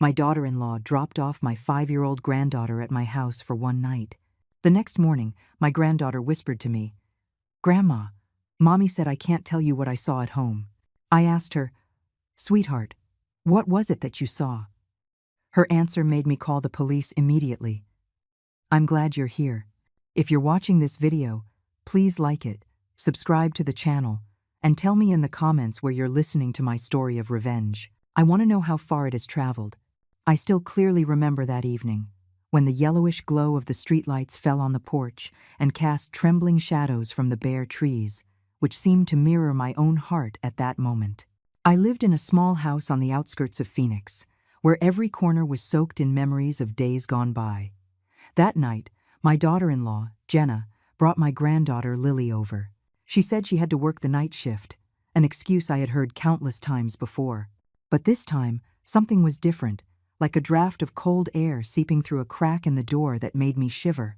My daughter-in-law dropped off my 5-year-old granddaughter at my house for one night. The next morning, my granddaughter whispered to me, "Grandma, Mommy said I can't tell you what I saw at home." I asked her, "Sweetheart, what was it that you saw?" Her answer made me call the police immediately. I'm glad you're here. If you're watching this video, please like it, subscribe to the channel, and tell me in the comments where you're listening to my story of revenge. I want to know how far it has traveled. I still clearly remember that evening, when the yellowish glow of the streetlights fell on the porch and cast trembling shadows from the bare trees, which seemed to mirror my own heart at that moment. I lived in a small house on the outskirts of Phoenix, where every corner was soaked in memories of days gone by. That night, my daughter-in-law, Jenna, brought my granddaughter Lily over. She said she had to work the night shift, an excuse I had heard countless times before. But this time, something was different, like a draft of cold air seeping through a crack in the door that made me shiver.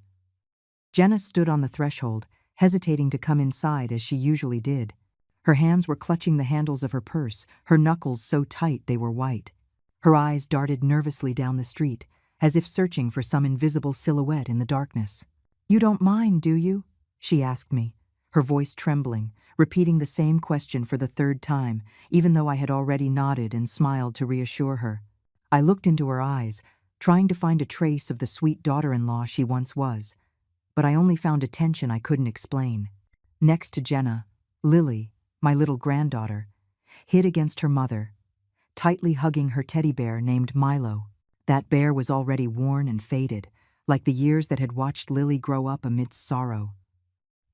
Jenna stood on the threshold, hesitating to come inside as she usually did. Her hands were clutching the handles of her purse, her knuckles so tight they were white. Her eyes darted nervously down the street, as if searching for some invisible silhouette in the darkness. "You don't mind, do you?" she asked me, her voice trembling, repeating the same question for the third time, even though I had already nodded and smiled to reassure her. I looked into her eyes, trying to find a trace of the sweet daughter-in-law she once was, but I only found a tension I couldn't explain. Next to Jenna, Lily, my little granddaughter, hid against her mother, tightly hugging her teddy bear named Milo. That bear was already worn and faded, like the years that had watched Lily grow up amidst sorrow.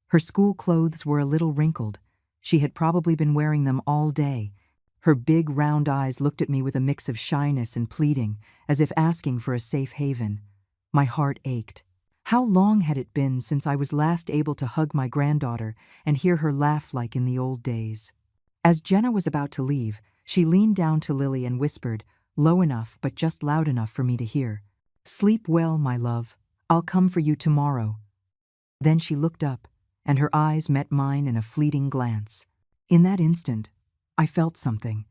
Her school clothes were a little wrinkled. She had probably been wearing them all day. Her big, round eyes looked at me with a mix of shyness and pleading, as if asking for a safe haven. My heart ached. How long had it been since I was last able to hug my granddaughter and hear her laugh like in the old days? As Jenna was about to leave, she leaned down to Lily and whispered, low enough but just loud enough for me to hear, "Sleep well, my love. I'll come for you tomorrow." Then she looked up, and her eyes met mine in a fleeting glance. In that instant, I felt something.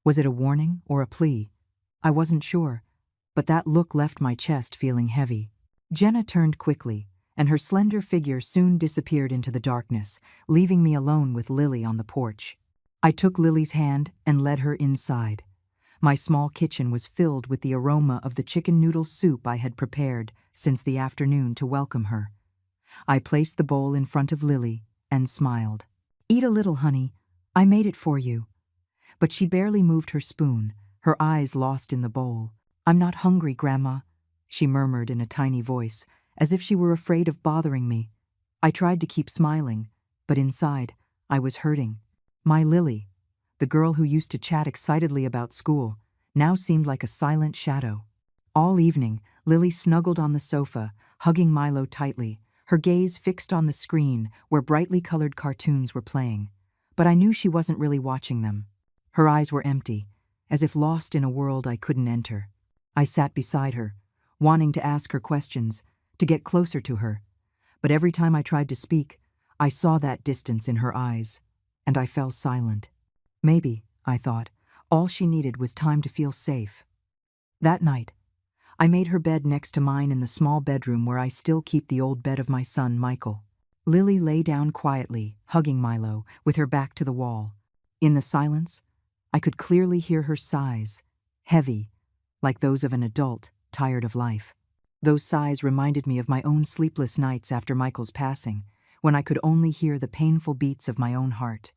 Was it a warning or a plea? I wasn't sure, but that look left my chest feeling heavy. Jenna turned quickly, and her slender figure soon disappeared into the darkness, leaving me alone with Lily on the porch. I took Lily's hand and led her inside. My small kitchen was filled with the aroma of the chicken noodle soup I had prepared since the afternoon to welcome her. I placed the bowl in front of Lily and smiled. "Eat a little, honey. I made it for you." But she barely moved her spoon, her eyes lost in the bowl. "I'm not hungry, Grandma," she murmured in a tiny voice, as if she were afraid of bothering me. I tried to keep smiling, but inside, I was hurting. My Lily, the girl who used to chat excitedly about school, now seemed like a silent shadow. All evening, Lily snuggled on the sofa, hugging Milo tightly, her gaze fixed on the screen where brightly colored cartoons were playing. But I knew she wasn't really watching them. Her eyes were empty, as if lost in a world I couldn't enter. I sat beside her, wanting to ask her questions, to get closer to her. But every time I tried to speak, I saw that distance in her eyes, and I fell silent. Maybe, I thought, all she needed was time to feel safe. That night, I made her bed next to mine in the small bedroom where I still keep the old bed of my son, Michael. Lily lay down quietly, hugging Milo, with her back to the wall. In the silence, I could clearly hear her sighs, heavy, like those of an adult tired of life. Those sighs reminded me of my own sleepless nights after Michael's passing, when I could only hear the painful beats of my own heart.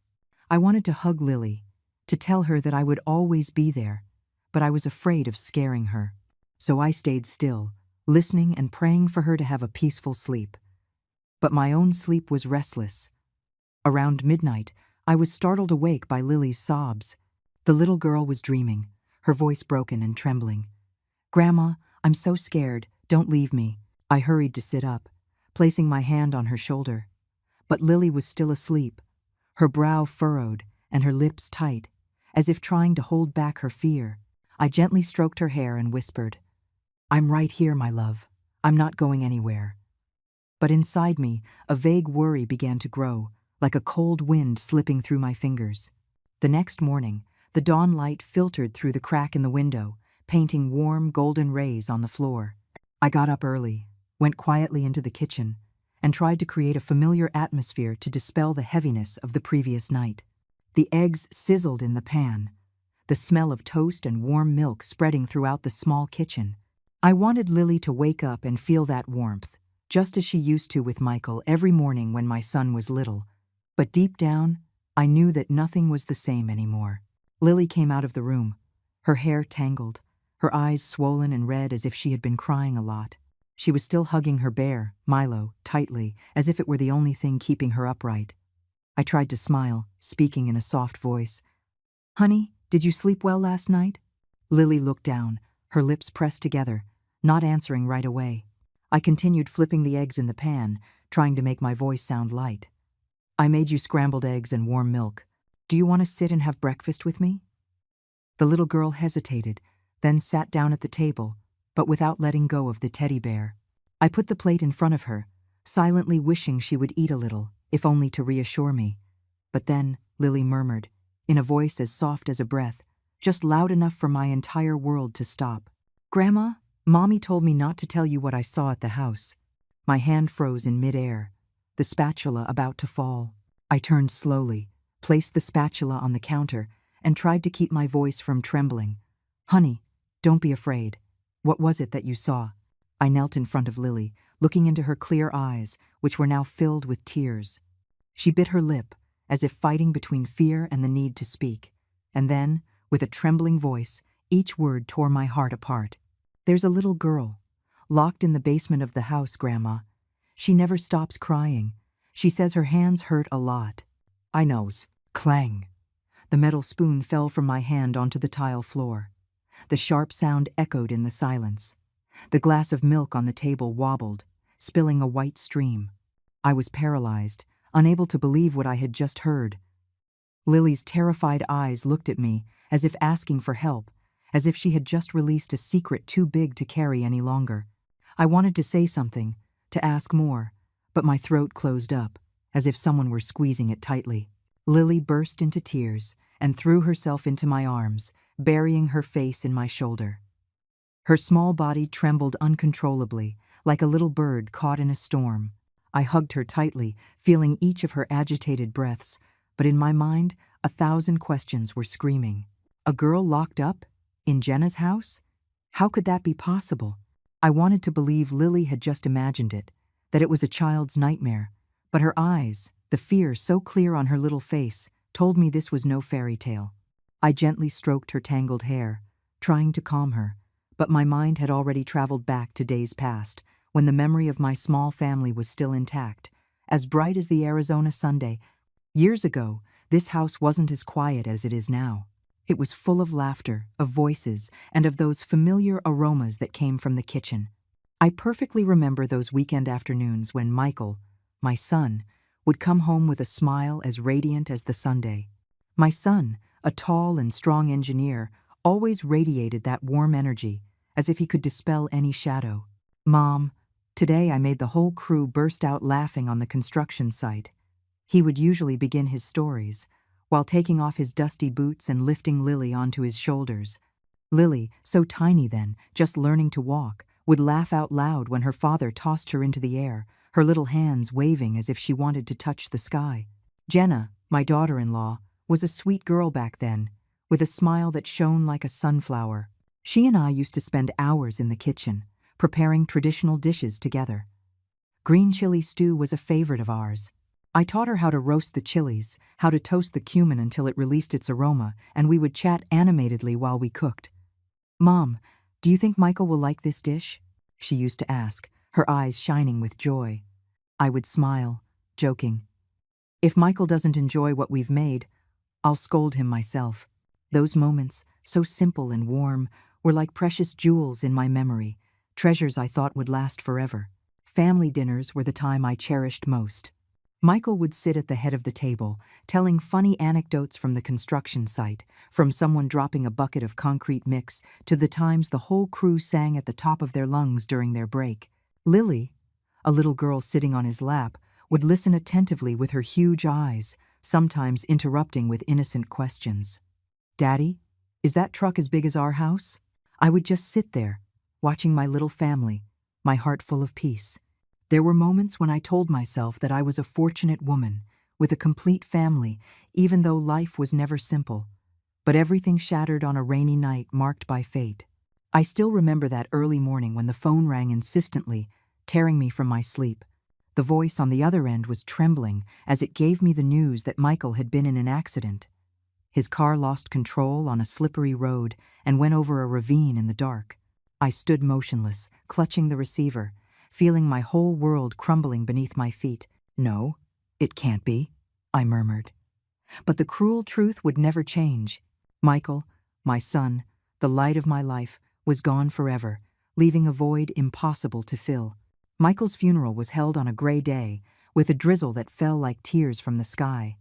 I wanted to hug Lily, to tell her that I would always be there, but I was afraid of scaring her. So I stayed still, listening and praying for her to have a peaceful sleep. But my own sleep was restless. Around midnight, I was startled awake by Lily's sobs. The little girl was dreaming, her voice broken and trembling. "Grandma, I'm so scared, don't leave me." I hurried to sit up, placing my hand on her shoulder. But Lily was still asleep, her brow furrowed and her lips tight, as if trying to hold back her fear. I gently stroked her hair and whispered, "I'm right here, my love. I'm not going anywhere." But inside me, a vague worry began to grow, like a cold wind slipping through my fingers. The next morning, the dawn light filtered through the crack in the window, painting warm, golden rays on the floor. I got up early, went quietly into the kitchen, and tried to create a familiar atmosphere to dispel the heaviness of the previous night. The eggs sizzled in the pan, the smell of toast and warm milk spreading throughout the small kitchen. I wanted Lily to wake up and feel that warmth, just as she used to with Michael every morning when my son was little. But deep down, I knew that nothing was the same anymore. Lily came out of the room, her hair tangled, her eyes swollen and red as if she had been crying a lot. She was still hugging her bear, Milo, tightly, as if it were the only thing keeping her upright. I tried to smile, speaking in a soft voice. "Honey, did you sleep well last night?" Lily looked down, her lips pressed together, not answering right away. I continued flipping the eggs in the pan, trying to make my voice sound light. "I made you scrambled eggs and warm milk. Do you want to sit and have breakfast with me?" The little girl hesitated, then sat down at the table, but without letting go of the teddy bear. I put the plate in front of her, silently wishing she would eat a little, if only to reassure me. But then, Lily murmured, in a voice as soft as a breath, just loud enough for my entire world to stop. "Grandma, Mommy told me not to tell you what I saw at the house." My hand froze in midair, the spatula about to fall. I turned slowly, placed the spatula on the counter, and tried to keep my voice from trembling. "Honey, don't be afraid. What was it that you saw?" I knelt in front of Lily, looking into her clear eyes, which were now filled with tears. She bit her lip, as if fighting between fear and the need to speak. And then, with a trembling voice, each word tore my heart apart. "There's a little girl, locked in the basement of the house, Grandma. She never stops crying. She says her hands hurt a lot." I knows. Clang. The metal spoon fell from my hand onto the tile floor. The sharp sound echoed in the silence. The glass of milk on the table wobbled, spilling a white stream. I was paralyzed, unable to believe what I had just heard. Lily's terrified eyes looked at me, as if asking for help, as if she had just released a secret too big to carry any longer. I wanted to say something, to ask more, but my throat closed up, as if someone were squeezing it tightly. Lily burst into tears and threw herself into my arms, burying her face in my shoulder. Her small body trembled uncontrollably, like a little bird caught in a storm. I hugged her tightly, feeling each of her agitated breaths, but in my mind, 1,000 questions were screaming. A girl locked up? In Jenna's house? How could that be possible? I wanted to believe Lily had just imagined it, that it was a child's nightmare, but her eyes, the fear so clear on her little face, told me this was no fairy tale. I gently stroked her tangled hair, trying to calm her, but my mind had already traveled back to days past, when the memory of my small family was still intact, as bright as the Arizona Sunday. Years ago, this house wasn't as quiet as it is now. It was full of laughter, of voices, and of those familiar aromas that came from the kitchen. I perfectly remember those weekend afternoons when Michael, my son, would come home with a smile as radiant as the Sunday. My son, a tall and strong engineer, always radiated that warm energy, as if he could dispel any shadow. "Mom, today I made the whole crew burst out laughing on the construction site." He would usually begin his stories, while taking off his dusty boots and lifting Lily onto his shoulders. Lily, so tiny then, just learning to walk, would laugh out loud when her father tossed her into the air, her little hands waving as if she wanted to touch the sky. Jenna, my daughter-in-law, was a sweet girl back then, with a smile that shone like a sunflower. She and I used to spend hours in the kitchen, preparing traditional dishes together. Green chili stew was a favorite of ours. I taught her how to roast the chilies, how to toast the cumin until it released its aroma, and we would chat animatedly while we cooked. "Mom, do you think Michael will like this dish?" she used to ask, her eyes shining with joy. I would smile, joking. "If Michael doesn't enjoy what we've made, I'll scold him myself." Those moments, so simple and warm, were like precious jewels in my memory, treasures I thought would last forever. Family dinners were the time I cherished most. Michael would sit at the head of the table, telling funny anecdotes from the construction site, from someone dropping a bucket of concrete mix to the times the whole crew sang at the top of their lungs during their break. Lily, a little girl sitting on his lap, would listen attentively with her huge eyes, sometimes interrupting with innocent questions. "Daddy, is that truck as big as our house?" I would just sit there, watching my little family, my heart full of peace. There were moments when I told myself that I was a fortunate woman, with a complete family, even though life was never simple. But everything shattered on a rainy night marked by fate. I still remember that early morning when the phone rang insistently, tearing me from my sleep. The voice on the other end was trembling as it gave me the news that Michael had been in an accident. His car lost control on a slippery road and went over a ravine in the dark. I stood motionless, clutching the receiver, feeling my whole world crumbling beneath my feet. "No, it can't be," I murmured. But the cruel truth would never change. Michael, my son, the light of my life, was gone forever, leaving a void impossible to fill. Michael's funeral was held on a gray day, with a drizzle that fell like tears from the sky.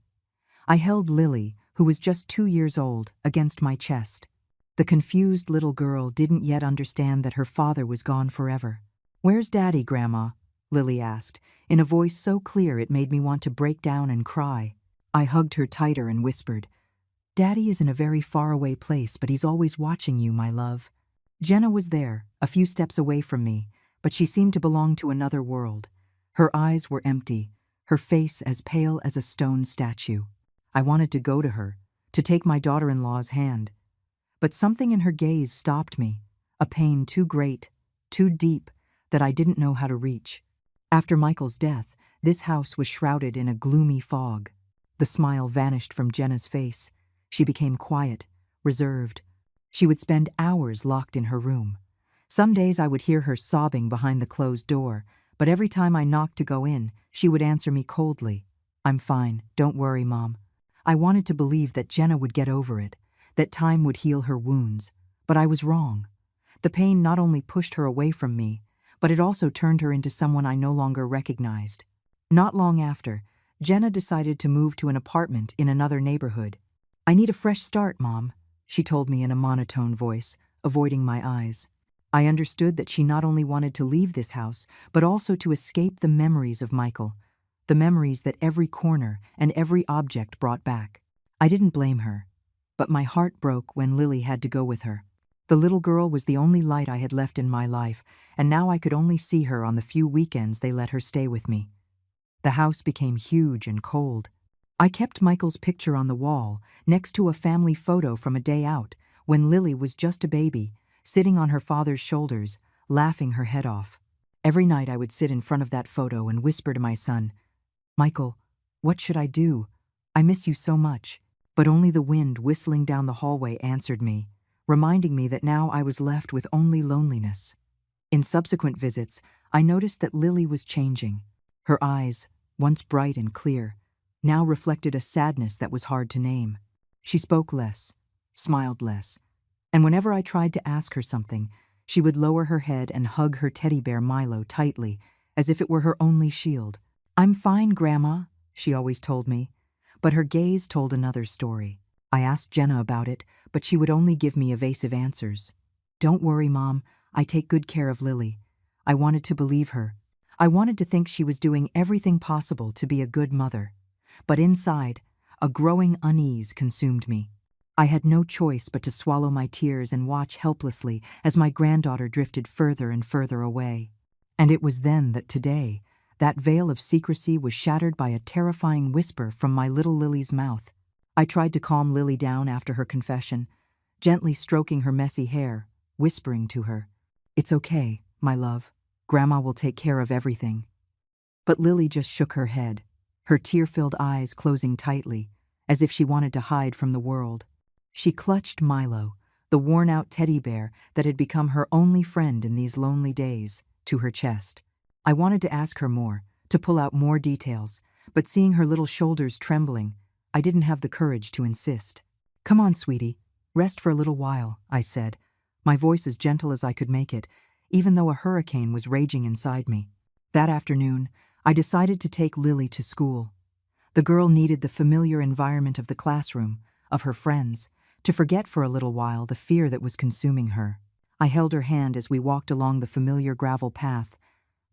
I held Lily, who was just 2 years old, against my chest. The confused little girl didn't yet understand that her father was gone forever. "Where's Daddy, Grandma?" Lily asked, in a voice so clear it made me want to break down and cry. I hugged her tighter and whispered, "Daddy is in a very faraway place, but he's always watching you, my love." Jenna was there, a few steps away from me, but she seemed to belong to another world. Her eyes were empty, her face as pale as a stone statue. I wanted to go to her, to take my daughter-in-law's hand. But something in her gaze stopped me, a pain too great, too deep, that I didn't know how to reach. After Michael's death, this house was shrouded in a gloomy fog. The smile vanished from Jenna's face. She became quiet, reserved. She would spend hours locked in her room. Some days I would hear her sobbing behind the closed door, but every time I knocked to go in, she would answer me coldly, "I'm fine, don't worry, Mom." I wanted to believe that Jenna would get over it, that time would heal her wounds, but I was wrong. The pain not only pushed her away from me, but it also turned her into someone I no longer recognized. Not long after, Jenna decided to move to an apartment in another neighborhood. "I need a fresh start, Mom," she told me in a monotone voice, avoiding my eyes. I understood that she not only wanted to leave this house, but also to escape the memories of Michael, the memories that every corner and every object brought back. I didn't blame her, but my heart broke when Lily had to go with her. The little girl was the only light I had left in my life, and now I could only see her on the few weekends they let her stay with me. The house became huge and cold. I kept Michael's picture on the wall, next to a family photo from a day out, when Lily was just a baby, sitting on her father's shoulders, laughing her head off. Every night I would sit in front of that photo and whisper to my son, "Michael, what should I do? I miss you so much." But only the wind whistling down the hallway answered me, reminding me that now I was left with only loneliness. In subsequent visits, I noticed that Lily was changing. Her eyes, once bright and clear, now reflected a sadness that was hard to name. She spoke less, smiled less, and whenever I tried to ask her something, she would lower her head and hug her teddy bear Milo tightly, as if it were her only shield. "I'm fine, Grandma," she always told me, but her gaze told another story. I asked Jenna about it, but she would only give me evasive answers. "Don't worry, Mom, I take good care of Lily." I wanted to believe her. I wanted to think she was doing everything possible to be a good mother. But inside, a growing unease consumed me. I had no choice but to swallow my tears and watch helplessly as my granddaughter drifted further and further away. And it was then that today, that veil of secrecy was shattered by a terrifying whisper from my little Lily's mouth. I tried to calm Lily down after her confession, gently stroking her messy hair, whispering to her, "It's okay, my love. Grandma will take care of everything." But Lily just shook her head, her tear-filled eyes closing tightly, as if she wanted to hide from the world. She clutched Milo, the worn-out teddy bear that had become her only friend in these lonely days, to her chest. I wanted to ask her more, to pull out more details, but seeing her little shoulders trembling, I didn't have the courage to insist. "Come on, sweetie, rest for a little while," I said, my voice as gentle as I could make it, even though a hurricane was raging inside me. That afternoon, I decided to take Lily to school. The girl needed the familiar environment of the classroom, of her friends, to forget for a little while the fear that was consuming her. I held her hand as we walked along the familiar gravel path,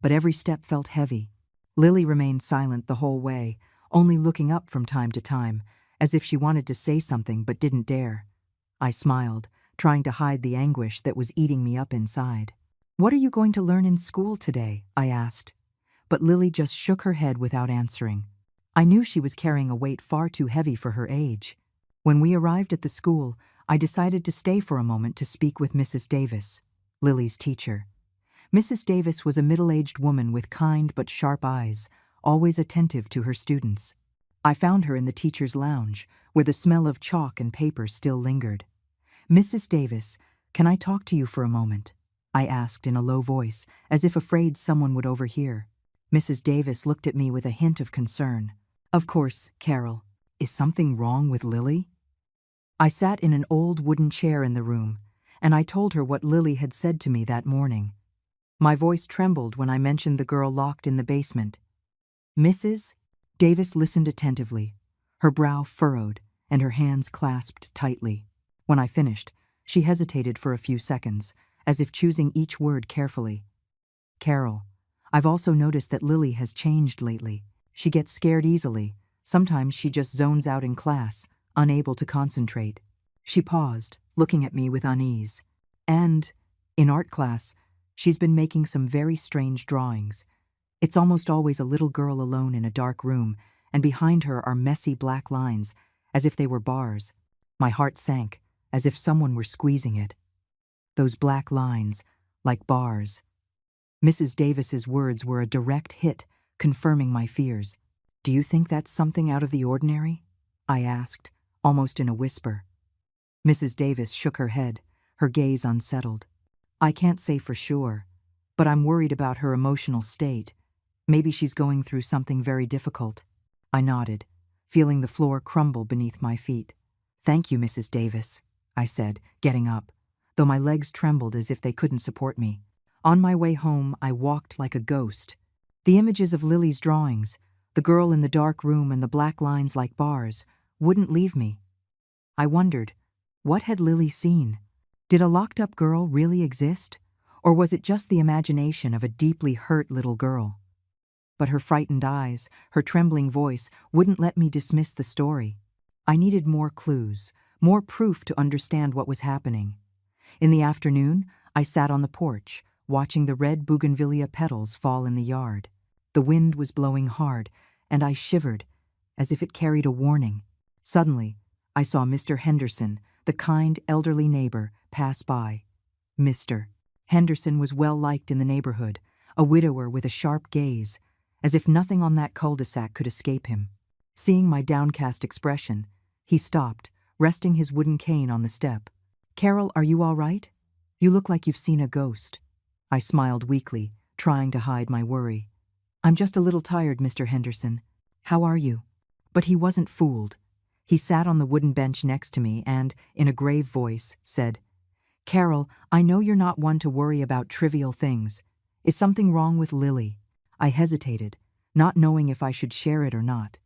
but every step felt heavy. Lily remained silent the whole way, only looking up from time to time, as if she wanted to say something but didn't dare. I smiled, trying to hide the anguish that was eating me up inside. "What are you going to learn in school today?" I asked. But Lily just shook her head without answering. I knew she was carrying a weight far too heavy for her age. When we arrived at the school, I decided to stay for a moment to speak with Mrs. Davis, Lily's teacher. Mrs. Davis was a middle-aged woman with kind but sharp eyes, always attentive to her students. I found her in the teacher's lounge, where the smell of chalk and paper still lingered. "Mrs. Davis, can I talk to you for a moment?" I asked in a low voice, as if afraid someone would overhear. Mrs. Davis looked at me with a hint of concern. "Of course, Carol. Is something wrong with Lily?" I sat in an old wooden chair in the room, and I told her what Lily had said to me that morning. My voice trembled when I mentioned the girl locked in the basement. Mrs. Davis listened attentively, her brow furrowed and her hands clasped tightly. When I finished, she hesitated for a few seconds, as if choosing each word carefully. "Carol, I've also noticed that Lily has changed lately. She gets scared easily. Sometimes she just zones out in class, unable to concentrate." She paused, looking at me with unease. "And, in art class, she's been making some very strange drawings. It's almost always a little girl alone in a dark room, and behind her are messy black lines, as if they were bars." My heart sank, as if someone were squeezing it. Those black lines, like bars. Mrs. Davis's words were a direct hit, confirming my fears. "Do you think that's something out of the ordinary?" I asked, almost in a whisper. Mrs. Davis shook her head, her gaze unsettled. "I can't say for sure, but I'm worried about her emotional state. Maybe she's going through something very difficult." I nodded, feeling the floor crumble beneath my feet. "Thank you, Mrs. Davis," I said, getting up, though my legs trembled as if they couldn't support me. On my way home, I walked like a ghost. The images of Lily's drawings, the girl in the dark room and the black lines like bars, wouldn't leave me. I wondered, what had Lily seen? Did a locked-up girl really exist? Or was it just the imagination of a deeply hurt little girl? But her frightened eyes, her trembling voice, wouldn't let me dismiss the story. I needed more clues, more proof to understand what was happening. In the afternoon, I sat on the porch, watching the red bougainvillea petals fall in the yard. The wind was blowing hard, and I shivered, as if it carried a warning. Suddenly, I saw Mr. Henderson, the kind, elderly neighbor, pass by. Mr. Henderson was well liked in the neighborhood, a widower with a sharp gaze, as if nothing on that cul-de-sac could escape him. Seeing my downcast expression, he stopped, resting his wooden cane on the step. "Carol, are you all right? You look like you've seen a ghost." I smiled weakly, trying to hide my worry. "I'm just a little tired, Mr. Henderson. How are you?" But he wasn't fooled. He sat on the wooden bench next to me and, in a grave voice, said, "Carol, I know you're not one to worry about trivial things. Is something wrong with Lily?" I hesitated, not knowing if I should share it or not.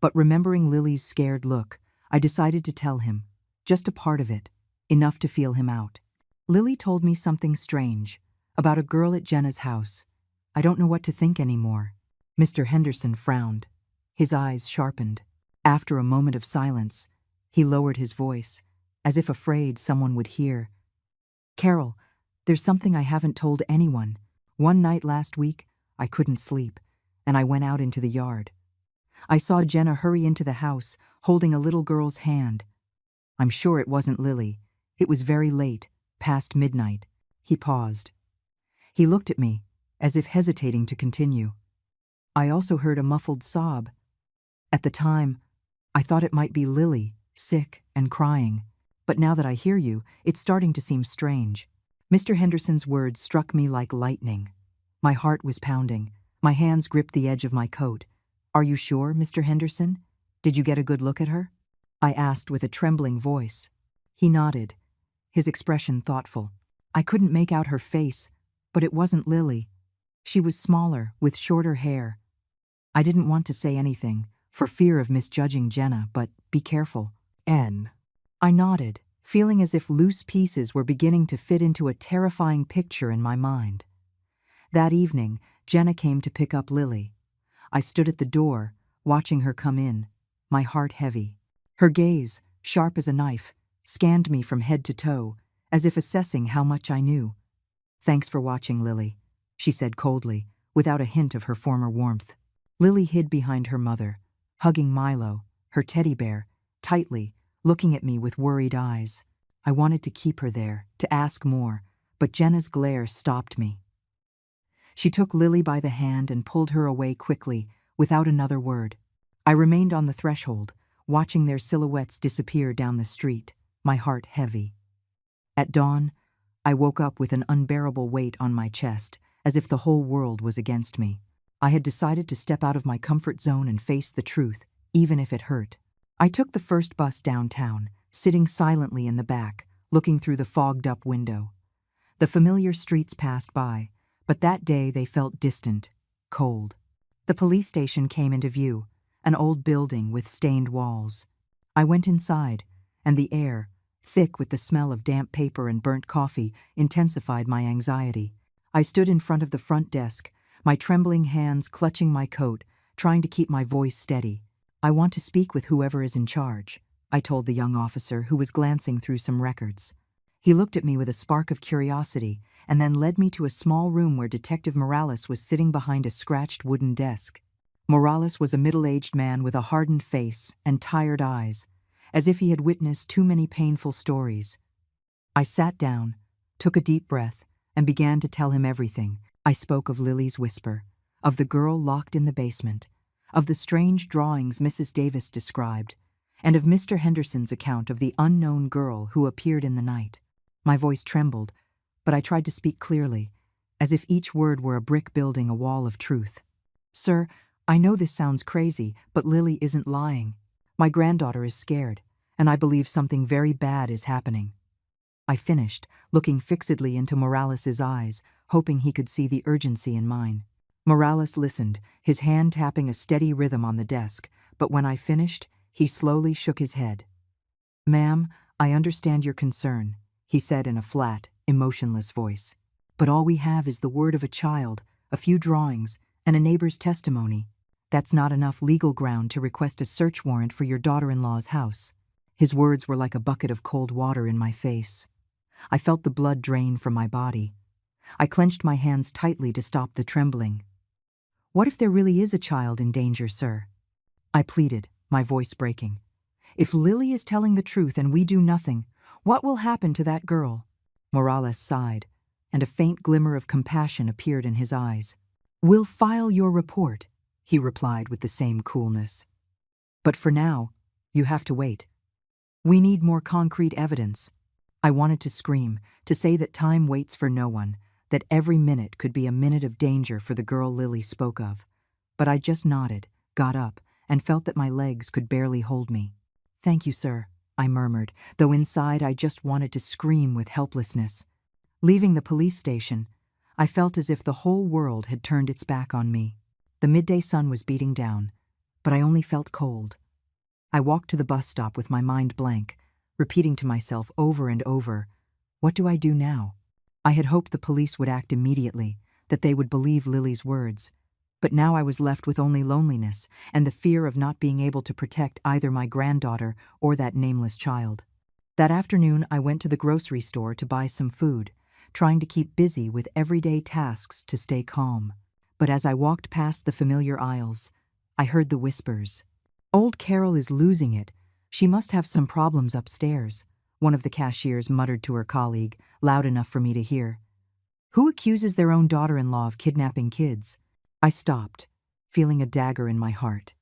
But remembering Lily's scared look, I decided to tell him, just a part of it, enough to feel him out. "Lily told me something strange, about a girl at Jenna's house. I don't know what to think anymore." Mr. Henderson frowned. His eyes sharpened. After a moment of silence, he lowered his voice, as if afraid someone would hear. "Carol, there's something I haven't told anyone. One night last week, I couldn't sleep, and I went out into the yard. I saw Jenna hurry into the house, holding a little girl's hand. I'm sure it wasn't Lily. It was very late, past midnight." He paused. He looked at me, as if hesitating to continue. I also heard a muffled sob. At the time, I thought it might be Lily, sick and crying. But now that I hear you, it's starting to seem strange. Mr. Henderson's words struck me like lightning. My heart was pounding. My hands gripped the edge of my coat. "Are you sure, Mr. Henderson? Did you get a good look at her?" I asked with a trembling voice. He nodded, his expression thoughtful. I couldn't make out her face, but it wasn't Lily. She was smaller, with shorter hair. I didn't want to say anything, for fear of misjudging Jenna, but be careful. N. I nodded, feeling as if loose pieces were beginning to fit into a terrifying picture in my mind. That evening, Jenna came to pick up Lily. I stood at the door, watching her come in, my heart heavy. Her gaze, sharp as a knife, scanned me from head to toe, as if assessing how much I knew. "Thanks for watching, Lily," she said coldly, without a hint of her former warmth. Lily hid behind her mother, hugging Milo, her teddy bear, tightly, looking at me with worried eyes. I wanted to keep her there, to ask more, but Jenna's glare stopped me. She took Lily by the hand and pulled her away quickly, without another word. I remained on the threshold, watching their silhouettes disappear down the street, my heart heavy. At dawn, I woke up with an unbearable weight on my chest, as if the whole world was against me. I had decided to step out of my comfort zone and face the truth, even if it hurt. I took the first bus downtown, sitting silently in the back, looking through the fogged-up window. The familiar streets passed by, but that day they felt distant, cold. The police station came into view, an old building with stained walls. I went inside, and the air, thick with the smell of damp paper and burnt coffee, intensified my anxiety. I stood in front of the front desk, my trembling hands clutching my coat, trying to keep my voice steady. "I want to speak with whoever is in charge," I told the young officer who was glancing through some records. He looked at me with a spark of curiosity and then led me to a small room where Detective Morales was sitting behind a scratched wooden desk. Morales was a middle-aged man with a hardened face and tired eyes, as if he had witnessed too many painful stories. I sat down, took a deep breath, and began to tell him everything. I spoke of Lily's whisper, of the girl locked in the basement, of the strange drawings Mrs. Davis described, and of Mr. Henderson's account of the unknown girl who appeared in the night. My voice trembled, but I tried to speak clearly, as if each word were a brick building a wall of truth. "Sir, I know this sounds crazy, but Lily isn't lying. My granddaughter is scared, and I believe something very bad is happening." I finished, looking fixedly into Morales's eyes, hoping he could see the urgency in mine. Morales listened, his hand tapping a steady rhythm on the desk, but when I finished, he slowly shook his head. "Ma'am, I understand your concern," he said in a flat, emotionless voice. "But all we have is the word of a child, a few drawings, and a neighbor's testimony. That's not enough legal ground to request a search warrant for your daughter-in-law's house." His words were like a bucket of cold water in my face. I felt the blood drain from my body. I clenched my hands tightly to stop the trembling. "What if there really is a child in danger, sir?" I pleaded, my voice breaking. "If Lily is telling the truth and we do nothing, what will happen to that girl?" Morales sighed, and a faint glimmer of compassion appeared in his eyes. "We'll file your report," he replied with the same coolness. "But for now, you have to wait. We need more concrete evidence." I wanted to scream, to say that time waits for no one, that every minute could be a minute of danger for the girl Lily spoke of. But I just nodded, got up, and felt that my legs could barely hold me. "Thank you, sir," I murmured, though inside I just wanted to scream with helplessness. Leaving the police station, I felt as if the whole world had turned its back on me. The midday sun was beating down, but I only felt cold. I walked to the bus stop with my mind blank, repeating to myself over and over, "What do I do now?" I had hoped the police would act immediately, that they would believe Lily's words, but now I was left with only loneliness and the fear of not being able to protect either my granddaughter or that nameless child. That afternoon, I went to the grocery store to buy some food, trying to keep busy with everyday tasks to stay calm. But as I walked past the familiar aisles, I heard the whispers. "Old Carol is losing it. She must have some problems upstairs," one of the cashiers muttered to her colleague, loud enough for me to hear. "Who accuses their own daughter-in-law of kidnapping kids?" I stopped, feeling a dagger in my heart.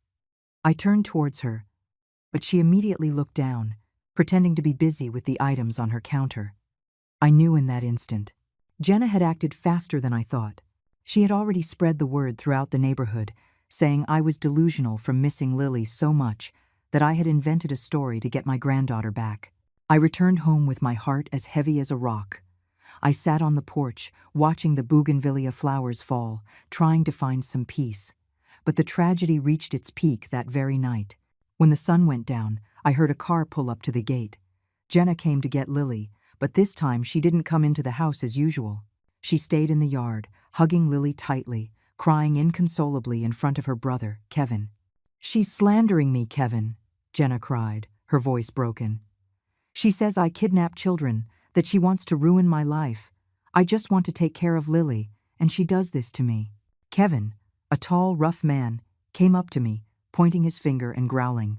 I turned towards her, but she immediately looked down, pretending to be busy with the items on her counter. I knew in that instant. Jenna had acted faster than I thought. She had already spread the word throughout the neighborhood, saying I was delusional from missing Lily so much that I had invented a story to get my granddaughter back. I returned home with my heart as heavy as a rock. I sat on the porch, watching the bougainvillea flowers fall, trying to find some peace. But the tragedy reached its peak that very night. When the sun went down, I heard a car pull up to the gate. Jenna came to get Lily, but this time she didn't come into the house as usual. She stayed in the yard, hugging Lily tightly, crying inconsolably in front of her brother, Kevin. "She's slandering me, Kevin," Jenna cried, her voice broken. "She says I kidnap children, that she wants to ruin my life. I just want to take care of Lily, and she does this to me. Kevin, a tall, rough man, came up to me, pointing his finger and growling.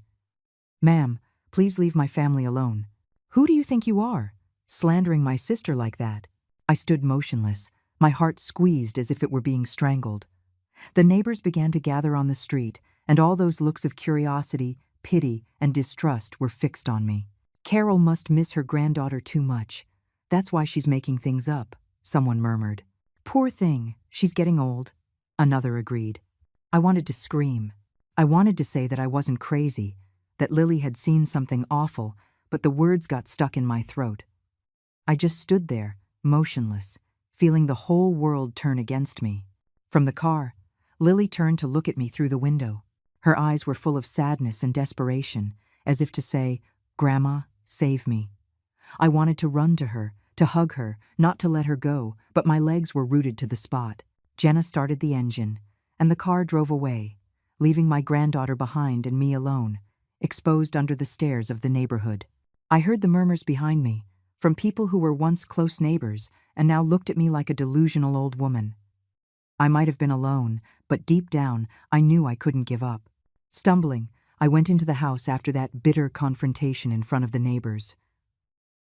"Ma'am, please leave my family alone. Who do you think you are, slandering my sister like that?" I stood motionless, my heart squeezed as if it were being strangled. The neighbors began to gather on the street, and all those looks of curiosity, pity, and distrust were fixed on me. "Carol must miss her granddaughter too much. That's why she's making things up," someone murmured. "Poor thing, she's getting old," another agreed. I wanted to scream. I wanted to say that I wasn't crazy, that Lily had seen something awful, but the words got stuck in my throat. I just stood there, motionless, feeling the whole world turn against me. From the car, Lily turned to look at me through the window. Her eyes were full of sadness and desperation, as if to say, "Grandma, save me." I wanted to run to her, to hug her, not to let her go, but my legs were rooted to the spot. Jenna started the engine, and the car drove away, leaving my granddaughter behind and me alone, exposed under the stares of the neighborhood. I heard the murmurs behind me, from people who were once close neighbors and now looked at me like a delusional old woman. I might have been alone, but deep down, I knew I couldn't give up. Stumbling, I went into the house after that bitter confrontation in front of the neighbors.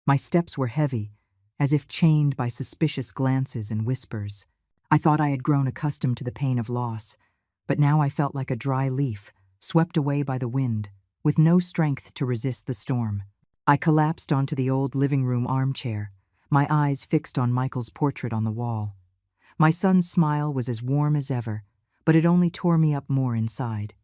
My steps were heavy, as if chained by suspicious glances and whispers. I thought I had grown accustomed to the pain of loss, but now I felt like a dry leaf, swept away by the wind, with no strength to resist the storm. I collapsed onto the old living room armchair, my eyes fixed on Michael's portrait on the wall. My son's smile was as warm as ever, but it only tore me up more inside.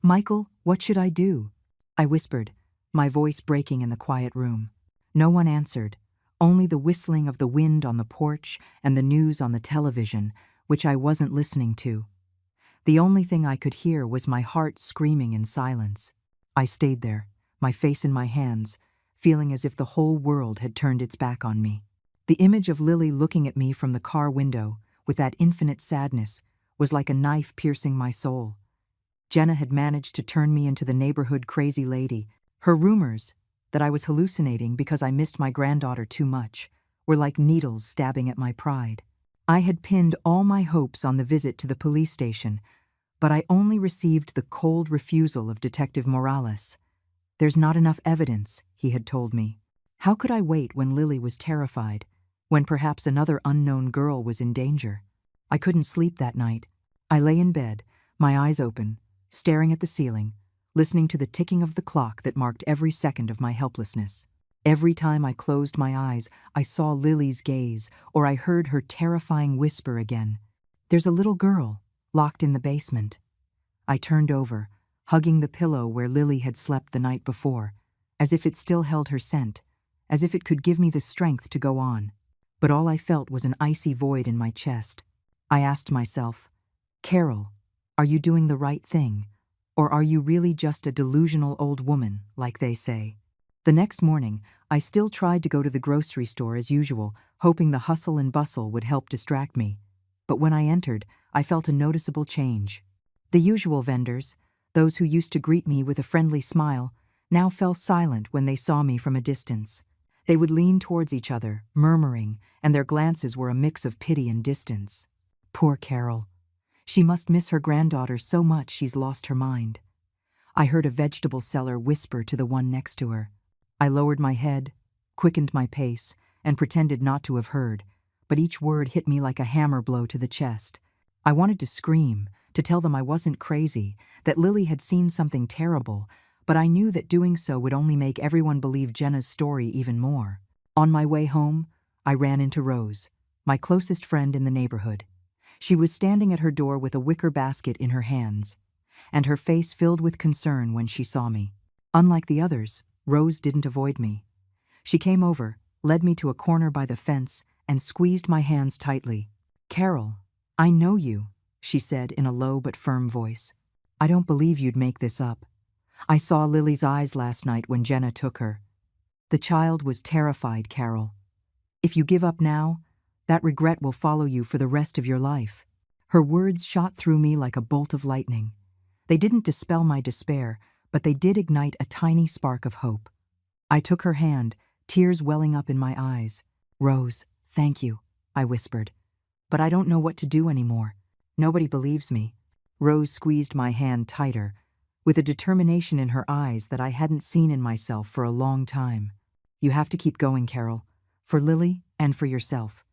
"Michael, what should I do?" I whispered, my voice breaking in the quiet room. No one answered, only the whistling of the wind on the porch and the news on the television, which I wasn't listening to. The only thing I could hear was my heart screaming in silence. I stayed there, my face in my hands, feeling as if the whole world had turned its back on me. The image of Lily looking at me from the car window, with that infinite sadness, was like a knife piercing my soul. Jenna had managed to turn me into the neighborhood crazy lady. Her rumors, that I was hallucinating because I missed my granddaughter too much, were like needles stabbing at my pride. I had pinned all my hopes on the visit to the police station, but I only received the cold refusal of Detective Morales. "There's not enough evidence," he had told me. How could I wait when Lily was terrified, when perhaps another unknown girl was in danger? I couldn't sleep that night. I lay in bed, my eyes open, staring at the ceiling, listening to the ticking of the clock that marked every second of my helplessness. Every time I closed my eyes, I saw Lily's gaze, or I heard her terrifying whisper again. "There's a little girl, locked in the basement." I turned over, hugging the pillow where Lily had slept the night before, as if it still held her scent, as if it could give me the strength to go on. But all I felt was an icy void in my chest. I asked myself, "Carol, are you doing the right thing? Or are you really just a delusional old woman, like they say?" The next morning, I still tried to go to the grocery store as usual, hoping the hustle and bustle would help distract me. But when I entered, I felt a noticeable change. The usual vendors, those who used to greet me with a friendly smile, now fell silent when they saw me from a distance. They would lean towards each other, murmuring, and their glances were a mix of pity and distance. Poor Carol. She must miss her granddaughter so much she's lost her mind. I heard a vegetable seller whisper to the one next to her. I lowered my head, quickened my pace, and pretended not to have heard, but each word hit me like a hammer blow to the chest. I wanted to scream, to tell them I wasn't crazy, that Lily had seen something terrible, but I knew that doing so would only make everyone believe Jenna's story even more. On my way home, I ran into Rose, my closest friend in the neighborhood. She was standing at her door with a wicker basket in her hands, and her face filled with concern when she saw me. Unlike the others, Rose didn't avoid me. She came over, led me to a corner by the fence, and squeezed my hands tightly. "Carol, I know you," she said in a low but firm voice. "I don't believe you'd make this up. I saw Lily's eyes last night when Jenna took her. The child was terrified, Carol. If you give up now, that regret will follow you for the rest of your life." Her words shot through me like a bolt of lightning. They didn't dispel my despair, but they did ignite a tiny spark of hope. I took her hand, tears welling up in my eyes. Rose, thank you, I whispered. But I don't know what to do anymore. Nobody believes me. Rose squeezed my hand tighter, with a determination in her eyes that I hadn't seen in myself for a long time. You have to keep going, Carol, for Lily and for yourself.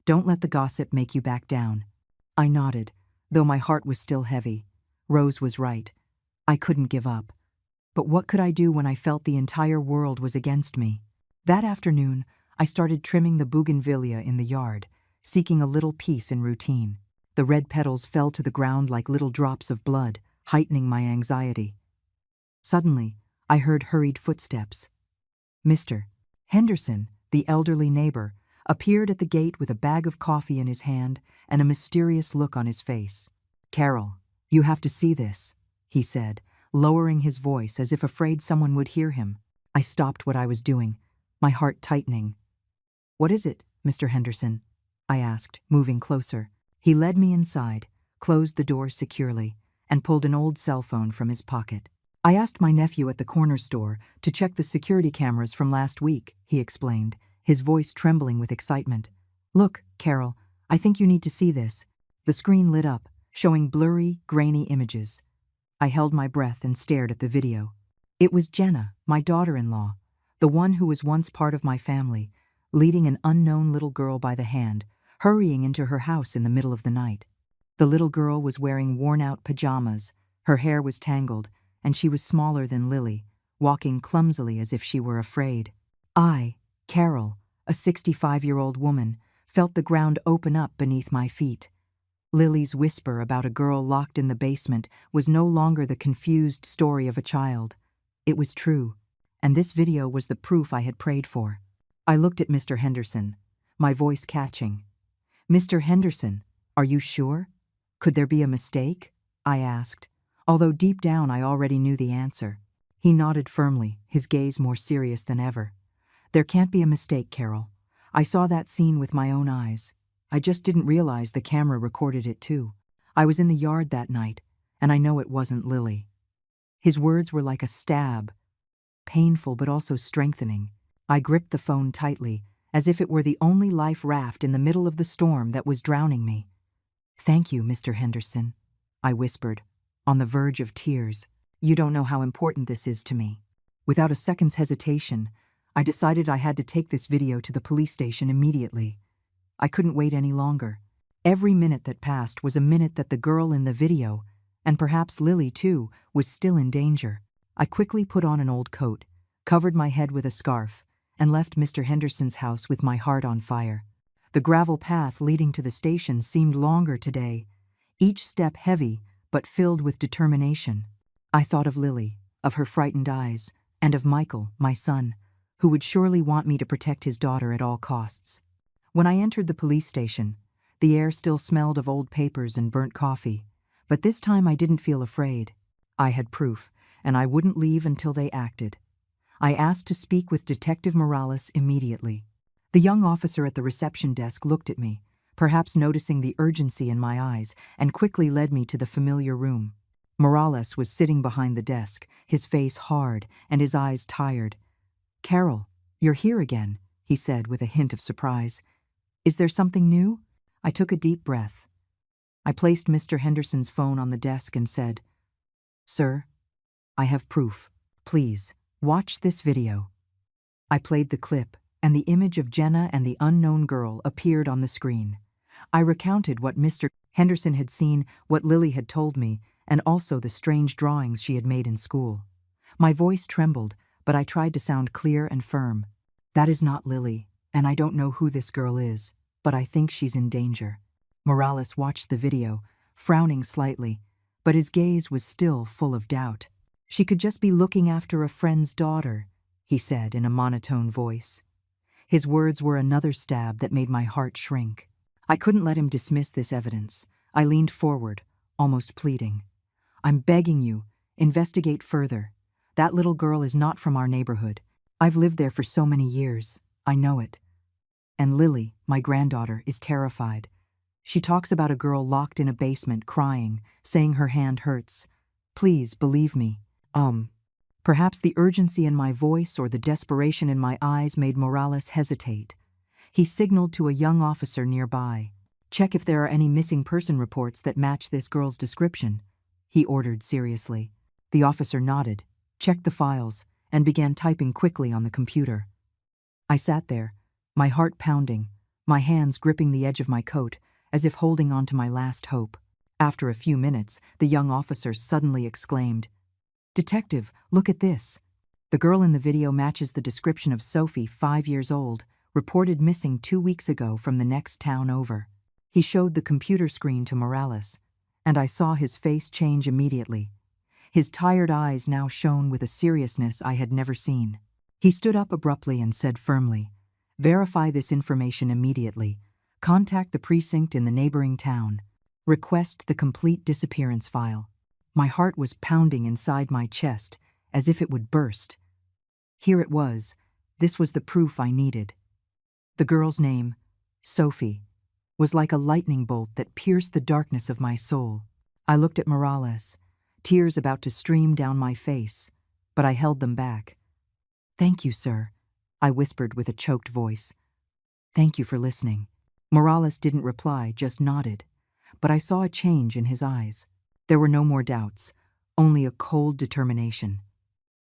Don't let the gossip make you back down. I nodded, though my heart was still heavy. Rose was right. I couldn't give up. But what could I do when I felt the entire world was against me? That afternoon, I started trimming the bougainvillea in the yard, seeking a little peace and routine. The red petals fell to the ground like little drops of blood, heightening my anxiety. Suddenly, I heard hurried footsteps. Mr. Henderson, the elderly neighbor, appeared at the gate with a bag of coffee in his hand and a mysterious look on his face. Carol, you have to see this, he said, lowering his voice as if afraid someone would hear him. I stopped what I was doing, my heart tightening. What is it, Mr. Henderson? I asked, moving closer. He led me inside, closed the door securely, and pulled an old cell phone from his pocket. I asked my nephew at the corner store to check the security cameras from last week, he explained, his voice trembling with excitement. Look, Carol, I think you need to see this. The screen lit up, showing blurry, grainy images. I held my breath and stared at the video. It was Jenna, my daughter-in-law, the one who was once part of my family, leading an unknown little girl by the hand, hurrying into her house in the middle of the night. The little girl was wearing worn-out pajamas, her hair was tangled, and she was smaller than Lily, walking clumsily as if she were afraid. I, Carol, a 65-year-old woman, felt the ground open up beneath my feet. Lily's whisper about a girl locked in the basement was no longer the confused story of a child. It was true, and this video was the proof I had prayed for. I looked at Mr. Henderson, my voice catching. Mr. Henderson, are you sure? Could there be a mistake? I asked, although deep down I already knew the answer. He nodded firmly, his gaze more serious than ever. There can't be a mistake, Carol. I saw that scene with my own eyes. I just didn't realize the camera recorded it too. I was in the yard that night, and I know it wasn't Lily. His words were like a stab, painful but also strengthening. I gripped the phone tightly, as if it were the only life raft in the middle of the storm that was drowning me. Thank you, Mr. Henderson, I whispered, on the verge of tears. You don't know how important this is to me. Without a second's hesitation, I decided I had to take this video to the police station immediately. I couldn't wait any longer. Every minute that passed was a minute that the girl in the video, and perhaps Lily too, was still in danger. I quickly put on an old coat, covered my head with a scarf, and left Mr. Henderson's house with my heart on fire. The gravel path leading to the station seemed longer today, each step heavy but filled with determination. I thought of Lily, of her frightened eyes, and of Michael, my son, who would surely want me to protect his daughter at all costs. When I entered the police station, the air still smelled of old papers and burnt coffee, but this time I didn't feel afraid. I had proof, and I wouldn't leave until they acted. I asked to speak with Detective Morales immediately. The young officer at the reception desk looked at me, perhaps noticing the urgency in my eyes, and quickly led me to the familiar room. Morales was sitting behind the desk, his face hard and his eyes tired. Carol, you're here again, he said with a hint of surprise. Is there something new? I took a deep breath. I placed Mr. Henderson's phone on the desk and said, Sir, I have proof. Please, watch this video. I played the clip, and the image of Jenna and the unknown girl appeared on the screen. I recounted what Mr. Henderson had seen, what Lily had told me, and also the strange drawings she had made in school. My voice trembled, but I tried to sound clear and firm. That is not Lily, and I don't know who this girl is, but I think she's in danger. Morales watched the video, frowning slightly, but his gaze was still full of doubt. She could just be looking after a friend's daughter, he said in a monotone voice. His words were another stab that made my heart shrink. I couldn't let him dismiss this evidence. I leaned forward, almost pleading. I'm begging you, investigate further. That little girl is not from our neighborhood. I've lived there for so many years. I know it. And Lily, my granddaughter, is terrified. She talks about a girl locked in a basement crying, saying her hand hurts. Please believe me. Perhaps the urgency in my voice or the desperation in my eyes made Morales hesitate. He signaled to a young officer nearby. "Check if there are any missing person reports that match this girl's description," he ordered seriously. The officer nodded, checked the files, and began typing quickly on the computer. I sat there, my heart pounding, my hands gripping the edge of my coat, as if holding on to my last hope. After a few minutes, the young officer suddenly exclaimed, "Detective, look at this. The girl in the video matches the description of Sophie, 5 years old, reported missing 2 weeks ago from the next town over." He showed the computer screen to Morales, and I saw his face change immediately. His tired eyes now shone with a seriousness I had never seen. He stood up abruptly and said firmly, "Verify this information immediately. Contact the precinct in the neighboring town. Request the complete disappearance file." My heart was pounding inside my chest, as if it would burst. Here it was. This was the proof I needed. The girl's name, Sophie, was like a lightning bolt that pierced the darkness of my soul. I looked at Morales, tears about to stream down my face, but I held them back. "Thank you, sir," I whispered with a choked voice. "Thank you for listening." Morales didn't reply, just nodded, but I saw a change in his eyes. There were no more doubts, only a cold determination.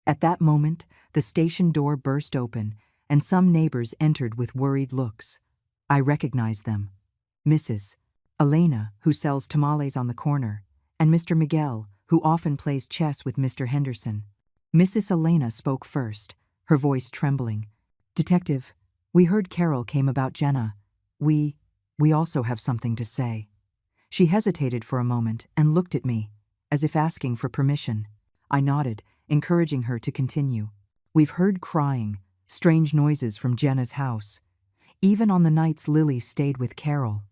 At that moment, the station door burst open, and some neighbors entered with worried looks. I recognized them. Mrs. Elena, who sells tamales on the corner, and Mr. Miguel, who often plays chess with Mr. Henderson. Mrs. Elena spoke first, her voice trembling. "Detective, we heard Carol came about Jenna. We also have something to say." She hesitated for a moment and looked at me, as if asking for permission. I nodded, encouraging her to continue. "We've heard crying, strange noises from Jenna's house. Even on the nights Lily stayed with Carol.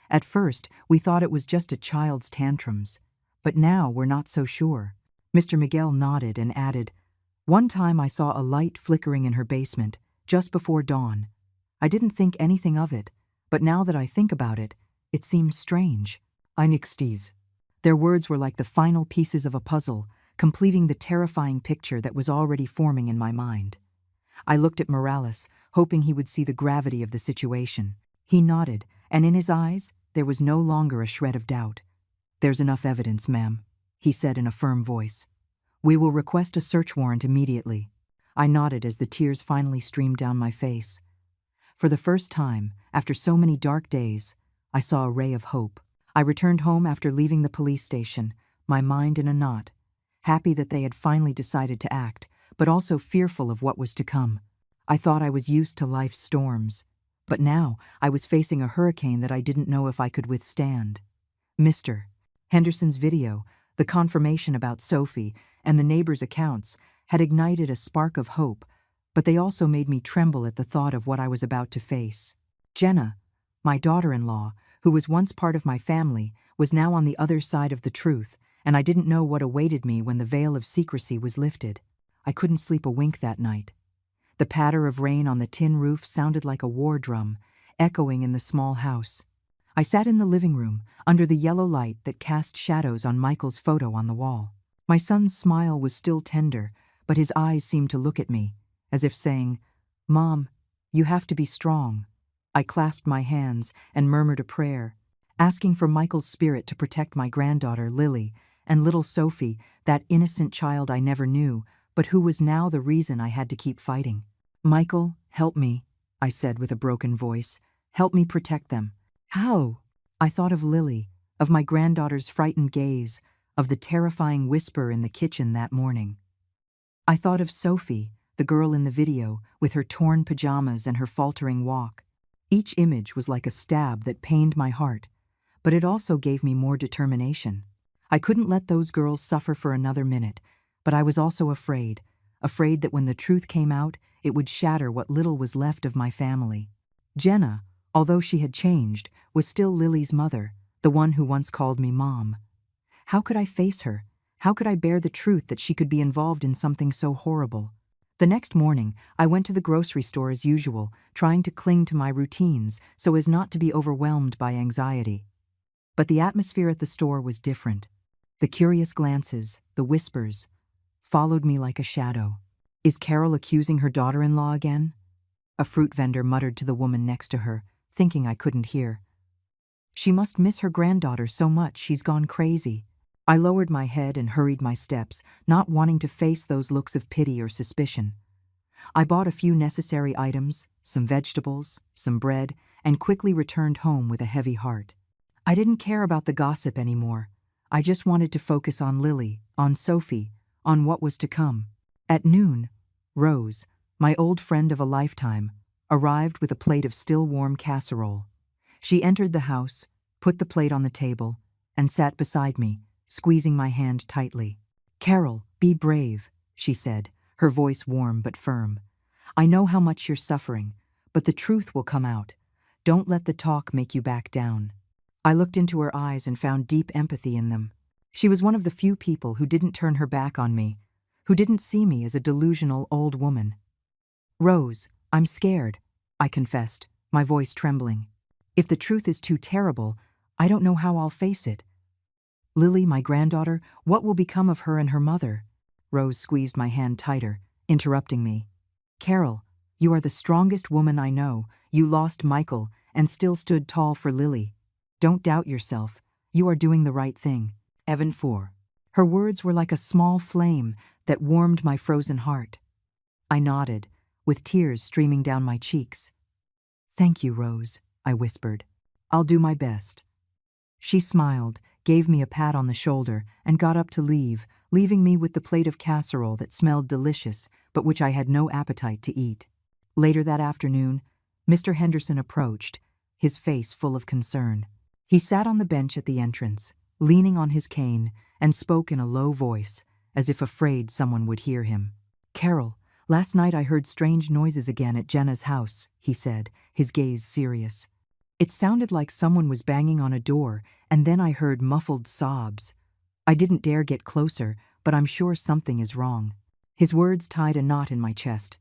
At first, we thought it was just a child's tantrums, but now we're not so sure." Mr. Miguel nodded and added, "One time I saw a light flickering in her basement, just before dawn. I didn't think anything of it, but now that I think about it, it seems strange." I nixed. Their words were like the final pieces of a puzzle, completing the terrifying picture that was already forming in my mind. I looked at Morales, hoping he would see the gravity of the situation. He nodded, and in his eyes, there was no longer a shred of doubt. "There's enough evidence, ma'am," he said in a firm voice. "We will request a search warrant immediately." I nodded as the tears finally streamed down my face. For the first time, after so many dark days, I saw a ray of hope. I returned home after leaving the police station, my mind in a knot, happy that they had finally decided to act, but also fearful of what was to come. I thought I was used to life's storms, but now I was facing a hurricane that I didn't know if I could withstand. Mr. Henderson's video, the confirmation about Sophie, and the neighbors' accounts had ignited a spark of hope, but they also made me tremble at the thought of what I was about to face. Jenna, my daughter-in-law, who was once part of my family, was now on the other side of the truth, and I didn't know what awaited me when the veil of secrecy was lifted. I couldn't sleep a wink that night. The patter of rain on the tin roof sounded like a war drum, echoing in the small house. I sat in the living room, under the yellow light that cast shadows on Michael's photo on the wall. My son's smile was still tender, but his eyes seemed to look at me, as if saying, "Mom, you have to be strong." I clasped my hands and murmured a prayer, asking for Michael's spirit to protect my granddaughter, Lily, and little Sophie, that innocent child I never knew, but who was now the reason I had to keep fighting. "Michael, help me," I said with a broken voice. "Help me protect them." "How?" I thought of Lily, of my granddaughter's frightened gaze, of the terrifying whisper in the kitchen that morning. I thought of Sophie, the girl in the video, with her torn pajamas and her faltering walk. Each image was like a stab that pained my heart, but it also gave me more determination. I couldn't let those girls suffer for another minute, but I was also afraid that when the truth came out, it would shatter what little was left of my family. Jenna, although she had changed, was still Lily's mother, the one who once called me Mom. How could I face her? How could I bear the truth that she could be involved in something so horrible? The next morning, I went to the grocery store as usual, trying to cling to my routines so as not to be overwhelmed by anxiety. But the atmosphere at the store was different. The curious glances, the whispers, followed me like a shadow. Is Carol accusing her daughter-in-law again? a fruit vendor muttered to the woman next to her, thinking I couldn't hear. She must miss her granddaughter so much she's gone crazy. I lowered my head and hurried my steps, not wanting to face those looks of pity or suspicion. I bought a few necessary items, some vegetables, some bread, and quickly returned home with a heavy heart. I didn't care about the gossip anymore. I just wanted to focus on Lily, on Sophie, on what was to come. At noon, Rose, my old friend of a lifetime, arrived with a plate of still warm casserole. She entered the house, put the plate on the table, and sat beside me, squeezing my hand tightly. "Carol, be brave," she said, her voice warm but firm. "I know how much you're suffering, but the truth will come out. Don't let the talk make you back down." I looked into her eyes and found deep empathy in them. She was one of the few people who didn't turn her back on me, who didn't see me as a delusional old woman. "Rose, I'm scared," I confessed, my voice trembling. "If the truth is too terrible, I don't know how I'll face it. Lily, my granddaughter, what will become of her and her mother?" Rose squeezed my hand tighter, interrupting me. "Carol, you are the strongest woman I know. You lost Michael and still stood tall for Lily. Don't doubt yourself. You are doing the right thing. Evan 4. Her words were like a small flame that warmed my frozen heart. I nodded, with tears streaming down my cheeks. "Thank you, Rose," I whispered. "I'll do my best." She smiled, gave me a pat on the shoulder, and got up to leave, leaving me with the plate of casserole that smelled delicious, but which I had no appetite to eat. Later that afternoon, Mr. Henderson approached, his face full of concern. He sat on the bench at the entrance, leaning on his cane, and spoke in a low voice, as if afraid someone would hear him. "Carol, last night I heard strange noises again at Jenna's house," he said, his gaze serious. "It sounded like someone was banging on a door, and then I heard muffled sobs. I didn't dare get closer, but I'm sure something is wrong." His words tied a knot in my chest.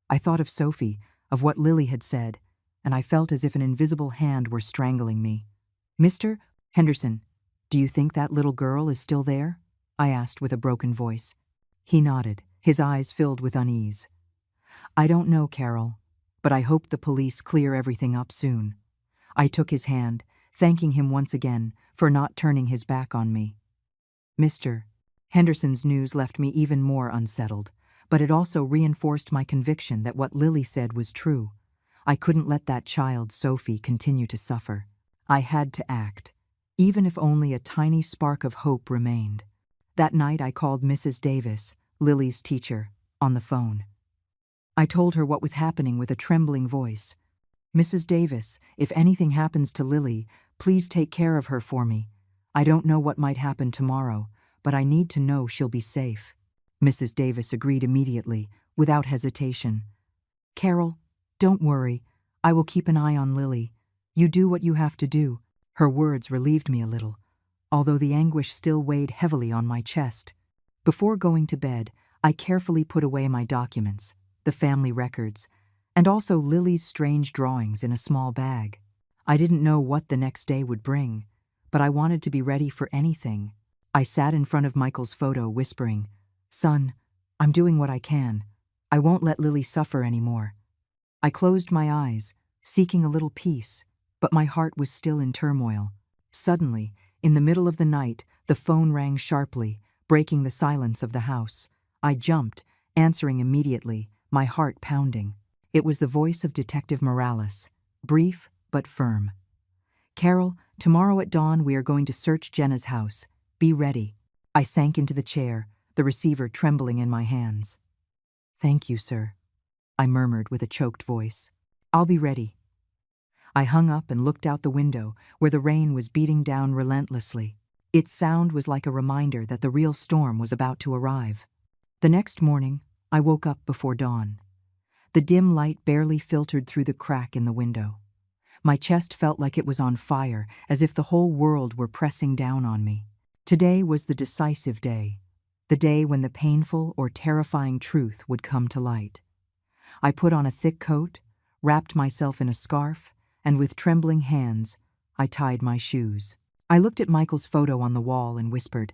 I thought of Sophie, of what Lily had said, and I felt as if an invisible hand were strangling me. "Mr. Henderson, do you think that little girl is still there?" I asked with a broken voice. He nodded, his eyes filled with unease. "I don't know, Carol, but I hope the police clear everything up soon." I took his hand, thanking him once again for not turning his back on me. Mr. Henderson's news left me even more unsettled, but it also reinforced my conviction that what Lily said was true. I couldn't let that child, Sophie, continue to suffer. I had to act, even if only a tiny spark of hope remained. That night I called Mrs. Davis, Lily's teacher, on the phone. I told her what was happening with a trembling voice. "Mrs. Davis, if anything happens to Lily, please take care of her for me. I don't know what might happen tomorrow, but I need to know she'll be safe." Mrs. Davis agreed immediately, without hesitation. "Carol, don't worry. I will keep an eye on Lily. You do what you have to do." Her words relieved me a little, although the anguish still weighed heavily on my chest. Before going to bed, I carefully put away my documents, the family records, and also Lily's strange drawings in a small bag. I didn't know what the next day would bring, but I wanted to be ready for anything. I sat in front of Michael's photo, whispering, "Son, I'm doing what I can. I won't let Lily suffer anymore." I closed my eyes, seeking a little peace, but my heart was still in turmoil. Suddenly, in the middle of the night, the phone rang sharply, breaking the silence of the house. I jumped, answering immediately, my heart pounding. It was the voice of Detective Morales, brief but firm. "Carol, tomorrow at dawn we are going to search Jenna's house. Be ready." I sank into the chair, the receiver trembling in my hands. "Thank you, sir," I murmured with a choked voice. "I'll be ready." I hung up and looked out the window, where the rain was beating down relentlessly. Its sound was like a reminder that the real storm was about to arrive. The next morning, I woke up before dawn. The dim light barely filtered through the crack in the window. My chest felt like it was on fire, as if the whole world were pressing down on me. Today was the decisive day, the day when the painful or terrifying truth would come to light. I put on a thick coat, wrapped myself in a scarf, and with trembling hands, I tied my shoes. I looked at Michael's photo on the wall and whispered,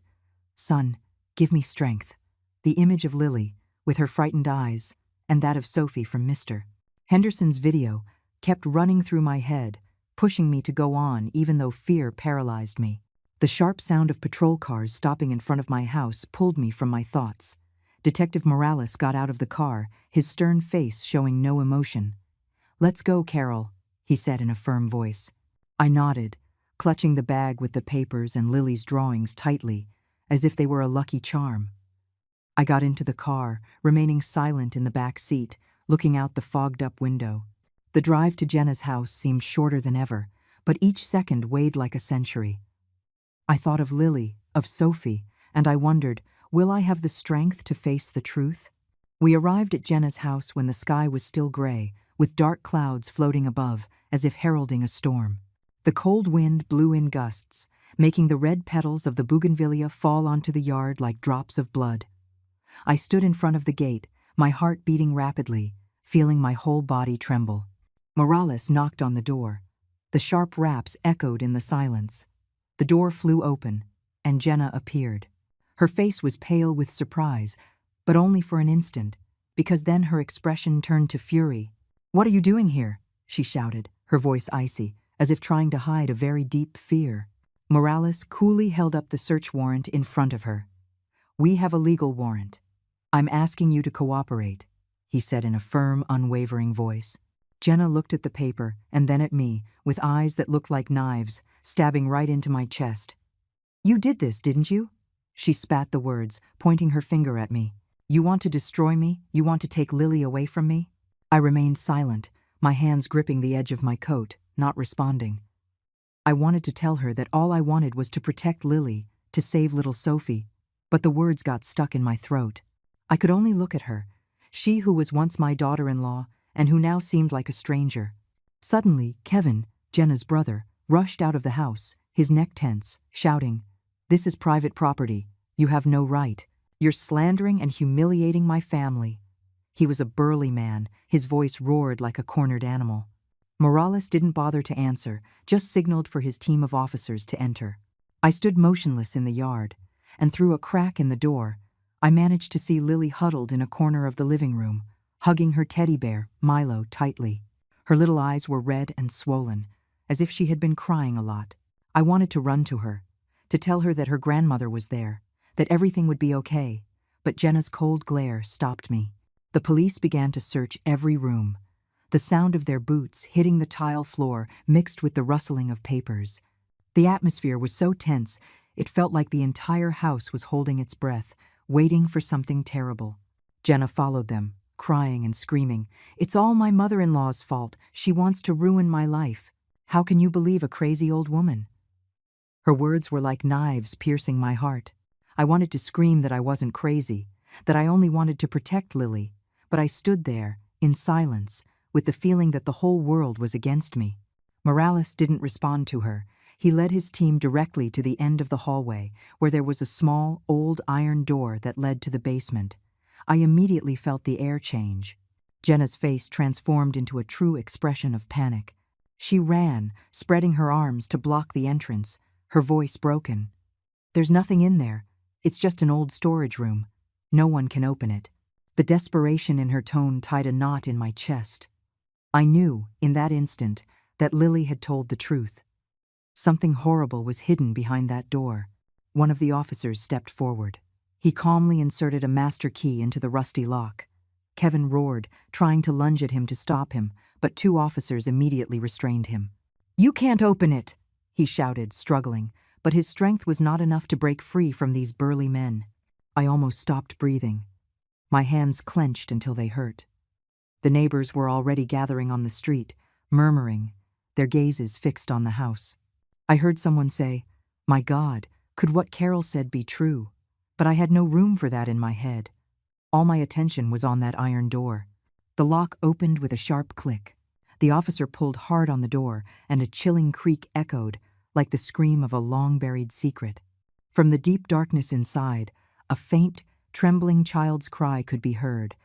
"Son, give me strength." The image of Lily, with her frightened eyes, and that of Sophie from Mr. Henderson's video kept running through my head, pushing me to go on even though fear paralyzed me. The sharp sound of patrol cars stopping in front of my house pulled me from my thoughts. Detective Morales got out of the car, his stern face showing no emotion. "Let's go, Carol," he said in a firm voice. I nodded, clutching the bag with the papers and Lily's drawings tightly, as if they were a lucky charm. I got into the car, remaining silent in the back seat, looking out the fogged-up window. The drive to Jenna's house seemed shorter than ever, but each second weighed like a century. I thought of Lily, of Sophie, and I wondered, will I have the strength to face the truth? We arrived at Jenna's house when the sky was still gray, with dark clouds floating above, as if heralding a storm. The cold wind blew in gusts, making the red petals of the bougainvillea fall onto the yard like drops of blood. I stood in front of the gate, my heart beating rapidly, feeling my whole body tremble. Morales knocked on the door. The sharp raps echoed in the silence. The door flew open, and Jenna appeared. Her face was pale with surprise, but only for an instant, because then her expression turned to fury. "What are you doing here?" she shouted, her voice icy, as if trying to hide a very deep fear. Morales coolly held up the search warrant in front of her. "We have a legal warrant. I'm asking you to cooperate," he said in a firm, unwavering voice. Jenna looked at the paper and then at me, with eyes that looked like knives, stabbing right into my chest. "You did this, didn't you?" She spat the words, pointing her finger at me. "You want to destroy me? You want to take Lily away from me?" I remained silent, my hands gripping the edge of my coat, not responding. I wanted to tell her that all I wanted was to protect Lily, to save little Sophie, but the words got stuck in my throat. I could only look at her, she who was once my daughter-in-law and who now seemed like a stranger. Suddenly, Kevin, Jenna's brother, rushed out of the house, his neck tense, shouting, "This is private property. You have no right. You're slandering and humiliating my family." He was a burly man, his voice roared like a cornered animal. Morales didn't bother to answer, just signaled for his team of officers to enter. I stood motionless in the yard, and through a crack in the door, I managed to see Lily huddled in a corner of the living room, hugging her teddy bear, Milo, tightly. Her little eyes were red and swollen, as if she had been crying a lot. I wanted to run to her, to tell her that her grandmother was there, that everything would be okay, but Jenna's cold glare stopped me. The police began to search every room. The sound of their boots hitting the tile floor mixed with the rustling of papers. The atmosphere was so tense, it felt like the entire house was holding its breath, waiting for something terrible. Jenna followed them, crying and screaming, "It's all my mother-in-law's fault. She wants to ruin my life. How can you believe a crazy old woman?" Her words were like knives piercing my heart. I wanted to scream that I wasn't crazy, that I only wanted to protect Lily, but I stood there, in silence, with the feeling that the whole world was against me. Morales didn't respond to her. He led his team directly to the end of the hallway, where there was a small, old iron door that led to the basement. I immediately felt the air change. Jenna's face transformed into a true expression of panic. She ran, spreading her arms to block the entrance, her voice broken. "There's nothing in there. It's just an old storage room. No one can open it." The desperation in her tone tied a knot in my chest. I knew, in that instant, that Lily had told the truth. Something horrible was hidden behind that door. One of the officers stepped forward. He calmly inserted a master key into the rusty lock. Kevin roared, trying to lunge at him to stop him, but two officers immediately restrained him. "You can't open it!" he shouted, struggling, but his strength was not enough to break free from these burly men. I almost stopped breathing. My hands clenched until they hurt. The neighbors were already gathering on the street, murmuring, their gazes fixed on the house. I heard someone say, "My God, could what Carol said be true?" But I had no room for that in my head. All my attention was on that iron door. The lock opened with a sharp click. The officer pulled hard on the door, and a chilling creak echoed, like the scream of a long-buried secret. From the deep darkness inside, a faint, trembling child's cry could be heard,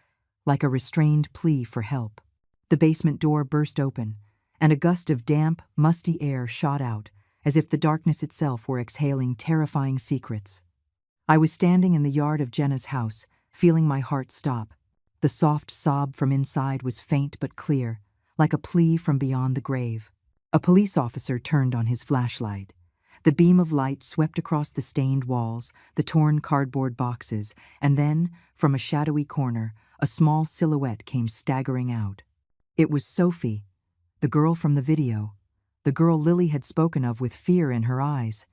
like a restrained plea for help. The basement door burst open, and a gust of damp, musty air shot out, as if the darkness itself were exhaling terrifying secrets. I was standing in the yard of Jenna's house, feeling my heart stop. The soft sob from inside was faint but clear, like a plea from beyond the grave. A police officer turned on his flashlight. The beam of light swept across the stained walls, the torn cardboard boxes, and then, from a shadowy corner, a small silhouette came staggering out. It was Sophie, the girl from the video, the girl Lily had spoken of with fear in her eyes.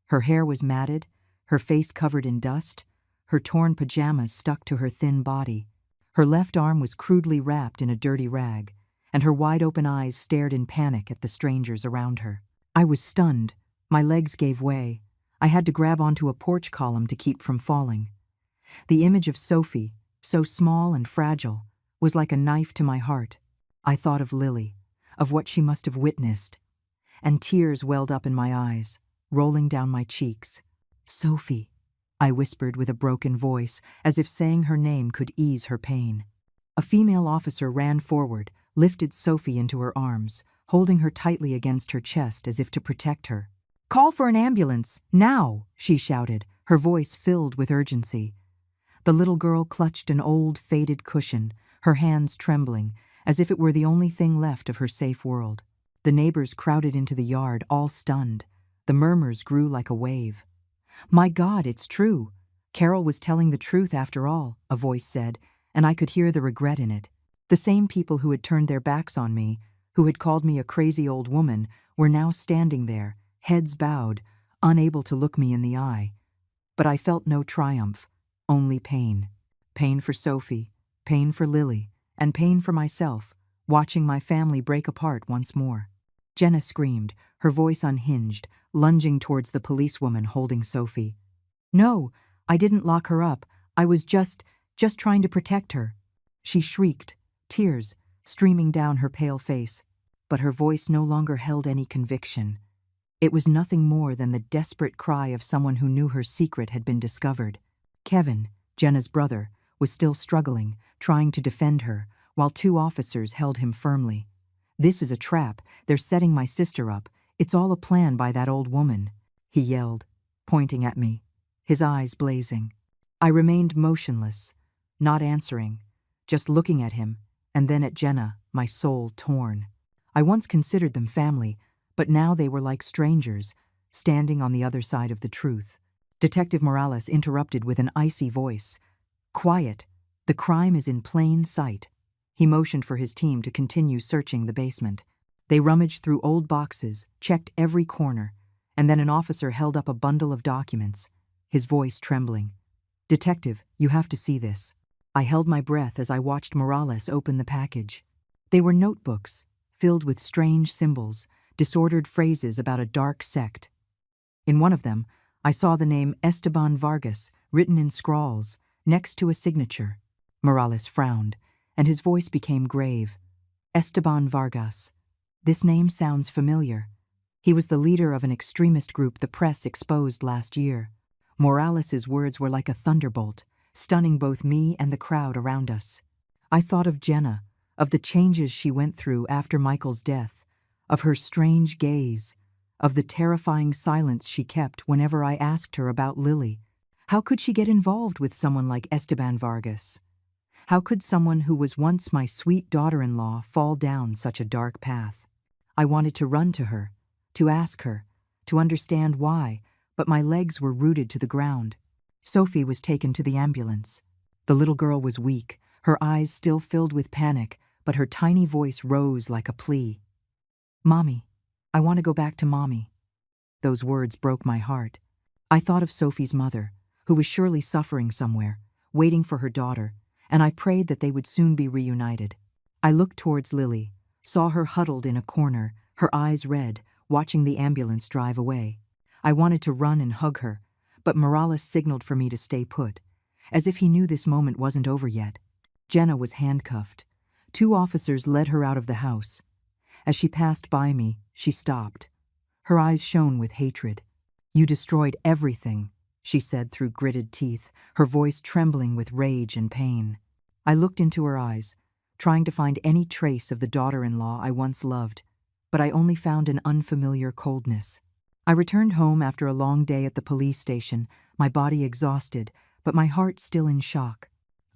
Her hair was matted, her face covered in dust, her torn pajamas stuck to her thin body. Her left arm was crudely wrapped in a dirty rag, and her wide-open eyes stared in panic at the strangers around her. I was stunned. My legs gave way. I had to grab onto a porch column to keep from falling. The image of Sophie, so small and fragile, was like a knife to my heart. I thought of Lily, of what she must have witnessed, and tears welled up in my eyes, rolling down my cheeks. "Sophie," I whispered with a broken voice, as if saying her name could ease her pain. A female officer ran forward, lifted Sophie into her arms, holding her tightly against her chest as if to protect her. "Call for an ambulance, now!" she shouted, her voice filled with urgency. The little girl clutched an old, faded cushion, her hands trembling, as if it were the only thing left of her safe world. The neighbors crowded into the yard, all stunned. The murmurs grew like a wave. "My God, it's true! Carol was telling the truth after all," a voice said, and I could hear the regret in it. The same people who had turned their backs on me, who had called me a crazy old woman, were now standing there, heads bowed, unable to look me in the eye. But I felt no triumph, only pain. Pain for Sophie, pain for Lily, and pain for myself, watching my family break apart once more. Jenna screamed, her voice unhinged, lunging towards the policewoman holding Sophie. "No, I didn't lock her up. I was just trying to protect her," she shrieked, tears streaming down her pale face. But her voice no longer held any conviction. It was nothing more than the desperate cry of someone who knew her secret had been discovered. Kevin, Jenna's brother, was still struggling, trying to defend her, while two officers held him firmly. "This is a trap. They're setting my sister up. It's all a plan by that old woman," he yelled, pointing at me, his eyes blazing. I remained motionless, not answering, just looking at him, and then at Jenna, my soul torn. I once considered them family, but now they were like strangers, standing on the other side of the truth. Detective Morales interrupted with an icy voice. "Quiet. The crime is in plain sight." He motioned for his team to continue searching the basement. They rummaged through old boxes, checked every corner, and then an officer held up a bundle of documents, his voice trembling. "Detective, you have to see this." I held my breath as I watched Morales open the package. They were notebooks, filled with strange symbols, disordered phrases about a dark sect. In one of them, I saw the name Esteban Vargas written in scrawls, next to a signature. Morales frowned, and his voice became grave. "Esteban Vargas. This name sounds familiar. He was the leader of an extremist group the press exposed last year." Morales's words were like a thunderbolt, stunning both me and the crowd around us. I thought of Jenna, of the changes she went through after Michael's death, of her strange gaze, of the terrifying silence she kept whenever I asked her about Lily. How could she get involved with someone like Esteban Vargas? How could someone who was once my sweet daughter-in-law fall down such a dark path? I wanted to run to her, to ask her, to understand why, but my legs were rooted to the ground. Sophie was taken to the ambulance. The little girl was weak, her eyes still filled with panic, but her tiny voice rose like a plea. "Mommy, I want to go back to Mommy." Those words broke my heart. I thought of Sophie's mother, who was surely suffering somewhere, waiting for her daughter, and I prayed that they would soon be reunited. I looked towards Lily, saw her huddled in a corner, her eyes red, watching the ambulance drive away. I wanted to run and hug her, but Morales signaled for me to stay put, as if he knew this moment wasn't over yet. Jenna was handcuffed. Two officers led her out of the house. As she passed by me, she stopped. Her eyes shone with hatred. "You destroyed everything," she said through gritted teeth, her voice trembling with rage and pain. I looked into her eyes, trying to find any trace of the daughter-in-law I once loved, but I only found an unfamiliar coldness. I returned home after a long day at the police station, my body exhausted, but my heart still in shock.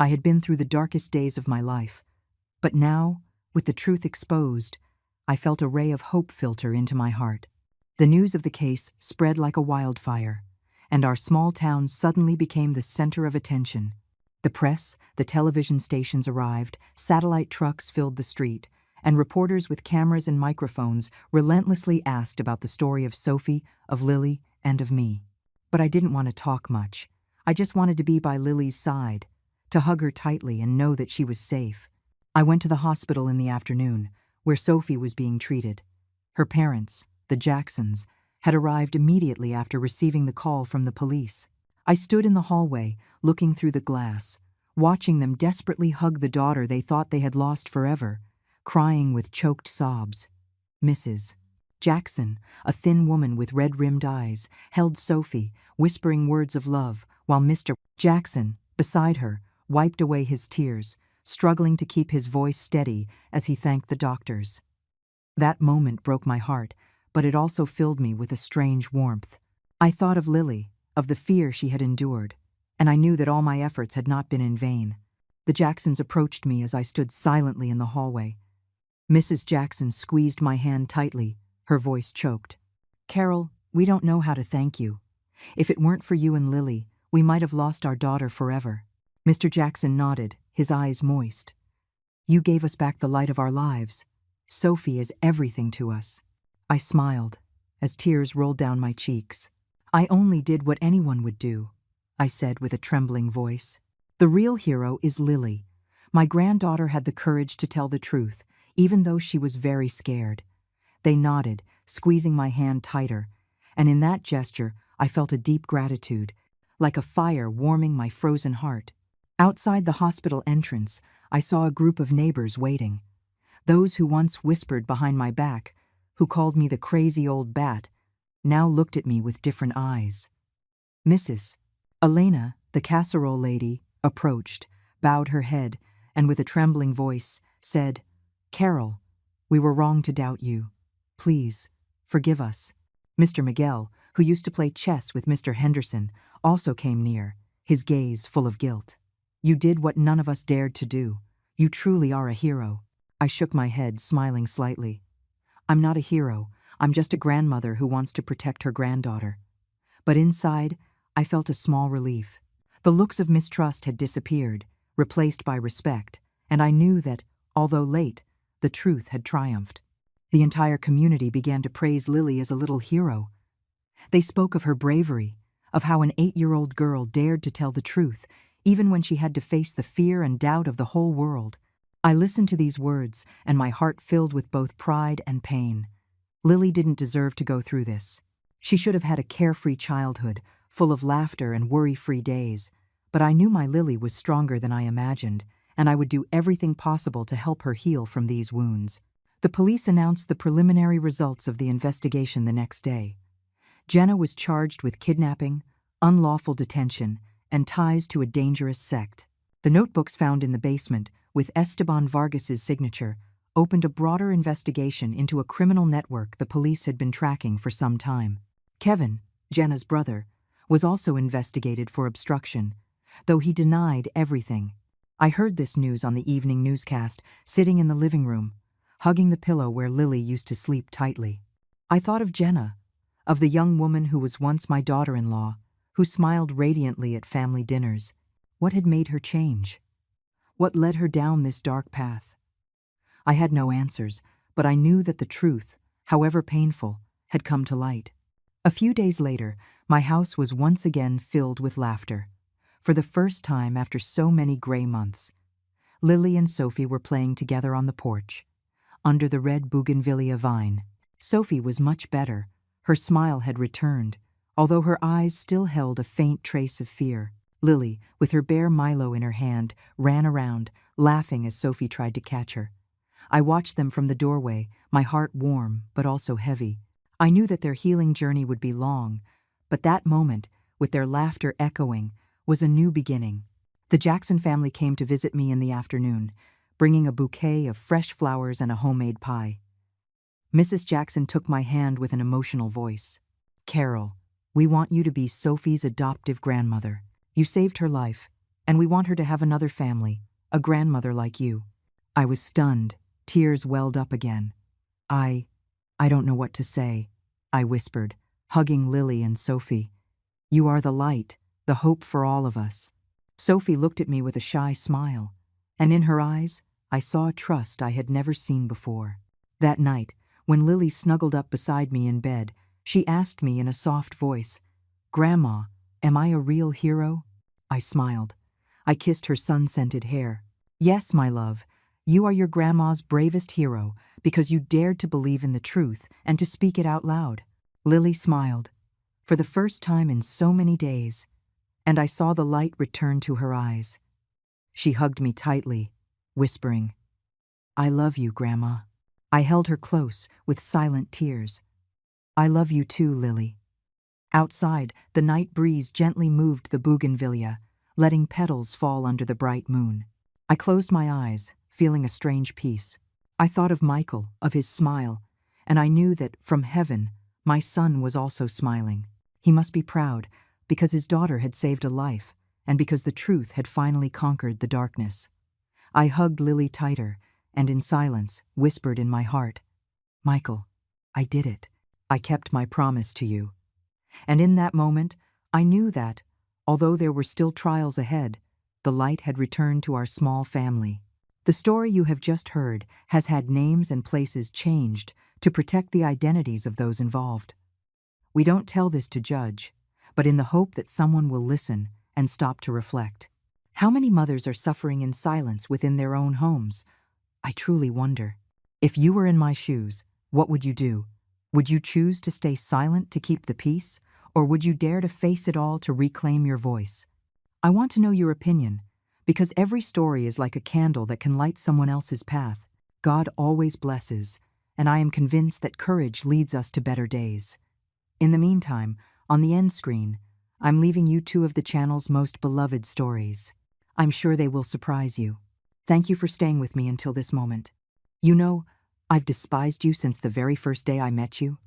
I had been through the darkest days of my life, but now, with the truth exposed, I felt a ray of hope filter into my heart. The news of the case spread like a wildfire, and our small town suddenly became the center of attention. The press, the television stations arrived, satellite trucks filled the street, and reporters with cameras and microphones relentlessly asked about the story of Sophie, of Lily, and of me. But I didn't want to talk much. I just wanted to be by Lily's side, to hug her tightly and know that she was safe. I went to the hospital in the afternoon, where Sophie was being treated. Her parents, the Jacksons, had arrived immediately after receiving the call from the police. I stood in the hallway, looking through the glass, watching them desperately hug the daughter they thought they had lost forever, crying with choked sobs. Mrs. Jackson, a thin woman with red-rimmed eyes, held Sophie, whispering words of love, while Mr. Jackson, beside her, wiped away his tears, struggling to keep his voice steady as he thanked the doctors. That moment broke my heart, but it also filled me with a strange warmth. I thought of Lily, of the fear she had endured, and I knew that all my efforts had not been in vain. The Jacksons approached me as I stood silently in the hallway. Mrs. Jackson squeezed my hand tightly, her voice choked. "Carol, we don't know how to thank you. If it weren't for you and Lily, we might have lost our daughter forever." Mr. Jackson nodded, his eyes moist. "You gave us back the light of our lives. Sophie is everything to us." I smiled, as tears rolled down my cheeks. "I only did what anyone would do," I said with a trembling voice. "The real hero is Lily. My granddaughter had the courage to tell the truth, even though she was very scared." They nodded, squeezing my hand tighter, and in that gesture I felt a deep gratitude, like a fire warming my frozen heart. Outside the hospital entrance, I saw a group of neighbors waiting. Those who once whispered behind my back, who called me the crazy old bat, now looked at me with different eyes. Mrs. Elena, the casserole lady, approached, bowed her head, and with a trembling voice said, "Carol, we were wrong to doubt you. Please, forgive us." Mr. Miguel, who used to play chess with Mr. Henderson, also came near, his gaze full of guilt. "You did what none of us dared to do. You truly are a hero." I shook my head, smiling slightly. "I'm not a hero. I'm just a grandmother who wants to protect her granddaughter." But inside, I felt a small relief. The looks of mistrust had disappeared, replaced by respect, and I knew that, although late, the truth had triumphed. The entire community began to praise Lily as a little hero. They spoke of her bravery, of how an 8-year-old girl dared to tell the truth, even when she had to face the fear and doubt of the whole world. I listened to these words, and my heart filled with both pride and pain. Lily didn't deserve to go through this. She should have had a carefree childhood, full of laughter and worry-free days. But I knew my Lily was stronger than I imagined, and I would do everything possible to help her heal from these wounds. The police announced the preliminary results of the investigation the next day. Jenna was charged with kidnapping, unlawful detention, and ties to a dangerous sect. The notebooks found in the basement, with Esteban Vargas's signature, opened a broader investigation into a criminal network the police had been tracking for some time. Kevin, Jenna's brother, was also investigated for obstruction, though he denied everything. I heard this news on the evening newscast, sitting in the living room, hugging the pillow where Lily used to sleep tightly. I thought of Jenna, of the young woman who was once my daughter-in-law, who smiled radiantly at family dinners. What had made her change? What led her down this dark path? I had no answers, but I knew that the truth, however painful, had come to light. A few days later, my house was once again filled with laughter. For the first time after so many gray months, Lily and Sophie were playing together on the porch, under the red bougainvillea vine. Sophie was much better. Her smile had returned, although her eyes still held a faint trace of fear. Lily, with her bare Milo in her hand, ran around, laughing as Sophie tried to catch her. I watched them from the doorway, my heart warm but also heavy. I knew that their healing journey would be long, but that moment, with their laughter echoing, was a new beginning. The Jackson family came to visit me in the afternoon, bringing a bouquet of fresh flowers and a homemade pie. Mrs. Jackson took my hand with an emotional voice. "Carol, we want you to be Sophie's adoptive grandmother. You saved her life, And we want her to have another family, a grandmother like you." I was stunned. Tears welled up again. I don't know what to say," I whispered, hugging Lily and Sophie. "You are the light, the hope for all of us." Sophie looked at me with a shy smile, and in her eyes, I saw a trust I had never seen before. That night, when Lily snuggled up beside me in bed, she asked me in a soft voice, "Grandma, am I a real hero?" I smiled. I kissed her sun-scented hair. "Yes, my love, you are your grandma's bravest hero because you dared to believe in the truth and to speak it out loud." Lily smiled, for the first time in so many days, and I saw the light return to her eyes. She hugged me tightly, whispering, "I love you, Grandma." I held her close with silent tears. "I love you too, Lily." Outside, the night breeze gently moved the bougainvillea, letting petals fall under the bright moon. I closed my eyes, feeling a strange peace. I thought of Michael, of his smile, and I knew that, from heaven, my son was also smiling. He must be proud, because his daughter had saved a life, and because the truth had finally conquered the darkness. I hugged Lily tighter, and in silence, whispered in my heart, "Michael, I did it. I kept my promise to you." And in that moment, I knew that, although there were still trials ahead, the light had returned to our small family. The story you have just heard has had names and places changed to protect the identities of those involved. We don't tell this to judge, but in the hope that someone will listen and stop to reflect. How many mothers are suffering in silence within their own homes? I truly wonder. If you were in my shoes, what would you do? Would you choose to stay silent to keep the peace, or would you dare to face it all to reclaim your voice? I want to know your opinion, because every story is like a candle that can light someone else's path. God always blesses, and I am convinced that courage leads us to better days. In the meantime, on the end screen, I'm leaving you two of the channel's most beloved stories. I'm sure they will surprise you. Thank you for staying with me until this moment. You know, I've despised you since the very first day I met you.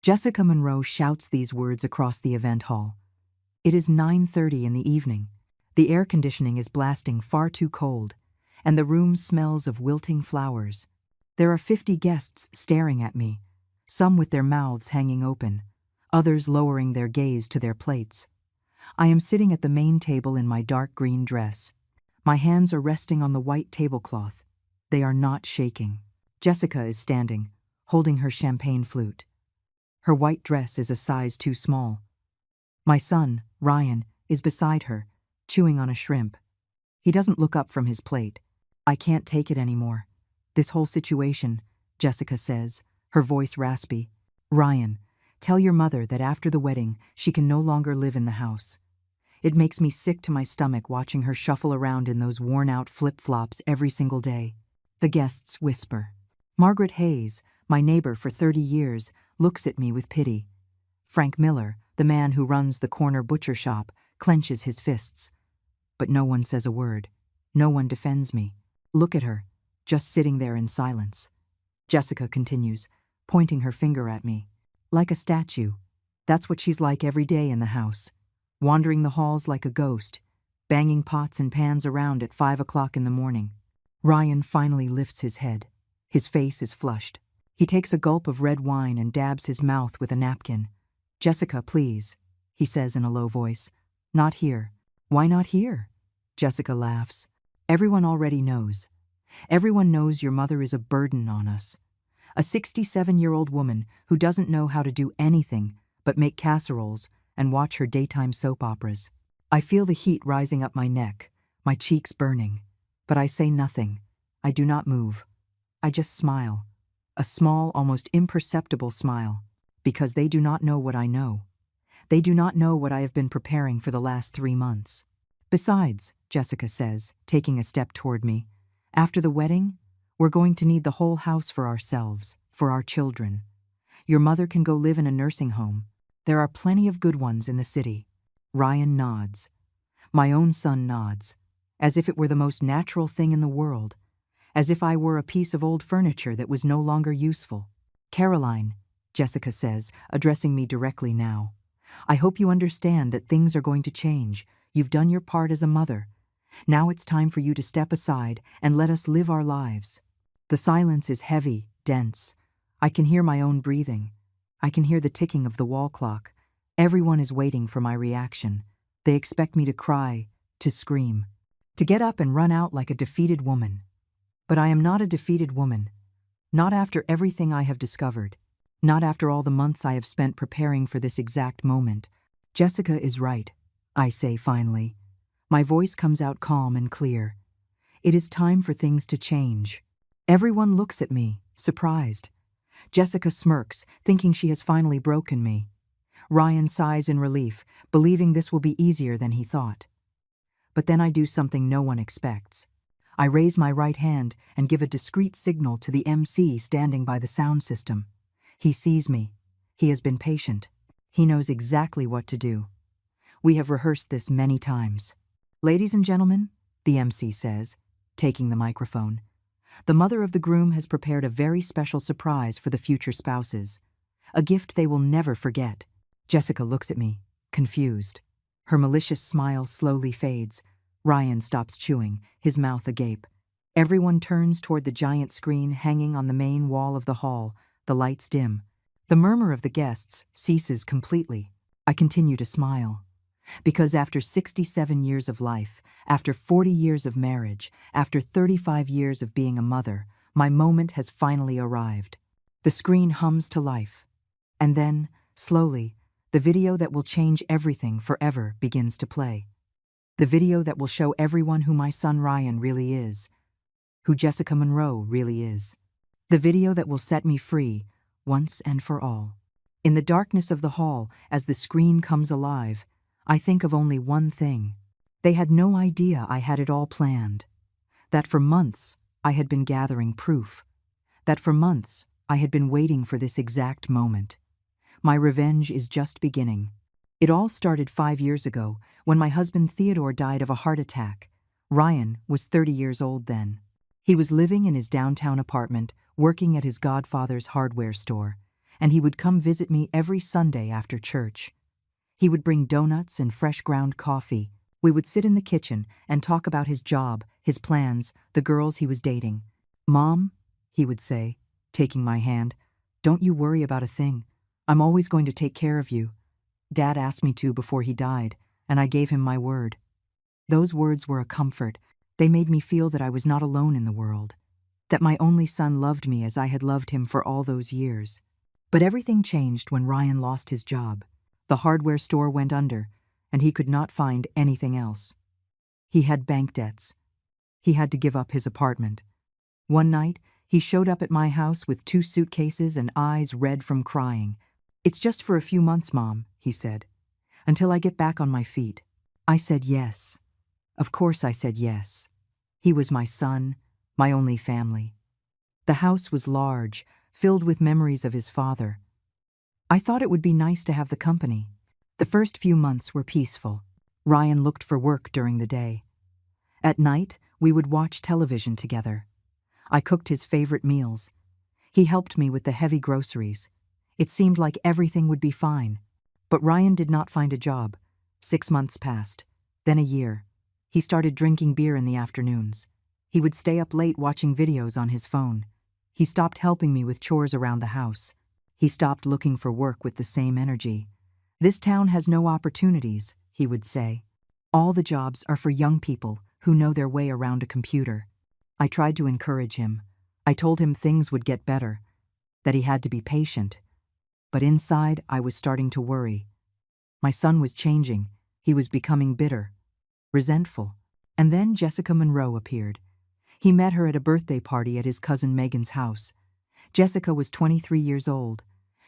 Jessica Monroe shouts these words across the event hall. It is 9:30 in the evening. The air conditioning is blasting far too cold, and the room smells of wilting flowers. There are 50 guests staring at me, some with their mouths hanging open, others lowering their gaze to their plates. I am sitting at the main table in my dark green dress. My hands are resting on the white tablecloth. They are not shaking. Jessica is standing, holding her champagne flute. Her white dress is a size too small. My son, Ryan, is beside her, chewing on a shrimp. He doesn't look up from his plate. "I can't take it anymore. This whole situation," Jessica says, her voice raspy. "Ryan, tell your mother that after the wedding, she can no longer live in the house." It makes me sick to my stomach watching her shuffle around in those worn-out flip-flops every single day. The guests whisper. Margaret Hayes, my neighbor for 30 years, looks at me with pity. Frank Miller, the man who runs the corner butcher shop, clenches his fists. But no one says a word. No one defends me. Look at her, just sitting there in silence. Jessica continues, pointing her finger at me. Like a statue. That's what she's like every day in the house. Wandering the halls like a ghost, banging pots and pans around at 5 o'clock in the morning. Ryan finally lifts his head. His face is flushed. He takes a gulp of red wine and dabs his mouth with a napkin. "Jessica, please," he says in a low voice. "Not here." "Why not here?" Jessica laughs. "Everyone already knows. Everyone knows your mother is a burden on us. A 67-year-old woman who doesn't know how to do anything but make casseroles and watch her daytime soap operas. I feel the heat rising up my neck, my cheeks burning. But I say nothing. I do not move. I just smile. A small, almost imperceptible smile. Because they do not know what I know. They do not know what I have been preparing for the last 3 months. Besides, Jessica says, taking a step toward me, after the wedding, we're going to need the whole house for ourselves, for our children. Your mother can go live in a nursing home. There are plenty of good ones in the city. Ryan nods. My own son nods, as if it were the most natural thing in the world, as if I were a piece of old furniture that was no longer useful. Caroline, Jessica says, addressing me directly now, I hope you understand that things are going to change. You've done your part as a mother. Now it's time for you to step aside and let us live our lives." The silence is heavy, dense. I can hear my own breathing. I can hear the ticking of the wall clock. Everyone is waiting for my reaction. They expect me to cry, to scream, to get up and run out like a defeated woman. But I am not a defeated woman. Not after everything I have discovered. Not after all the months I have spent preparing for this exact moment. "Jessica is right," I say finally. My voice comes out calm and clear. "It is time for things to change." Everyone looks at me, surprised. Jessica smirks, thinking she has finally broken me. Ryan sighs in relief, believing this will be easier than he thought. But then I do something no one expects. I raise my right hand and give a discreet signal to the MC standing by the sound system. He sees me. He has been patient. He knows exactly what to do. We have rehearsed this many times. "Ladies and gentlemen," the MC says, taking the microphone, "the mother of the groom has prepared a very special surprise for the future spouses. A gift they will never forget." Jessica looks at me, confused. Her malicious smile slowly fades. Ryan stops chewing, his mouth agape. Everyone turns toward the giant screen hanging on the main wall of the hall. The lights dim. The murmur of the guests ceases completely. I continue to smile. Because after 67 years of life, after 40 years of marriage, after 35 years of being a mother, my moment has finally arrived. The screen hums to life. And then, slowly, the video that will change everything forever begins to play. The video that will show everyone who my son Ryan really is, who Jessica Monroe really is. The video that will set me free, once and for all. In the darkness of the hall, as the screen comes alive, I think of only one thing. They had no idea I had it all planned. That for months I had been gathering proof. That for months I had been waiting for this exact moment. My revenge is just beginning. It all started 5 years ago, when my husband Theodore died of a heart attack. Ryan was 30 years old then. He was living in his downtown apartment, working at his godfather's hardware store, and he would come visit me every Sunday after church. He would bring donuts and fresh ground coffee. We would sit in the kitchen and talk about his job, his plans, the girls he was dating. "Mom," he would say, taking my hand, "don't you worry about a thing. I'm always going to take care of you. Dad asked me to before he died, and I gave him my word." Those words were a comfort. They made me feel that I was not alone in the world, that my only son loved me as I had loved him for all those years. But everything changed when Ryan lost his job. The hardware store went under, and he could not find anything else. He had bank debts. He had to give up his apartment. One night, he showed up at my house with 2 suitcases and eyes red from crying. "It's just for a few months, Mom," he said, "until I get back on my feet." I said yes. Of course I said yes. He was my son, my only family. The house was large, filled with memories of his father. I thought it would be nice to have the company. The first few months were peaceful. Ryan looked for work during the day. At night, we would watch television together. I cooked his favorite meals. He helped me with the heavy groceries. It seemed like everything would be fine. But Ryan did not find a job. 6 months passed, then a year. He started drinking beer in the afternoons. He would stay up late watching videos on his phone. He stopped helping me with chores around the house. He stopped looking for work with the same energy. "This town has no opportunities," he would say. "All the jobs are for young people who know their way around a computer." I tried to encourage him. I told him things would get better, that he had to be patient. But inside, I was starting to worry. My son was changing. He was becoming bitter, resentful. And then Jessica Monroe appeared. He met her at a birthday party at his cousin Megan's house. Jessica was 23 years old.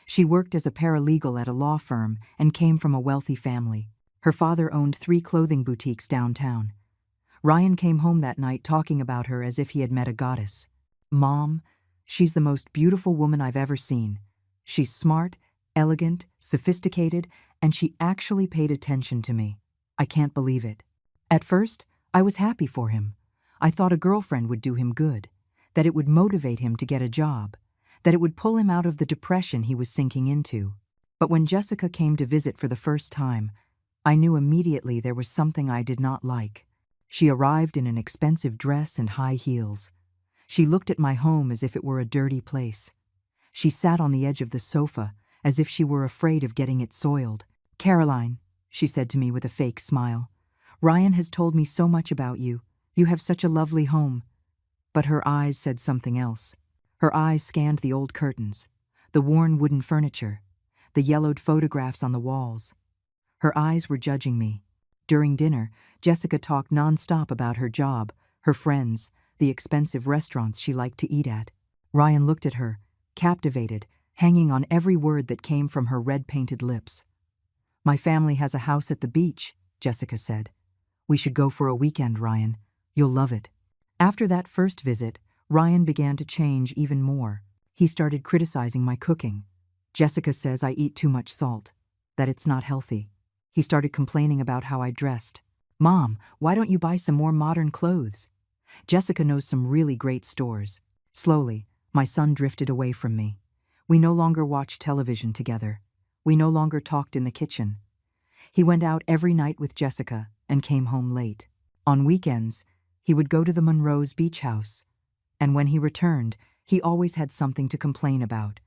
She worked as a paralegal at a law firm and came from a wealthy family. Her father owned 3 clothing boutiques downtown. Ryan came home that night talking about her as if he had met a goddess. "Mom, she's the most beautiful woman I've ever seen. She's smart, elegant, sophisticated, and she actually paid attention to me. I can't believe it." At first, I was happy for him. I thought a girlfriend would do him good, that it would motivate him to get a job, that it would pull him out of the depression he was sinking into. But when Jessica came to visit for the first time, I knew immediately there was something I did not like. She arrived in an expensive dress and high heels. She looked at my home as if it were a dirty place. She sat on the edge of the sofa, as if she were afraid of getting it soiled. "Caroline," she said to me with a fake smile, "Ryan has told me so much about you. You have such a lovely home." But her eyes said something else. Her eyes scanned the old curtains, the worn wooden furniture, the yellowed photographs on the walls. Her eyes were judging me. During dinner, Jessica talked nonstop about her job, her friends, the expensive restaurants she liked to eat at. Ryan looked at her, captivated, hanging on every word that came from her red-painted lips. "My family has a house at the beach," Jessica said. "We should go for a weekend, Ryan. You'll love it." After that first visit, Ryan began to change even more. He started criticizing my cooking. "Jessica says I eat too much salt, that it's not healthy." He started complaining about how I dressed. "Mom, why don't you buy some more modern clothes? Jessica knows some really great stores." Slowly, my son drifted away from me. We no longer watched television together. We no longer talked in the kitchen. He went out every night with Jessica and came home late. On weekends, he would go to the Monroe's beach house. And when he returned, he always had something to complain about.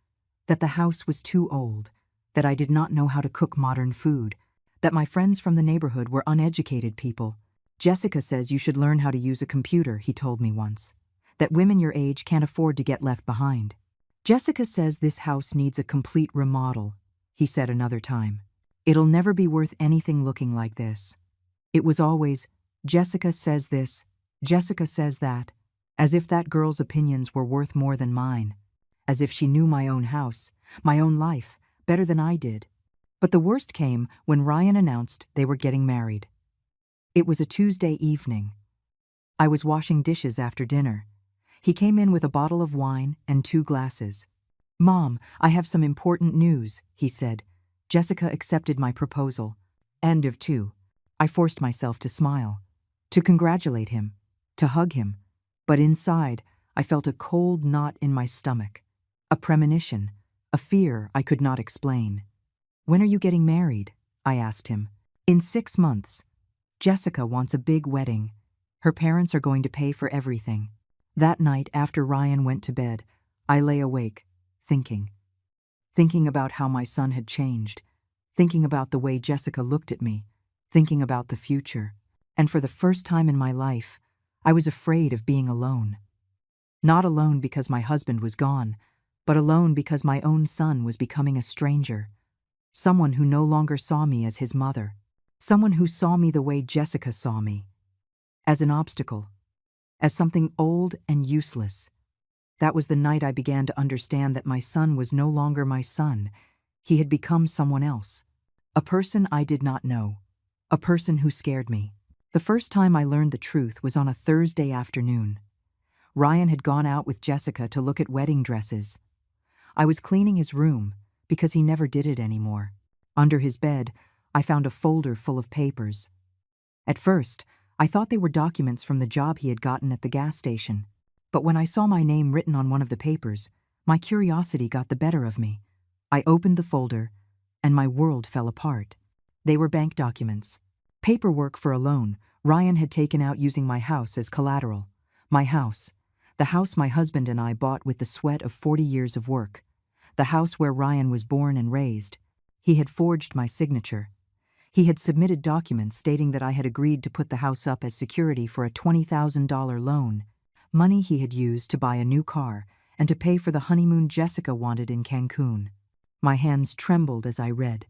That the house was too old, that I did not know how to cook modern food, that my friends from the neighborhood were uneducated people. "Jessica says you should learn how to use a computer," he told me once. "That women your age can't afford to get left behind." "Jessica says this house needs a complete remodel," he said another time. "It'll never be worth anything looking like this." It was always, "Jessica says this, Jessica says that," as if that girl's opinions were worth more than mine, as if she knew my own house, my own life, better than I did. But the worst came when Ryan announced they were getting married. It was a Tuesday evening. I was washing dishes after dinner. He came in with a bottle of wine and 2 glasses. "Mom, I have some important news," he said. "Jessica accepted my proposal." End of 2. I forced myself to smile, to congratulate him, to hug him. But inside, I felt a cold knot in my stomach, a premonition, a fear I could not explain. "When are you getting married?" I asked him. "In 6 months. Jessica wants a big wedding. Her parents are going to pay for everything." That night, after Ryan went to bed, I lay awake, thinking about how my son had changed, thinking about the way Jessica looked at me, thinking about the future. And for the first time in my life, I was afraid of being alone. Not alone because my husband was gone, but alone because my own son was becoming a stranger. Someone who no longer saw me as his mother. Someone who saw me the way Jessica saw me. As an obstacle. As something old and useless. That was the night I began to understand that my son was no longer my son. He had become someone else. A person I did not know. A person who scared me. The first time I learned the truth was on a Thursday afternoon. Ryan had gone out with Jessica to look at wedding dresses. I was cleaning his room, because he never did it anymore. Under his bed, I found a folder full of papers. At first, I thought they were documents from the job he had gotten at the gas station. But when I saw my name written on one of the papers, my curiosity got the better of me. I opened the folder, and my world fell apart. They were bank documents. Paperwork for a loan Ryan had taken out using my house as collateral. My house. The house my husband and I bought with the sweat of 40 years of work. The house where Ryan was born and raised. He had forged my signature. He had submitted documents stating that I had agreed to put the house up as security for a $20,000 loan, money he had used to buy a new car and to pay for the honeymoon Jessica wanted in Cancun. My hands trembled as I read.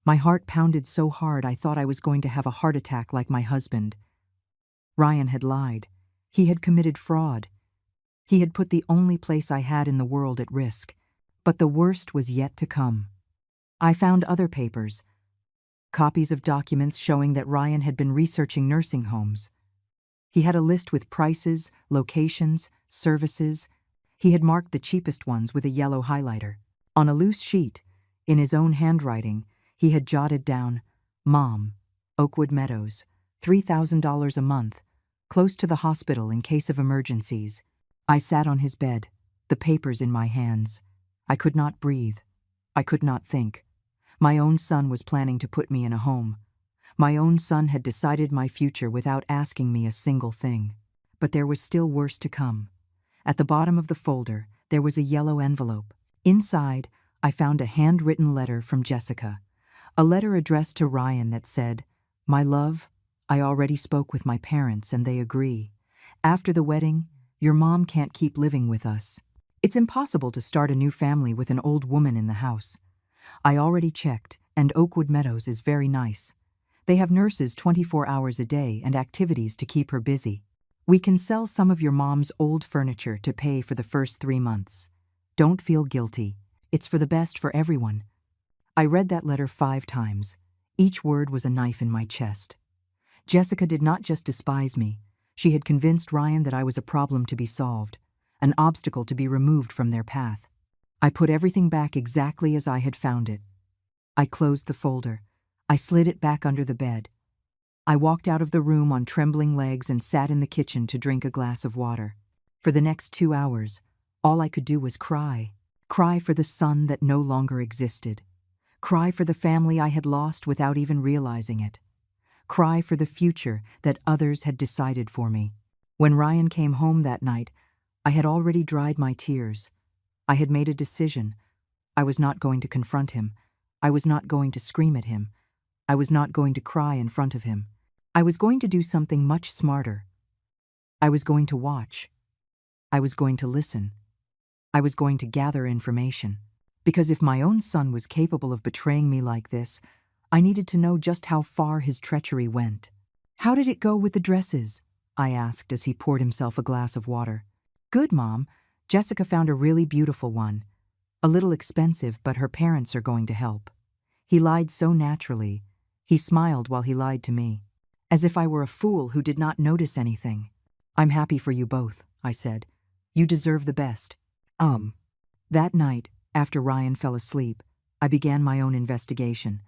My heart pounded so hard I thought I was going to have a heart attack like my husband. Ryan had lied. He had committed fraud. He had put the only place I had in the world at risk. But the worst was yet to come. I found other papers. Copies of documents showing that Ryan had been researching nursing homes. He had a list with prices, locations, services. He had marked the cheapest ones with a yellow highlighter. On a loose sheet, in his own handwriting, he had jotted down, "Mom, Oakwood Meadows, $3,000 a month, close to the hospital in case of emergencies." I sat on his bed, the papers in my hands. I could not breathe. I could not think. My own son was planning to put me in a home. My own son had decided my future without asking me a single thing. But there was still worse to come. At the bottom of the folder, there was a yellow envelope. Inside, I found a handwritten letter from Jessica. A letter addressed to Ryan that said, "My love, I already spoke with my parents and they agree. After the wedding, your mom can't keep living with us. It's impossible to start a new family with an old woman in the house. I already checked, and Oakwood Meadows is very nice. They have nurses 24 hours a day and activities to keep her busy. We can sell some of your mom's old furniture to pay for the first 3 months. Don't feel guilty. It's for the best for everyone." I read that letter 5 times. Each word was a knife in my chest. Jessica did not just despise me. She had convinced Ryan that I was a problem to be solved, an obstacle to be removed from their path. I put everything back exactly as I had found it. I closed the folder. I slid it back under the bed. I walked out of the room on trembling legs and sat in the kitchen to drink a glass of water. For the next 2 hours, all I could do was cry. Cry for the son that no longer existed. Cry for the family I had lost without even realizing it. Cry for the future that others had decided for me. When Ryan came home that night, I had already dried my tears. I had made a decision. I was not going to confront him. I was not going to scream at him. I was not going to cry in front of him. I was going to do something much smarter. I was going to watch. I was going to listen. I was going to gather information. Because if my own son was capable of betraying me like this, I needed to know just how far his treachery went. "How did it go with the dresses?" I asked as he poured himself a glass of water. "Good, Mom. Jessica found a really beautiful one. A little expensive, but her parents are going to help." He lied so naturally. He smiled while he lied to me, as if I were a fool who did not notice anything. "I'm happy for you both," I said. "You deserve the best." That night, after Ryan fell asleep, I began my own investigation.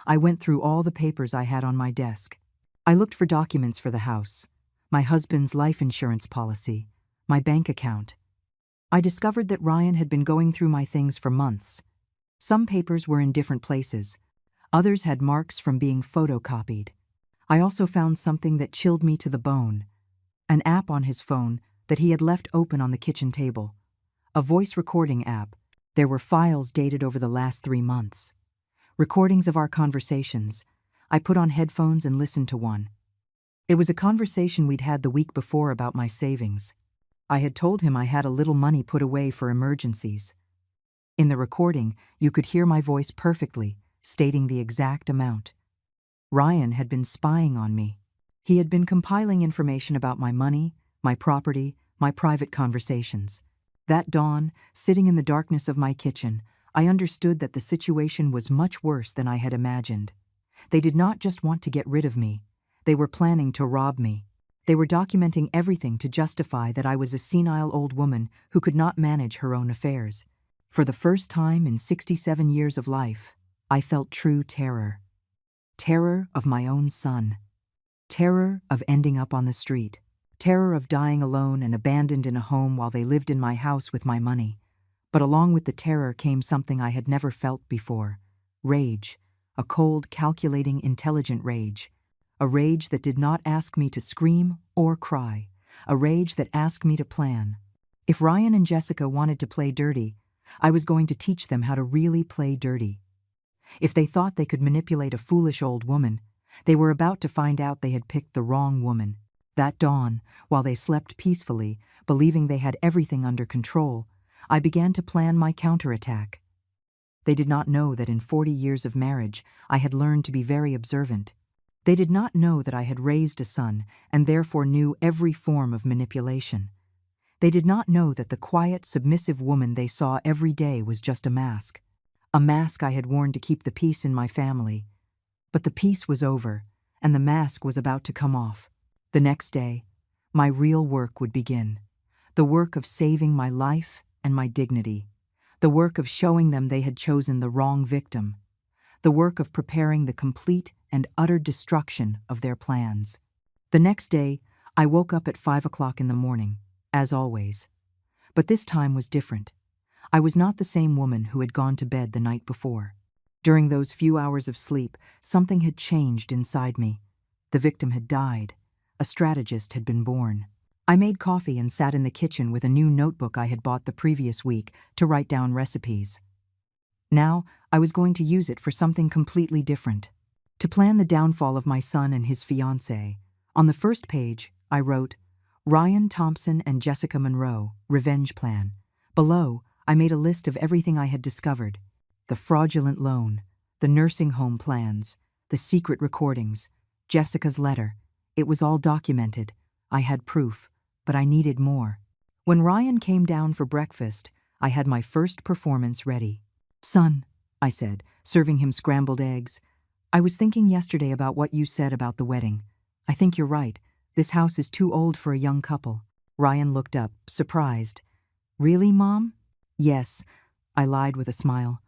I went through all the papers I had on my desk. I looked for documents for the house, my husband's life insurance policy, my bank account. I discovered that Ryan had been going through my things for months. Some papers were in different places. Others had marks from being photocopied. I also found something that chilled me to the bone, an app on his phone that he had left open on the kitchen table, a voice recording app. There were files dated over the last 3 months. Recordings of our conversations. I put on headphones and listened to one. It was a conversation we'd had the week before about my savings. I had told him I had a little money put away for emergencies. In the recording, you could hear my voice perfectly, stating the exact amount. Ryan had been spying on me. He had been compiling information about my money, my property, my private conversations. That dawn, sitting in the darkness of my kitchen, I understood that the situation was much worse than I had imagined. They did not just want to get rid of me. They were planning to rob me. They were documenting everything to justify that I was a senile old woman who could not manage her own affairs. For the first time in 67 years of life, I felt true terror. Terror of my own son. Terror of ending up on the street. Terror of dying alone and abandoned in a home while they lived in my house with my money. But along with the terror came something I had never felt before. Rage. A cold, calculating, intelligent rage. A rage that did not ask me to scream or cry. A rage that asked me to plan. If Ryan and Jessica wanted to play dirty, I was going to teach them how to really play dirty. If they thought they could manipulate a foolish old woman, they were about to find out they had picked the wrong woman. That dawn, while they slept peacefully, believing they had everything under control, I began to plan my counterattack. They did not know that in 40 years of marriage, I had learned to be very observant. They did not know that I had raised a son and therefore knew every form of manipulation. They did not know that the quiet, submissive woman they saw every day was just a mask I had worn to keep the peace in my family. But the peace was over, and the mask was about to come off. The next day, my real work would begin. The work of saving my life and my dignity. The work of showing them they had chosen the wrong victim. The work of preparing the complete and utter destruction of their plans. The next day, I woke up at 5 o'clock in the morning, as always. But this time was different. I was not the same woman who had gone to bed the night before. During those few hours of sleep, something had changed inside me. The victim had died. A strategist had been born. I made coffee and sat in the kitchen with a new notebook I had bought the previous week to write down recipes. Now, I was going to use it for something completely different. To plan the downfall of my son and his fiancée. On the first page, I wrote, Ryan Thompson and Jessica Monroe, Revenge Plan. Below, I made a list of everything I had discovered. The fraudulent loan, the nursing home plans, the secret recordings, Jessica's letter. It was all documented. I had proof, but I needed more. When Ryan came down for breakfast, I had my first performance ready. Son, I said, serving him scrambled eggs, I was thinking yesterday about what you said about the wedding. I think you're right. This house is too old for a young couple. Ryan looked up, surprised. Really, Mom? Yes, I lied with a smile.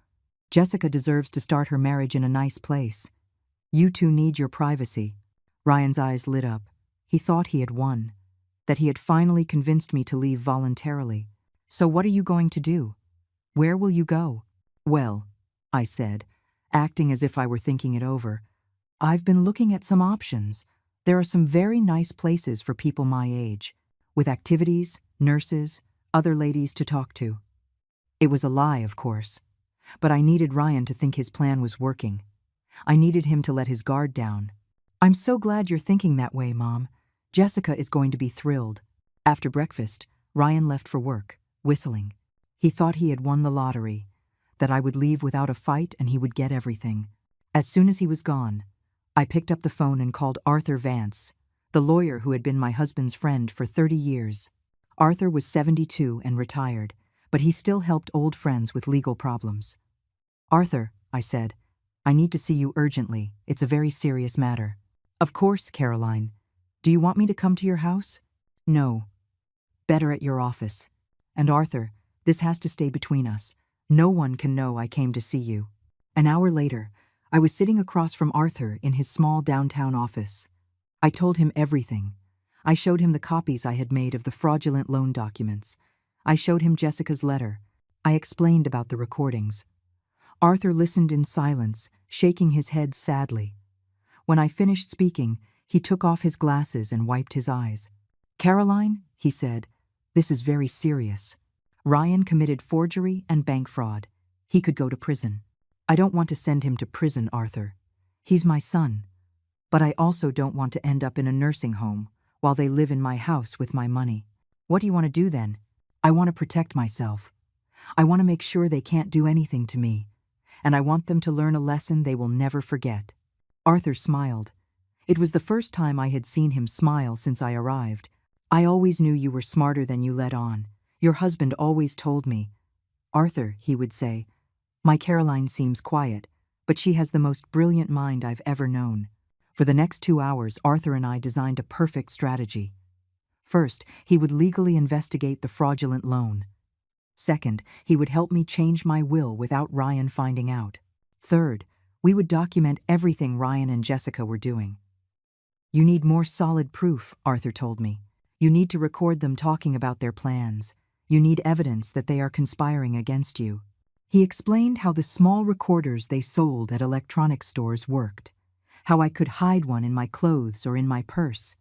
Jessica deserves to start her marriage in a nice place. You two need your privacy. Ryan's eyes lit up. He thought he had won, that he had finally convinced me to leave voluntarily. So what are you going to do? Where will you go? Well, I said, acting as if I were thinking it over, I've been looking at some options. There are some very nice places for people my age, with activities, nurses, other ladies to talk to. It was a lie, of course, but I needed Ryan to think his plan was working. I needed him to let his guard down. I'm so glad you're thinking that way, Mom. Jessica is going to be thrilled. After breakfast, Ryan left for work, whistling. He thought he had won the lottery, that I would leave without a fight and he would get everything. As soon as he was gone, I picked up the phone and called Arthur Vance, the lawyer who had been my husband's friend for 30 years. Arthur was 72 and retired, but he still helped old friends with legal problems. Arthur, I said, I need to see you urgently. It's a very serious matter. Of course, Caroline. Do you want me to come to your house? No. Better at your office. And Arthur, this has to stay between us. No one can know I came to see you. An hour later, I was sitting across from Arthur in his small downtown office. I told him everything. I showed him the copies I had made of the fraudulent loan documents. I showed him Jessica's letter. I explained about the recordings. Arthur listened in silence, shaking his head sadly. When I finished speaking, he took off his glasses and wiped his eyes. Caroline, he said, this is very serious. Ryan committed forgery and bank fraud. He could go to prison. I don't want to send him to prison, Arthur. He's my son. But I also don't want to end up in a nursing home while they live in my house with my money. What do you want to do then? I want to protect myself. I want to make sure they can't do anything to me. And I want them to learn a lesson they will never forget. Arthur smiled. It was the first time I had seen him smile since I arrived. I always knew you were smarter than you let on. Your husband always told me. Arthur, he would say, my Caroline seems quiet, but she has the most brilliant mind I've ever known. For the next 2 hours, Arthur and I designed a perfect strategy. First, he would legally investigate the fraudulent loan. Second, he would help me change my will without Ryan finding out. Third, we would document everything Ryan and Jessica were doing. You need more solid proof, Arthur told me. You need to record them talking about their plans. You need evidence that they are conspiring against you. He explained how the small recorders they sold at electronics stores worked, how I could hide one in my clothes or in my purse,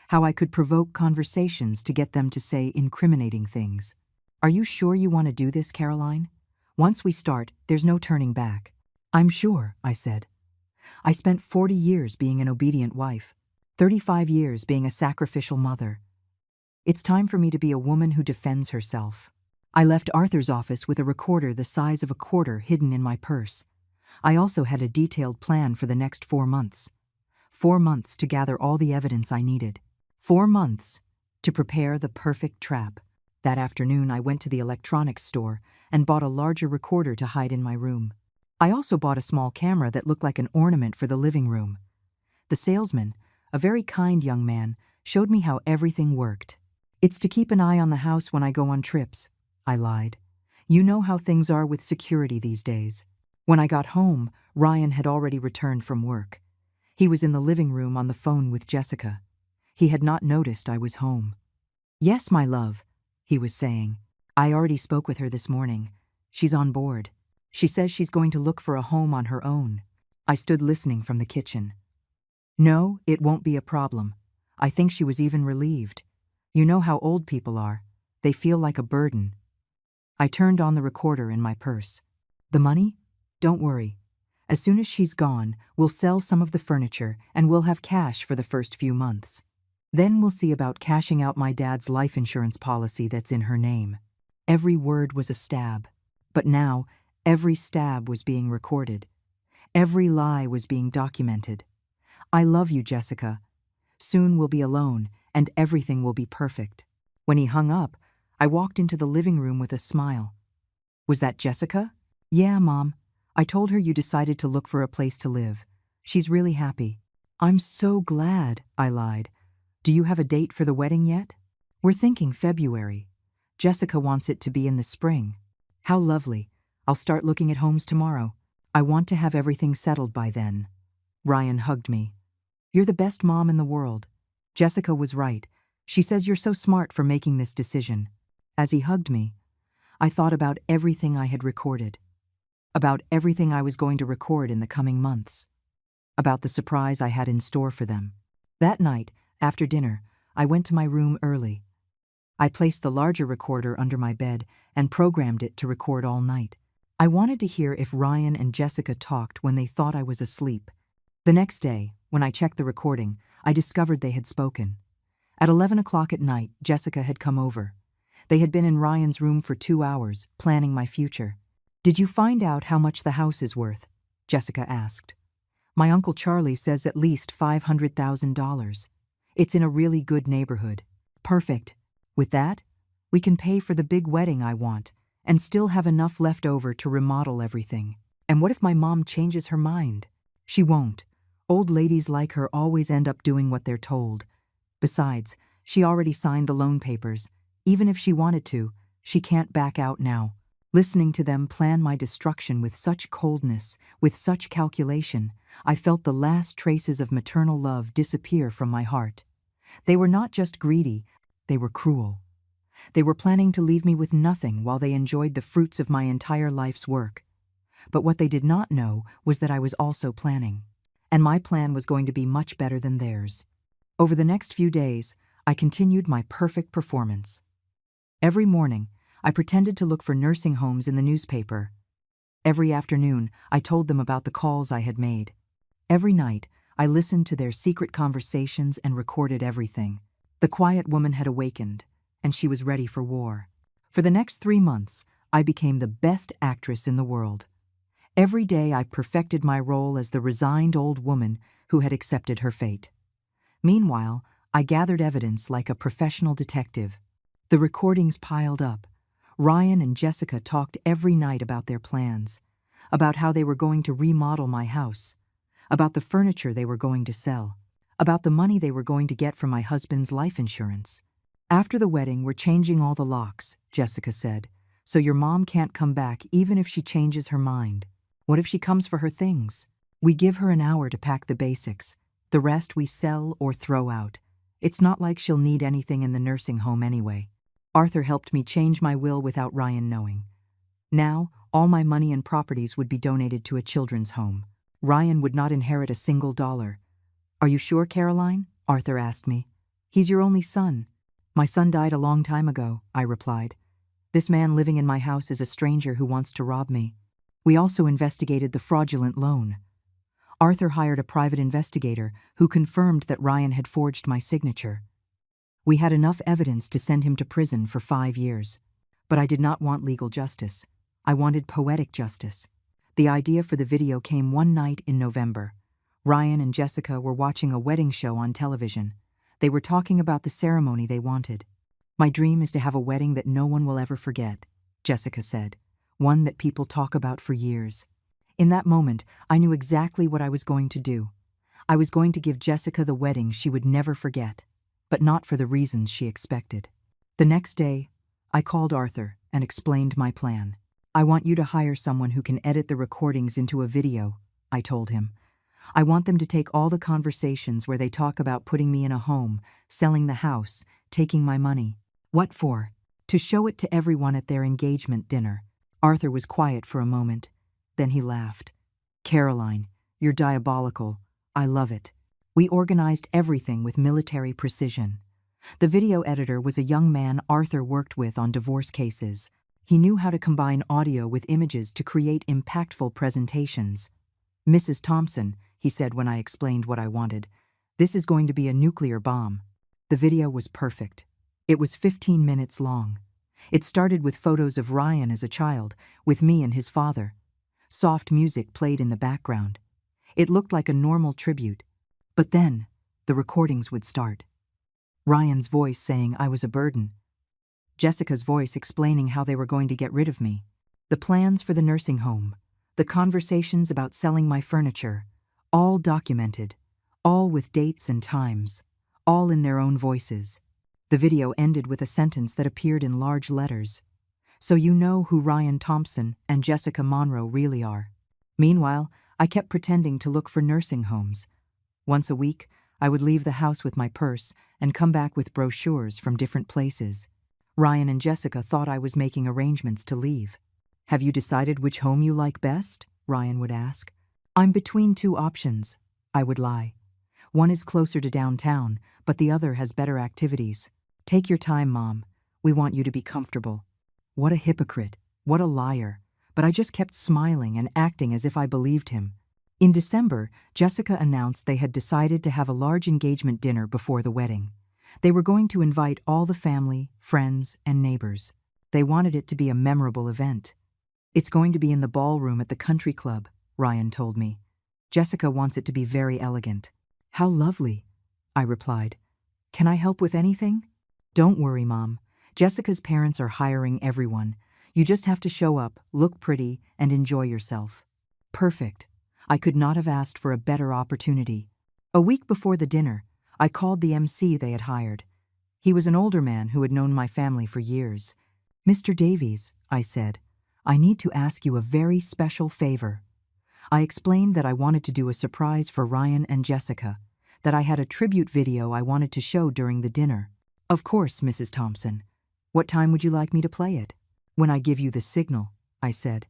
how I could provoke conversations to get them to say incriminating things. Are you sure you want to do this, Caroline? Once we start, there's no turning back. I'm sure, I said. I spent 40 years being an obedient wife, 35 years being a sacrificial mother. It's time for me to be a woman who defends herself. I left Arthur's office with a recorder the size of a quarter hidden in my purse. I also had a detailed plan for the next 4 months. 4 months to gather all the evidence I needed. 4 months to prepare the perfect trap. That afternoon, I went to the electronics store and bought a larger recorder to hide in my room. I also bought a small camera that looked like an ornament for the living room. The salesman, a very kind young man, showed me how everything worked. It's to keep an eye on the house when I go on trips, I lied. You know how things are with security these days. When I got home, Ryan had already returned from work. He was in the living room on the phone with Jessica. He had not noticed I was home. Yes, my love, he was saying. I already spoke with her this morning. She's on board. She says she's going to look for a home on her own. I stood listening from the kitchen. No, it won't be a problem. I think she was even relieved. You know how old people are. They feel like a burden. I turned on the recorder in my purse. The money? Don't worry. As soon as she's gone, we'll sell some of the furniture and we'll have cash for the first few months. Then we'll see about cashing out my dad's life insurance policy that's in her name. Every word was a stab. But now, every stab was being recorded. Every lie was being documented. I love you, Jessica. Soon we'll be alone, and everything will be perfect. When he hung up, I walked into the living room with a smile. Was that Jessica? Yeah, Mom. I told her you decided to look for a place to live. She's really happy. I'm so glad, I lied. Do you have a date for the wedding yet? We're thinking February. Jessica wants it to be in the spring. How lovely. I'll start looking at homes tomorrow. I want to have everything settled by then. Ryan hugged me. You're the best mom in the world. Jessica was right. She says you're so smart for making this decision. As he hugged me, I thought about everything I had recorded. About everything I was going to record in the coming months. About the surprise I had in store for them. That night, after dinner, I went to my room early. I placed the larger recorder under my bed and programmed it to record all night. I wanted to hear if Ryan and Jessica talked when they thought I was asleep. The next day, when I checked the recording, I discovered they had spoken. At 11 o'clock at night, Jessica had come over. They had been in Ryan's room for 2 hours, planning my future. Did you find out how much the house is worth? Jessica asked. My Uncle Charlie says at least $500,000. It's in a really good neighborhood. Perfect. With that, we can pay for the big wedding I want and still have enough left over to remodel everything. And what if my mom changes her mind? She won't. Old ladies like her always end up doing what they're told. Besides, she already signed the loan papers. Even if she wanted to, she can't back out now. Listening to them plan my destruction with such coldness, with such calculation, I felt the last traces of maternal love disappear from my heart. They were not just greedy, they were cruel. They were planning to leave me with nothing while they enjoyed the fruits of my entire life's work. But what they did not know was that I was also planning. And my plan was going to be much better than theirs. Over the next few days, I continued my perfect performance. Every morning, I pretended to look for nursing homes in the newspaper. Every afternoon, I told them about the calls I had made. Every night, I listened to their secret conversations and recorded everything. The quiet woman had awakened, and she was ready for war. For the next 3 months, I became the best actress in the world. Every day I perfected my role as the resigned old woman who had accepted her fate. Meanwhile, I gathered evidence like a professional detective. The recordings piled up. Ryan and Jessica talked every night about their plans, about how they were going to remodel my house, about the furniture they were going to sell, about the money they were going to get from my husband's life insurance. After the wedding, we're changing all the locks, Jessica said, so your mom can't come back even if she changes her mind. What if she comes for her things? We give her an hour to pack the basics. The rest we sell or throw out. It's not like she'll need anything in the nursing home anyway. Arthur helped me change my will without Ryan knowing. Now, all my money and properties would be donated to a children's home. Ryan would not inherit a single dollar. Are you sure, Caroline? Arthur asked me. He's your only son. My son died a long time ago, I replied. This man living in my house is a stranger who wants to rob me. We also investigated the fraudulent loan. Arthur hired a private investigator who confirmed that Ryan had forged my signature. We had enough evidence to send him to prison for 5 years. But I did not want legal justice. I wanted poetic justice. The idea for the video came one night in November. Ryan and Jessica were watching a wedding show on television. They were talking about the ceremony they wanted. My dream is to have a wedding that no one will ever forget, Jessica said. One that people talk about for years. In that moment, I knew exactly what I was going to do. I was going to give Jessica the wedding she would never forget, but not for the reasons she expected. The next day, I called Arthur and explained my plan. I want you to hire someone who can edit the recordings into a video, I told him. I want them to take all the conversations where they talk about putting me in a home, selling the house, taking my money. What for? To show it to everyone at their engagement dinner. Arthur was quiet for a moment. Then he laughed. Caroline, you're diabolical. I love it. We organized everything with military precision. The video editor was a young man Arthur worked with on divorce cases. He knew how to combine audio with images to create impactful presentations. Mrs. Thompson, he said when I explained what I wanted, this is going to be a nuclear bomb. The video was perfect. It was 15 minutes long. It started with photos of Ryan as a child, with me and his father. Soft music played in the background. It looked like a normal tribute. But then, the recordings would start. Ryan's voice saying I was a burden. Jessica's voice explaining how they were going to get rid of me. The plans for the nursing home. The conversations about selling my furniture. All documented. All with dates and times. All in their own voices. The video ended with a sentence that appeared in large letters. So you know who Ryan Thompson and Jessica Monroe really are. Meanwhile, I kept pretending to look for nursing homes. Once a week, I would leave the house with my purse and come back with brochures from different places. Ryan and Jessica thought I was making arrangements to leave. Have you decided which home you like best? Ryan would ask. I'm between two options, I would lie. One is closer to downtown, but the other has better activities. Take your time, Mom. We want you to be comfortable. What a hypocrite. What a liar. But I just kept smiling and acting as if I believed him. In December, Jessica announced they had decided to have a large engagement dinner before the wedding. They were going to invite all the family, friends, and neighbors. They wanted it to be a memorable event. It's going to be in the ballroom at the country club, Ryan told me. Jessica wants it to be very elegant. How lovely, I replied. Can I help with anything? Don't worry, Mom. Jessica's parents are hiring everyone. You just have to show up, look pretty, and enjoy yourself. Perfect. I could not have asked for a better opportunity. A week before the dinner, I called the MC they had hired. He was an older man who had known my family for years. Mr. Davies, I said, I need to ask you a very special favor. I explained that I wanted to do a surprise for Ryan and Jessica, that I had a tribute video I wanted to show during the dinner. Of course, Mrs. Thompson. What time would you like me to play it? When I give you the signal, I said.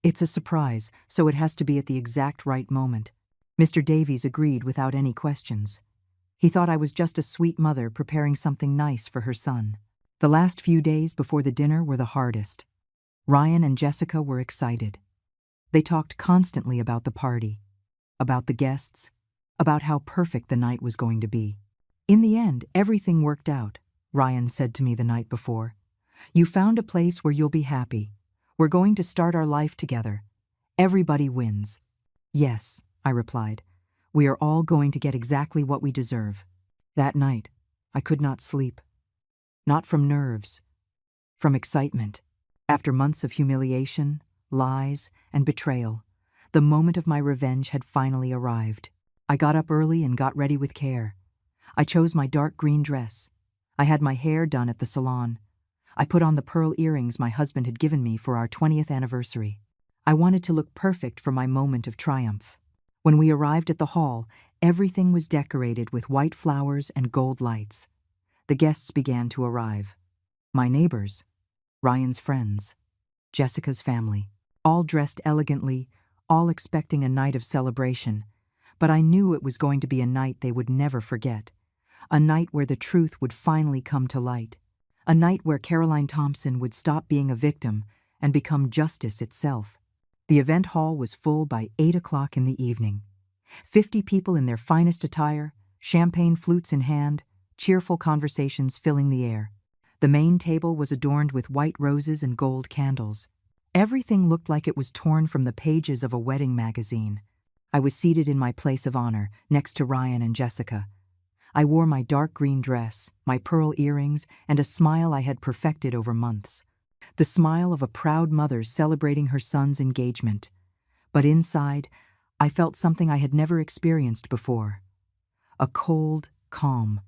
It's a surprise, so it has to be at the exact right moment. Mr. Davies agreed without any questions. He thought I was just a sweet mother preparing something nice for her son. The last few days before the dinner were the hardest. Ryan and Jessica were excited. They talked constantly about the party, about the guests, about how perfect the night was going to be. In the end, everything worked out, Ryan said to me the night before. You found a place where you'll be happy. We're going to start our life together. Everybody wins. Yes, I replied. We are all going to get exactly what we deserve. That night, I could not sleep. Not from nerves, from excitement. After months of humiliation, lies, and betrayal, the moment of my revenge had finally arrived. I got up early and got ready with care. I chose my dark green dress. I had my hair done at the salon. I put on the pearl earrings my husband had given me for our 20th anniversary. I wanted to look perfect for my moment of triumph. When we arrived at the hall, everything was decorated with white flowers and gold lights. The guests began to arrive. My neighbors, Ryan's friends, Jessica's family, all dressed elegantly, all expecting a night of celebration. But I knew it was going to be a night they would never forget. A night where the truth would finally come to light. A night where Caroline Thompson would stop being a victim and become justice itself. The event hall was full by 8 o'clock in the evening. 50 people in their finest attire, champagne flutes in hand, cheerful conversations filling the air. The main table was adorned with white roses and gold candles. Everything looked like it was torn from the pages of a wedding magazine. I was seated in my place of honor, next to Ryan and Jessica. I wore my dark green dress, my pearl earrings, and a smile I had perfected over months. The smile of a proud mother celebrating her son's engagement. But inside, I felt something I had never experienced before. A cold calm,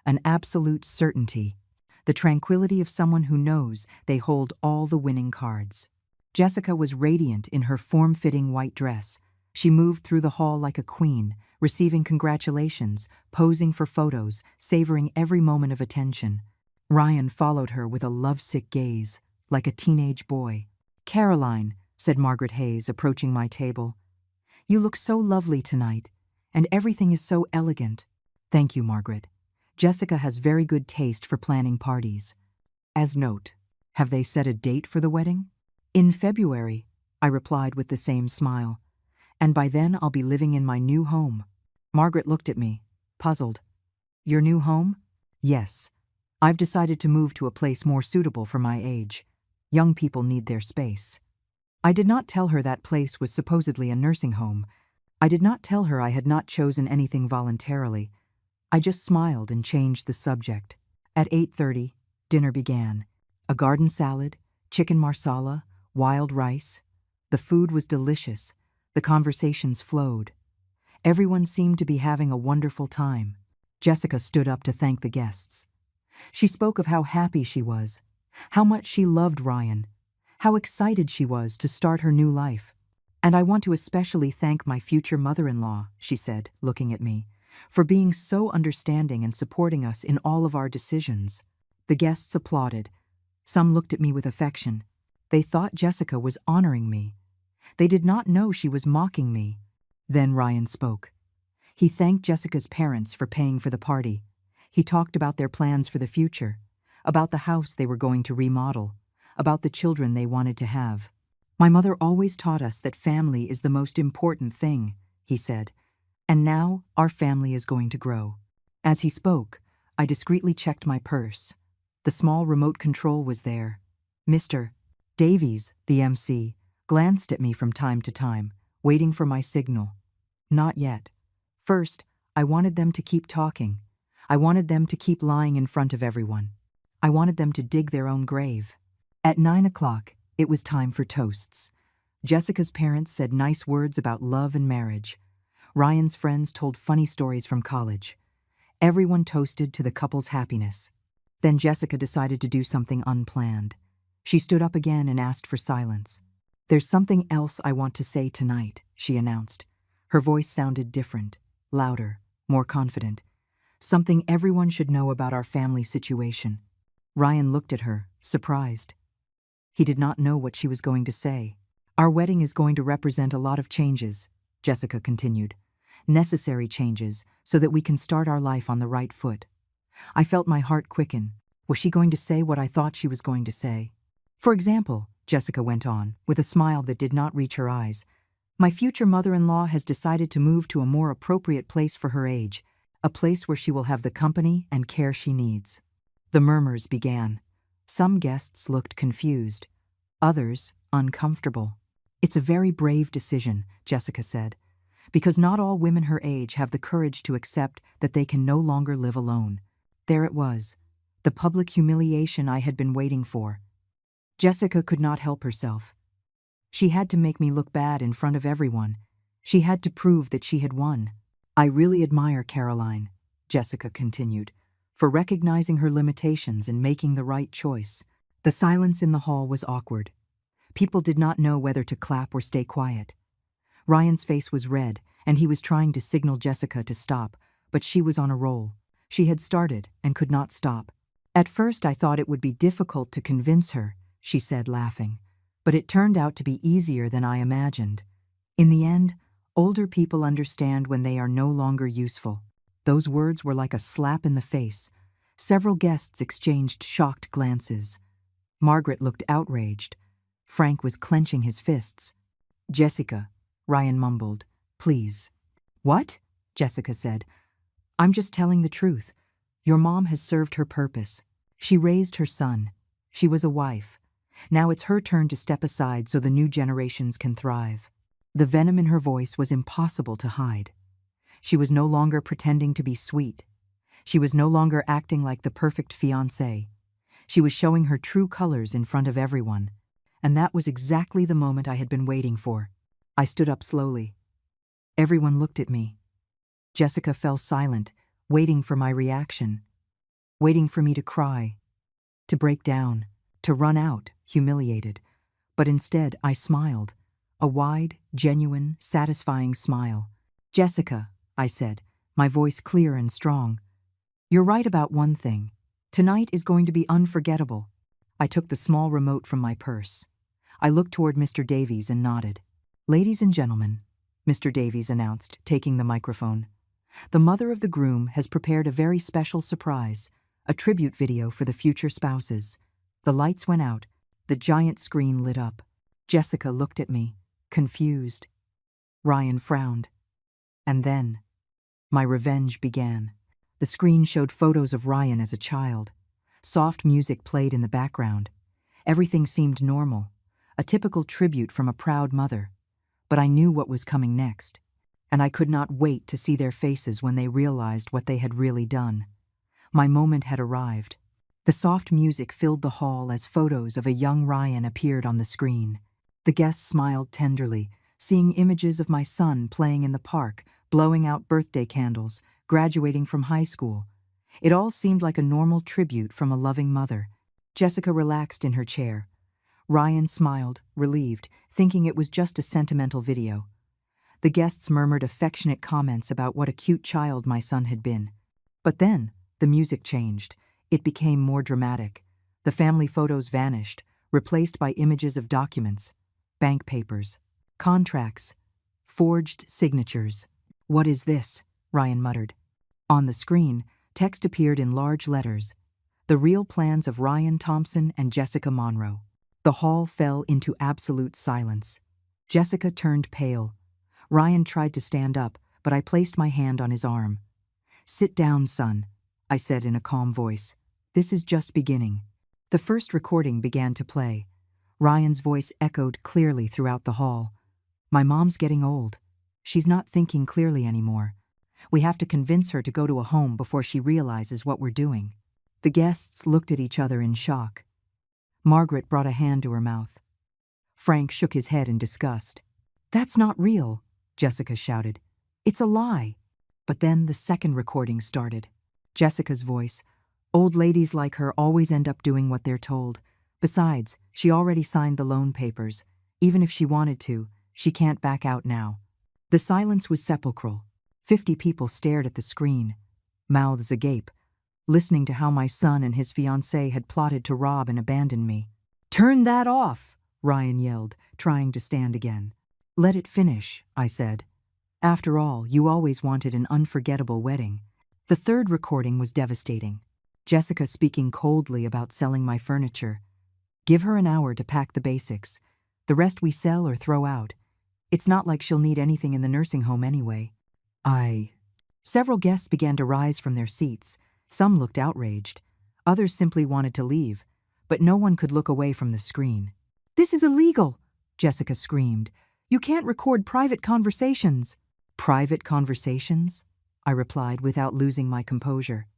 an absolute certainty, the tranquility of someone who knows they hold all the winning cards. Jessica was radiant in her form-fitting white dress. She moved through the hall like a queen, receiving congratulations, posing for photos, savoring every moment of attention. Ryan followed her with a lovesick gaze, like a teenage boy. Caroline, said Margaret Hayes, approaching my table. "You look so lovely tonight, and everything is so elegant." "Thank you, Margaret. Jessica has very good taste for planning parties." As note, have they set a date for the wedding? "In February," I replied with the same smile. "And by then I'll be living in my new home." Margaret looked at me, puzzled. "Your new home?" "Yes. I've decided to move to a place more suitable for my age. Young people need their space." I did not tell her that place was supposedly a nursing home. I did not tell her I had not chosen anything voluntarily. I just smiled and changed the subject. At 8:30, dinner began. A garden salad, chicken marsala, wild rice. The food was delicious. The conversations flowed. Everyone seemed to be having a wonderful time. Jessica stood up to thank the guests. She spoke of how happy she was, how much she loved Ryan, how excited she was to start her new life. "And I want to especially thank my future mother-in-law," she said, looking at me, "for being so understanding and supporting us in all of our decisions." The guests applauded. Some looked at me with affection. They thought Jessica was honoring me. They did not know she was mocking me. Then Ryan spoke. He thanked Jessica's parents for paying for the party. He talked about their plans for the future, about the house they were going to remodel, about the children they wanted to have. "My mother always taught us that family is the most important thing," he said. "And now our family is going to grow." As he spoke, I discreetly checked my purse. The small remote control was there. Mr. Davies, the MC, glanced at me from time to time, waiting for my signal. Not yet. First, I wanted them to keep talking. I wanted them to keep lying in front of everyone. I wanted them to dig their own grave. At 9 o'clock, it was time for toasts. Jessica's parents said nice words about love and marriage. Ryan's friends told funny stories from college. Everyone toasted to the couple's happiness. Then Jessica decided to do something unplanned. She stood up again and asked for silence. "There's something else I want to say tonight," she announced. Her voice sounded different, louder, more confident. "Something everyone should know about our family situation." Ryan looked at her, surprised. He did not know what she was going to say. "Our wedding is going to represent a lot of changes," Jessica continued. "Necessary changes so that we can start our life on the right foot." I felt my heart quicken. Was she going to say what I thought she was going to say? "For example," Jessica went on, with a smile that did not reach her eyes, "my future mother-in-law has decided to move to a more appropriate place for her age, a place where she will have the company and care she needs." The murmurs began. Some guests looked confused, others uncomfortable. "It's a very brave decision," Jessica said, "because not all women her age have the courage to accept that they can no longer live alone." There it was, the public humiliation I had been waiting for. Jessica could not help herself. She had to make me look bad in front of everyone. She had to prove that she had won. "I really admire Caroline," Jessica continued, "for recognizing her limitations and making the right choice." The silence in the hall was awkward. People did not know whether to clap or stay quiet. Ryan's face was red, and he was trying to signal Jessica to stop, but she was on a roll. She had started and could not stop. "At first I thought it would be difficult to convince her," she said, laughing, "but it turned out to be easier than I imagined. In the end, older people understand when they are no longer useful." Those words were like a slap in the face. Several guests exchanged shocked glances. Margaret looked outraged. Frank was clenching his fists. "Jessica," Ryan mumbled, "please." "What?" Jessica said. "I'm just telling the truth. Your mom has served her purpose. She raised her son. She was a wife. Now it's her turn to step aside so the new generations can thrive." The venom in her voice was impossible to hide. She was no longer pretending to be sweet. She was no longer acting like the perfect fiancée. She was showing her true colors in front of everyone. And that was exactly the moment I had been waiting for. I stood up slowly. Everyone looked at me. Jessica fell silent, waiting for my reaction, waiting for me to cry, to break down, to run out, humiliated. But instead, I smiled, a wide, genuine, satisfying smile. "Jessica," I said, my voice clear and strong, "you're right about one thing. Tonight is going to be unforgettable." I took the small remote from my purse. I looked toward Mr. Davies and nodded. "Ladies and gentlemen," Mr. Davies announced, taking the microphone, "the mother of the groom has prepared a very special surprise, a tribute video for the future spouses." The lights went out. The giant screen lit up. Jessica looked at me, confused. Ryan frowned. And then, my revenge began. The screen showed photos of Ryan as a child. Soft music played in the background. Everything seemed normal, a typical tribute from a proud mother. But I knew what was coming next, and I could not wait to see their faces when they realized what they had really done. My moment had arrived. The soft music filled the hall as photos of a young Ryan appeared on the screen. The guests smiled tenderly, seeing images of my son playing in the park, blowing out birthday candles, graduating from high school. It all seemed like a normal tribute from a loving mother. Jessica relaxed in her chair. Ryan smiled, relieved, thinking it was just a sentimental video. The guests murmured affectionate comments about what a cute child my son had been. But then, the music changed. It became more dramatic. The family photos vanished, replaced by images of documents, bank papers, contracts, forged signatures. "What is this?" Ryan muttered. On the screen, text appeared in large letters. The real plans of Ryan Thompson and Jessica Monroe. The hall fell into absolute silence. Jessica turned pale. Ryan tried to stand up, but I placed my hand on his arm. "Sit down, son," I said in a calm voice. "This is just beginning." The first recording began to play. Ryan's voice echoed clearly throughout the hall. "My mom's getting old. She's not thinking clearly anymore. We have to convince her to go to a home before she realizes what we're doing." The guests looked at each other in shock. Margaret brought a hand to her mouth. Frank shook his head in disgust. "That's not real," Jessica shouted. "It's a lie." But then the second recording started. Jessica's voice. "Old ladies like her always end up doing what they're told. Besides, she already signed the loan papers. Even if she wanted to, she can't back out now." The silence was sepulchral. 50 people stared at the screen, mouths agape, listening to how my son and his fiancée had plotted to rob and abandon me. "Turn that off!" Ryan yelled, trying to stand again. "Let it finish," I said. "After all, you always wanted an unforgettable wedding." The third recording was devastating. Jessica speaking coldly about selling my furniture. "Give her an hour to pack the basics. The rest we sell or throw out. It's not like she'll need anything in the nursing home anyway." Several guests began to rise from their seats. Some looked outraged. Others simply wanted to leave, but no one could look away from the screen. "This is illegal!" Jessica screamed. "You can't record private conversations." "Private conversations?" I replied without losing my composure.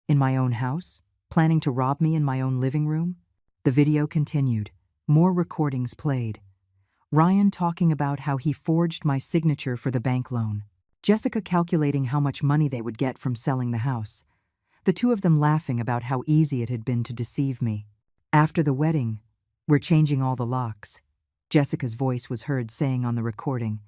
"In my own house? Planning to rob me in my own living room?" The video continued. More recordings played. Ryan talking about how he forged my signature for the bank loan. Jessica calculating how much money they would get from selling the house. The two of them laughing about how easy it had been to deceive me. "After the wedding, we're changing all the locks," Jessica's voice was heard saying on the recording.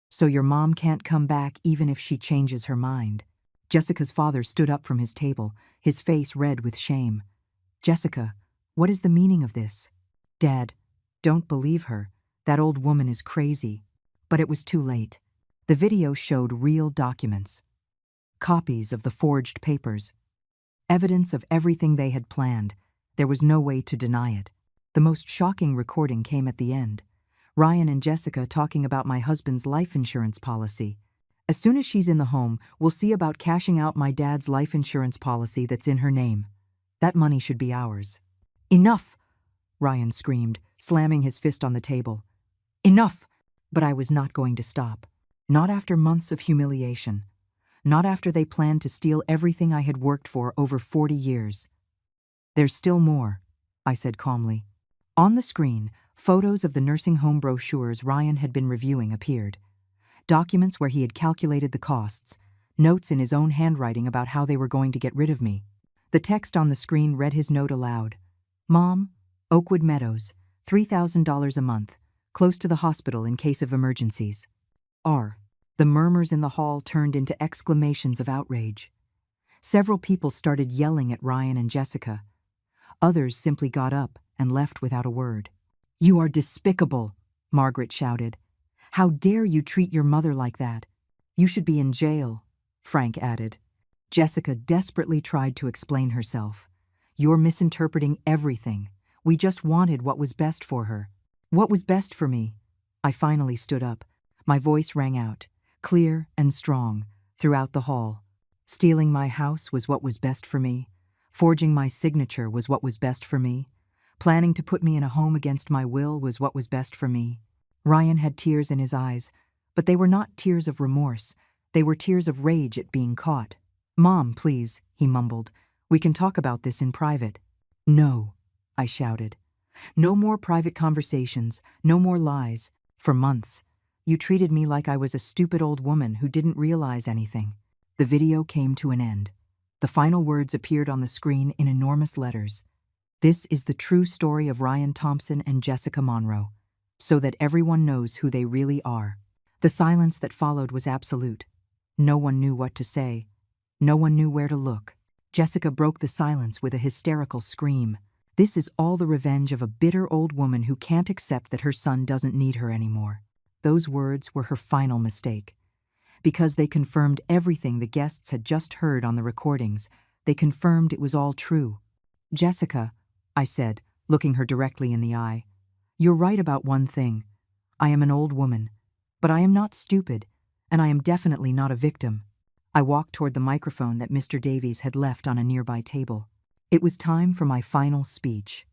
"So your mom can't come back even if she changes her mind." Jessica's father stood up from his table, his face red with shame. "Jessica, what is the meaning of this?" "Dad, don't believe her. That old woman is crazy." But it was too late. The video showed real documents. Copies of the forged papers. Evidence of everything they had planned. There was no way to deny it. The most shocking recording came at the end. Ryan and Jessica talking about my husband's life insurance policy. "As soon as she's in the home, we'll see about cashing out my dad's life insurance policy that's in her name. That money should be ours." "Enough!" Ryan screamed, slamming his fist on the table. "Enough!" But I was not going to stop. Not after months of humiliation. Not after they planned to steal everything I had worked for over 40 years. "There's still more," I said calmly. On the screen, photos of the nursing home brochures Ryan had been reviewing appeared. Documents where he had calculated the costs, notes in his own handwriting about how they were going to get rid of me. The text on the screen read his note aloud. "Mom, Oakwood Meadows, $3,000 a month, close to the hospital in case of emergencies. R." The murmurs in the hall turned into exclamations of outrage. Several people started yelling at Ryan and Jessica. Others simply got up and left without a word. "You are despicable," Margaret shouted. "How dare you treat your mother like that? You should be in jail," Frank added. Jessica desperately tried to explain herself. "You're misinterpreting everything. We just wanted what was best for her." "What was best for me?" I finally stood up. My voice rang out, clear and strong, throughout the hall. Stealing my house was what was best for me. Forging my signature was what was best for me. Planning to put me in a home against my will was what was best for me. Ryan had tears in his eyes, but they were not tears of remorse. They were tears of rage at being caught. "Mom, please," he mumbled. "We can talk about this in private." "No," I shouted. "No more private conversations, no more lies. For months, you treated me like I was a stupid old woman who didn't realize anything." The video came to an end. The final words appeared on the screen in enormous letters. "This is the true story of Ryan Thompson and Jessica Monroe, so that everyone knows who they really are." The silence that followed was absolute. No one knew what to say. No one knew where to look. Jessica broke the silence with a hysterical scream. This is all the revenge of a bitter old woman who can't accept that her son doesn't need her anymore. Those words were her final mistake. Because they confirmed everything the guests had just heard on the recordings. They confirmed it was all true. "Jessica," I said, looking her directly in the eye, "you're right about one thing. I am an old woman, but I am not stupid, and I am definitely not a victim." I walked toward the microphone that Mr. Davies had left on a nearby table. It was time for my final speech.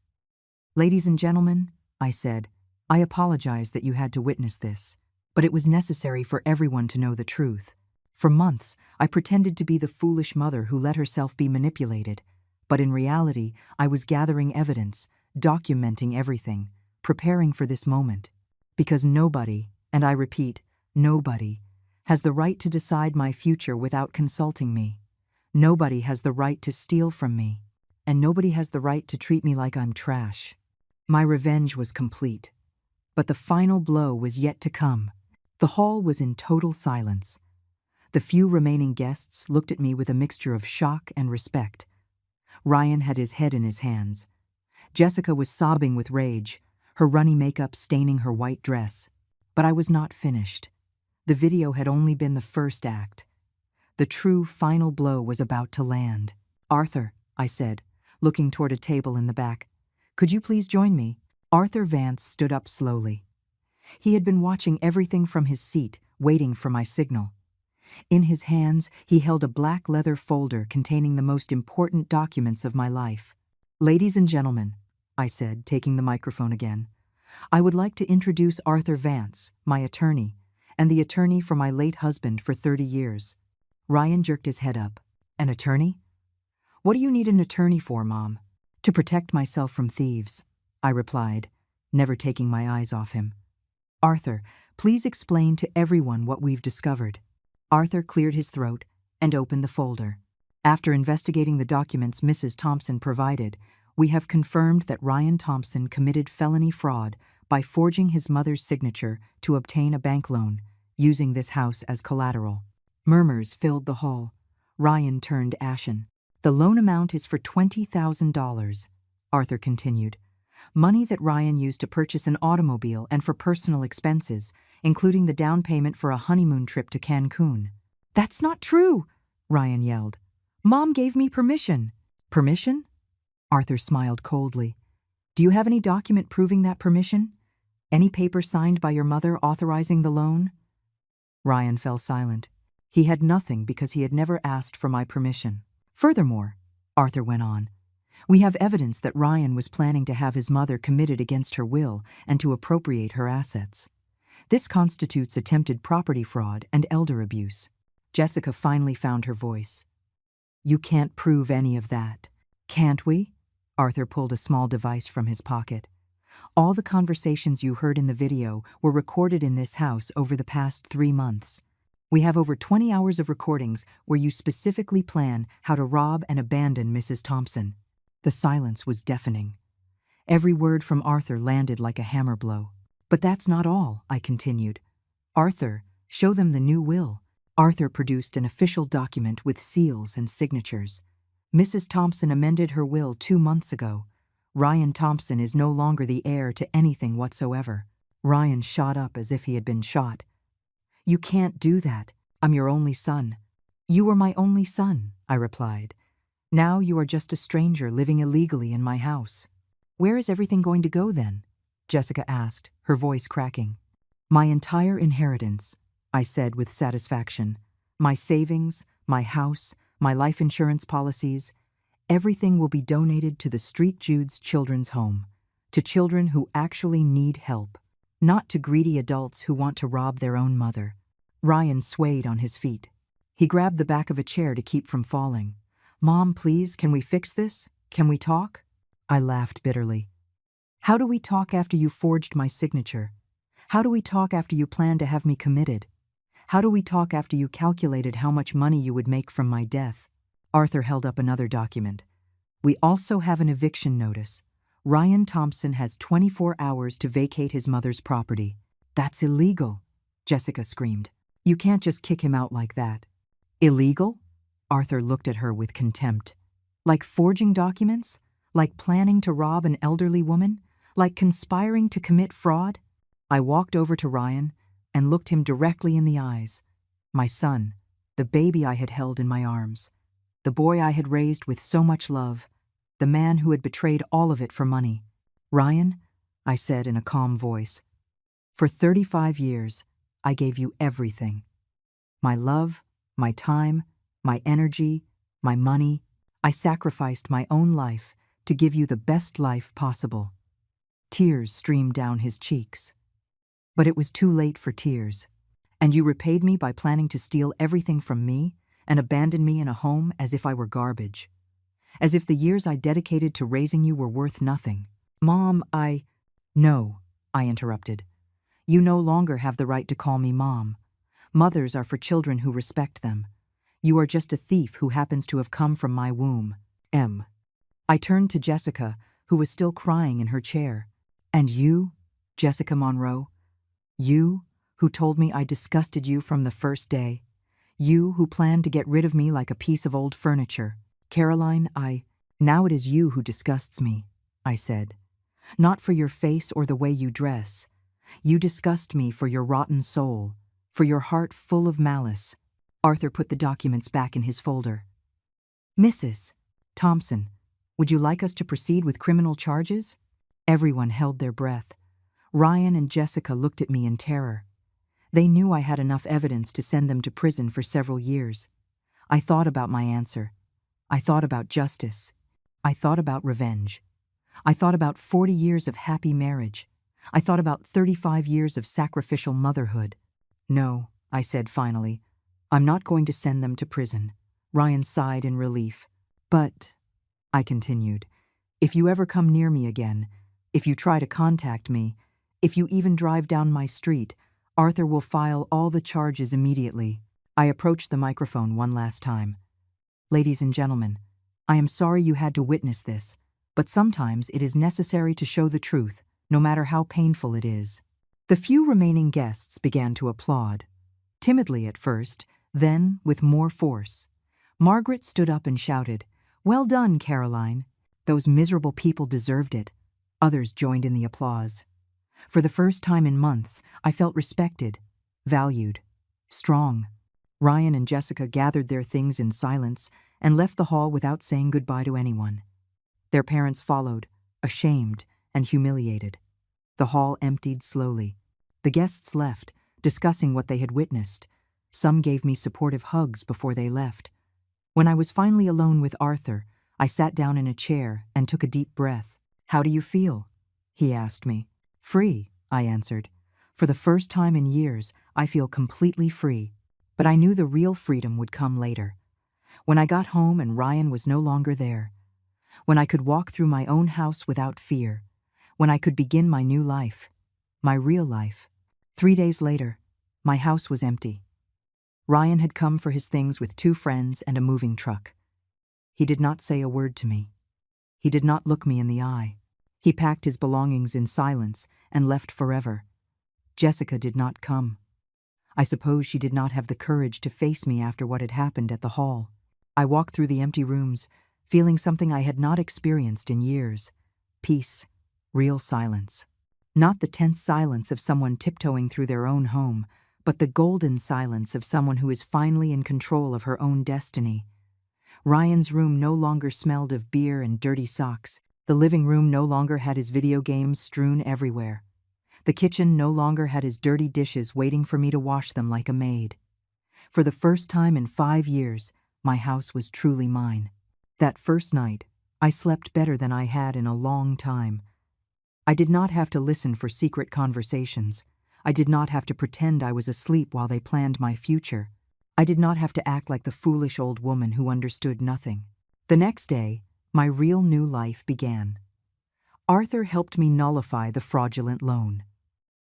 "Ladies and gentlemen," I said, "I apologize that you had to witness this, but it was necessary for everyone to know the truth. For months, I pretended to be the foolish mother who let herself be manipulated, but in reality, I was gathering evidence, documenting everything, preparing for this moment. Because nobody, and I repeat, nobody, has the right to decide my future without consulting me. Nobody has the right to steal from me, and nobody has the right to treat me like I'm trash." My revenge was complete, but the final blow was yet to come. The hall was in total silence. The few remaining guests looked at me with a mixture of shock and respect. Ryan had his head in his hands. Jessica was sobbing with rage, her runny makeup staining her white dress. But I was not finished. The video had only been the first act. The true final blow was about to land. "Arthur," I said, looking toward a table in the back, "could you please join me?" Arthur Vance stood up slowly. He had been watching everything from his seat, waiting for my signal. In his hands, he held a black leather folder containing the most important documents of my life. "Ladies and gentlemen," I said, taking the microphone again, "I would like to introduce Arthur Vance, my attorney, and the attorney for my late husband for 30 years. Ryan jerked his head up. "An attorney? What do you need an attorney for, Mom?" "To protect myself from thieves," I replied, never taking my eyes off him. "Arthur, please explain to everyone what we've discovered." Arthur cleared his throat and opened the folder. "After investigating the documents Mrs. Thompson provided, we have confirmed that Ryan Thompson committed felony fraud by forging his mother's signature to obtain a bank loan, using this house as collateral." Murmurs filled the hall. Ryan turned ashen. "The loan amount is for $20,000, Arthur continued. "Money that Ryan used to purchase an automobile and for personal expenses, including the down payment for a honeymoon trip to Cancun." "That's not true," Ryan yelled. "Mom gave me permission." "Permission?" Arthur smiled coldly. "Do you have any document proving that permission? Any paper signed by your mother authorizing the loan?" Ryan fell silent. He had nothing because he had never asked for my permission. "Furthermore," Arthur went on, "we have evidence that Ryan was planning to have his mother committed against her will and to appropriate her assets. This constitutes attempted property fraud and elder abuse." Jessica finally found her voice. "You can't prove any of that." "Can't we?" Arthur pulled a small device from his pocket. "All the conversations you heard in the video were recorded in this house over the past 3 months. We have over 20 hours of recordings where you specifically plan how to rob and abandon Mrs. Thompson." The silence was deafening. Every word from Arthur landed like a hammer blow. "But that's not all," I continued. "Arthur, show them the new will." Arthur produced an official document with seals and signatures. "Mrs. Thompson amended her will 2 months ago. Ryan Thompson is no longer the heir to anything whatsoever. Ryan shot up as if he had been shot. You can't do that. I'm your only son. You were my only son, I replied. Now you are just a stranger living illegally in my house. Where is everything going to go then? Jessica asked, her voice cracking. My entire inheritance, I said with satisfaction. My savings, my house, my life insurance policies, everything will be donated to the Street Jude's Children's Home, to children who actually need help, not to greedy adults who want to rob their own mother. Ryan swayed on his feet. He grabbed the back of a chair to keep from falling. Mom, please, can we fix this? Can we talk? I laughed bitterly. How do we talk after you forged my signature? How do we talk after you planned to have me committed? How do we talk after you calculated how much money you would make from my death? Arthur held up another document. We also have an eviction notice. Ryan Thompson has 24 hours to vacate his mother's property. That's illegal, Jessica screamed. You can't just kick him out like that. Illegal? Arthur looked at her with contempt. Like forging documents? Like planning to rob an elderly woman? Like conspiring to commit fraud? I walked over to Ryan and looked him directly in the eyes. My son, the baby I had held in my arms, the boy I had raised with so much love, the man who had betrayed all of it for money. Ryan, I said in a calm voice, for 35 years, I gave you everything. My love, my time, my energy, my money. I sacrificed my own life to give you the best life possible. Tears streamed down his cheeks. But it was too late for tears. And you repaid me by planning to steal everything from me and abandon me in a home as if I were garbage. As if the years I dedicated to raising you were worth nothing. Mom, No, I interrupted. You no longer have the right to call me Mom. Mothers are for children who respect them. You are just a thief who happens to have come from my womb. I turned to Jessica, who was still crying in her chair. And you, Jessica Monroe? You, who told me I disgusted you from the first day. You, who planned to get rid of me like a piece of old furniture. Caroline, Now it is you who disgusts me, I said. Not for your face or the way you dress. You disgust me for your rotten soul, for your heart full of malice. Arthur put the documents back in his folder. Mrs. Thompson, would you like us to proceed with criminal charges? Everyone held their breath. Ryan and Jessica looked at me in terror. They knew I had enough evidence to send them to prison for several years. I thought about my answer. I thought about justice. I thought about revenge. I thought about 40 years of happy marriage. I thought about 35 years of sacrificial motherhood. No, I said finally, I'm not going to send them to prison. Ryan sighed in relief. But, I continued, if you ever come near me again, if you try to contact me, if you even drive down my street, Arthur will file all the charges immediately. I approached the microphone one last time. Ladies and gentlemen, I am sorry you had to witness this, but sometimes it is necessary to show the truth, no matter how painful it is. The few remaining guests began to applaud, timidly at first, then with more force. Margaret stood up and shouted, "Well done, Caroline. Those miserable people deserved it." Others joined in the applause. For the first time in months, I felt respected, valued, strong. Ryan and Jessica gathered their things in silence and left the hall without saying goodbye to anyone. Their parents followed, ashamed and humiliated. The hall emptied slowly. The guests left, discussing what they had witnessed. Some gave me supportive hugs before they left. When I was finally alone with Arthur, I sat down in a chair and took a deep breath. "How do you feel?" he asked me. "Free," I answered. "For the first time in years, I feel completely free." But I knew the real freedom would come later. When I got home and Ryan was no longer there. When I could walk through my own house without fear. When I could begin my new life. My real life. 3 days later, my house was empty. Ryan had come for his things with 2 friends and a moving truck. He did not say a word to me. He did not look me in the eye. He packed his belongings in silence and left forever. Jessica did not come. I suppose she did not have the courage to face me after what had happened at the hall. I walked through the empty rooms, feeling something I had not experienced in years. Peace. Real silence. Not the tense silence of someone tiptoeing through their own home, but the golden silence of someone who is finally in control of her own destiny. Ryan's room no longer smelled of beer and dirty socks. The living room no longer had his video games strewn everywhere. The kitchen no longer had his dirty dishes waiting for me to wash them like a maid. For the first time in 5 years, my house was truly mine. That first night, I slept better than I had in a long time. I did not have to listen for secret conversations. I did not have to pretend I was asleep while they planned my future. I did not have to act like the foolish old woman who understood nothing. The next day, my real new life began. Arthur helped me nullify the fraudulent loan.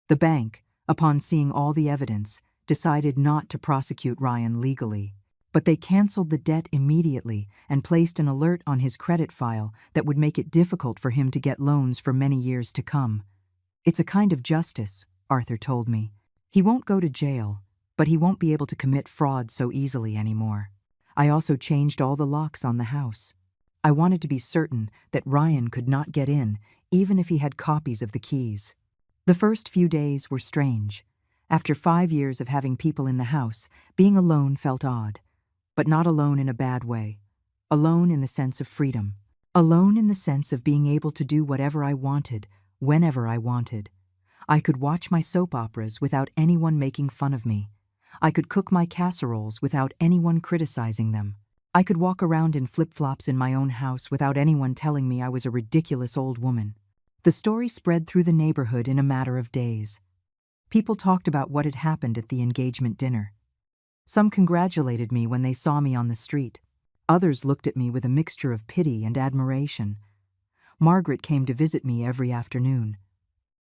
The bank, upon seeing all the evidence, decided not to prosecute Ryan legally, but they canceled the debt immediately and placed an alert on his credit file that would make it difficult for him to get loans for many years to come. It's a kind of justice, Arthur told me. He won't go to jail, but he won't be able to commit fraud so easily anymore. I also changed all the locks on the house. I wanted to be certain that Ryan could not get in, even if he had copies of the keys. The first few days were strange. After 5 years of having people in the house, being alone felt odd. But not alone in a bad way. Alone in the sense of freedom. Alone in the sense of being able to do whatever I wanted, whenever I wanted. I could watch my soap operas without anyone making fun of me. I could cook my casseroles without anyone criticizing them. I could walk around in flip-flops in my own house without anyone telling me I was a ridiculous old woman. The story spread through the neighborhood in a matter of days. People talked about what had happened at the engagement dinner. Some congratulated me when they saw me on the street. Others looked at me with a mixture of pity and admiration. Margaret came to visit me every afternoon.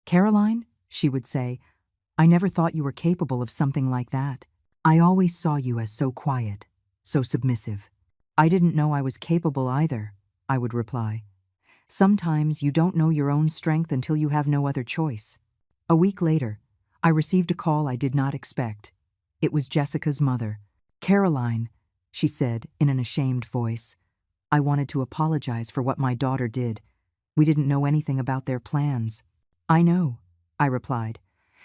"Caroline," she would say, "I never thought you were capable of something like that. I always saw you as so quiet, so submissive." "I didn't know I was capable either," I would reply. "Sometimes you don't know your own strength until you have no other choice." A week later, I received a call I did not expect. It was Jessica's mother. "Caroline," she said in an ashamed voice, "I wanted to apologize for what my daughter did. We didn't know anything about their plans." "I know," I replied.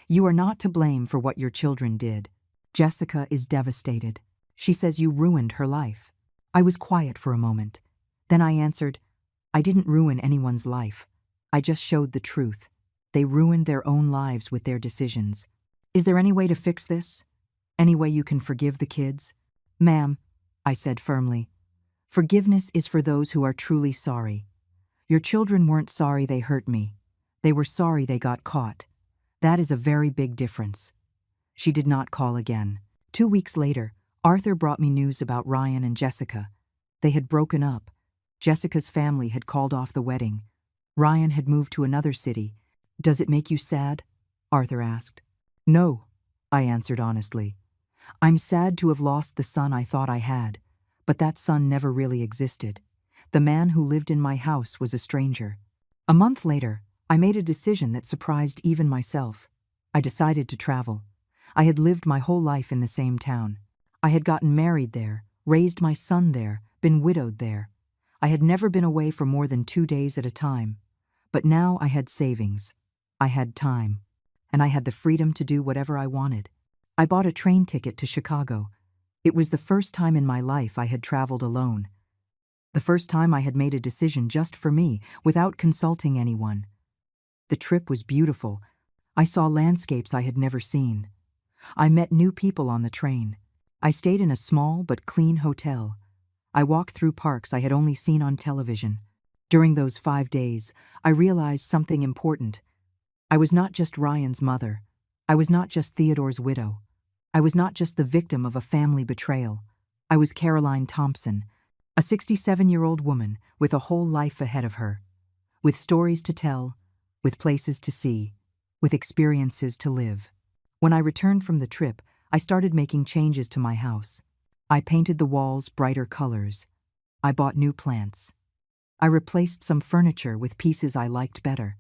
"You are not to blame for what your children did. Jessica is devastated. She says you ruined her life." I was quiet for a moment. Then I answered, "I didn't ruin anyone's life. I just showed the truth. They ruined their own lives with their decisions. Is there any way to fix this? Any way you can forgive the kids?" "Ma'am," I said firmly, "forgiveness is for those who are truly sorry. Your children weren't sorry they hurt me. They were sorry they got caught. That is a very big difference." She did not call again. 2 weeks later, Arthur brought me news about Ryan and Jessica. They had broken up. Jessica's family had called off the wedding. Ryan had moved to another city. "Does it make you sad?" Arthur asked. "No," I answered honestly. "I'm sad to have lost the son I thought I had, but that son never really existed. The man who lived in my house was a stranger." A month later, I made a decision that surprised even myself. I decided to travel. I had lived my whole life in the same town. I had gotten married there, raised my son there, been widowed there. I had never been away for more than 2 days at a time. But now I had savings. I had time. And I had the freedom to do whatever I wanted. I bought a train ticket to Chicago. It was the first time in my life I had traveled alone. The first time I had made a decision just for me, without consulting anyone. The trip was beautiful. I saw landscapes I had never seen. I met new people on the train. I stayed in a small but clean hotel. I walked through parks I had only seen on television. During those 5 days, I realized something important. I was not just Ryan's mother. I was not just Theodore's widow. I was not just the victim of a family betrayal. I was Caroline Thompson, a 67-year-old woman with a whole life ahead of her, with stories to tell, with places to see, with experiences to live. When I returned from the trip, I started making changes to my house. I painted the walls brighter colors. I bought new plants. I replaced some furniture with pieces I liked better.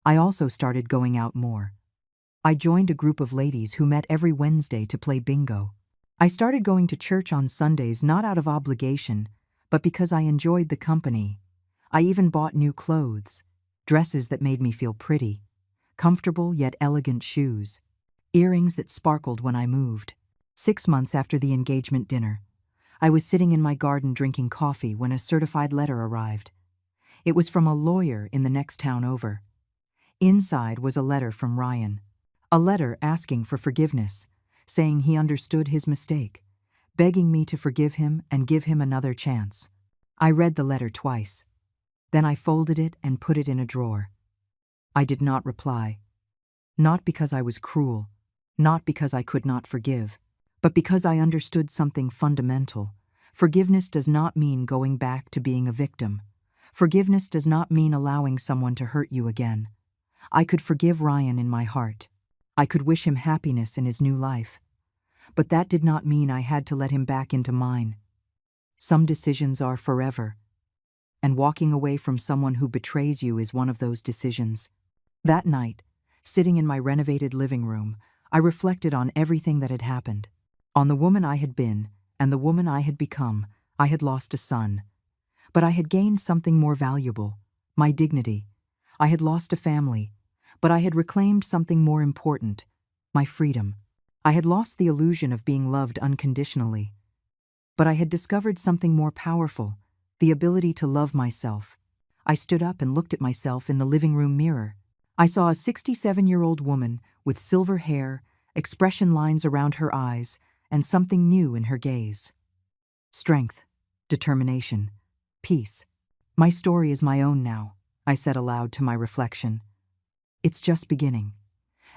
I also started going out more. I joined a group of ladies who met every Wednesday to play bingo. I started going to church on Sundays not out of obligation, but because I enjoyed the company. I even bought new clothes. dresses that made me feel pretty, comfortable yet elegant shoes, earrings that sparkled when I moved. 6 months after the engagement dinner, I was sitting in my garden drinking coffee when a certified letter arrived. It was from a lawyer in the next town over. Inside was a letter from Ryan. A letter asking for forgiveness, saying he understood his mistake, begging me to forgive him and give him another chance. I read the letter twice. Then I folded it and put it in a drawer. I did not reply. Not because I was cruel, not because I could not forgive, but because I understood something fundamental. Forgiveness does not mean going back to being a victim. Forgiveness does not mean allowing someone to hurt you again. I could forgive Ryan in my heart. I could wish him happiness in his new life. But that did not mean I had to let him back into mine. Some decisions are forever, and walking away from someone who betrays you is one of those decisions. That night, sitting in my renovated living room, I reflected on everything that had happened. On the woman I had been and the woman I had become. I had lost a son. But I had gained something more valuable, my dignity. I had lost a family, but I had reclaimed something more important, my freedom. I had lost the illusion of being loved unconditionally, but I had discovered something more powerful, the ability to love myself. I stood up and looked at myself in the living room mirror. I saw a 67-year-old woman with silver hair, expression lines around her eyes, and something new in her gaze. Strength, determination, peace. My story is my own now, I said aloud to my reflection. It's just beginning.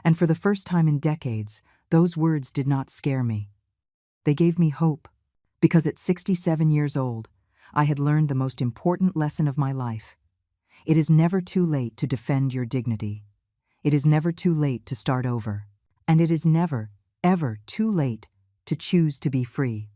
And for the first time in decades, those words did not scare me. They gave me hope, because at 67 years old, I had learned the most important lesson of my life. It is never too late to defend your dignity. It is never too late to start over. And it is never, ever too late to choose to be free.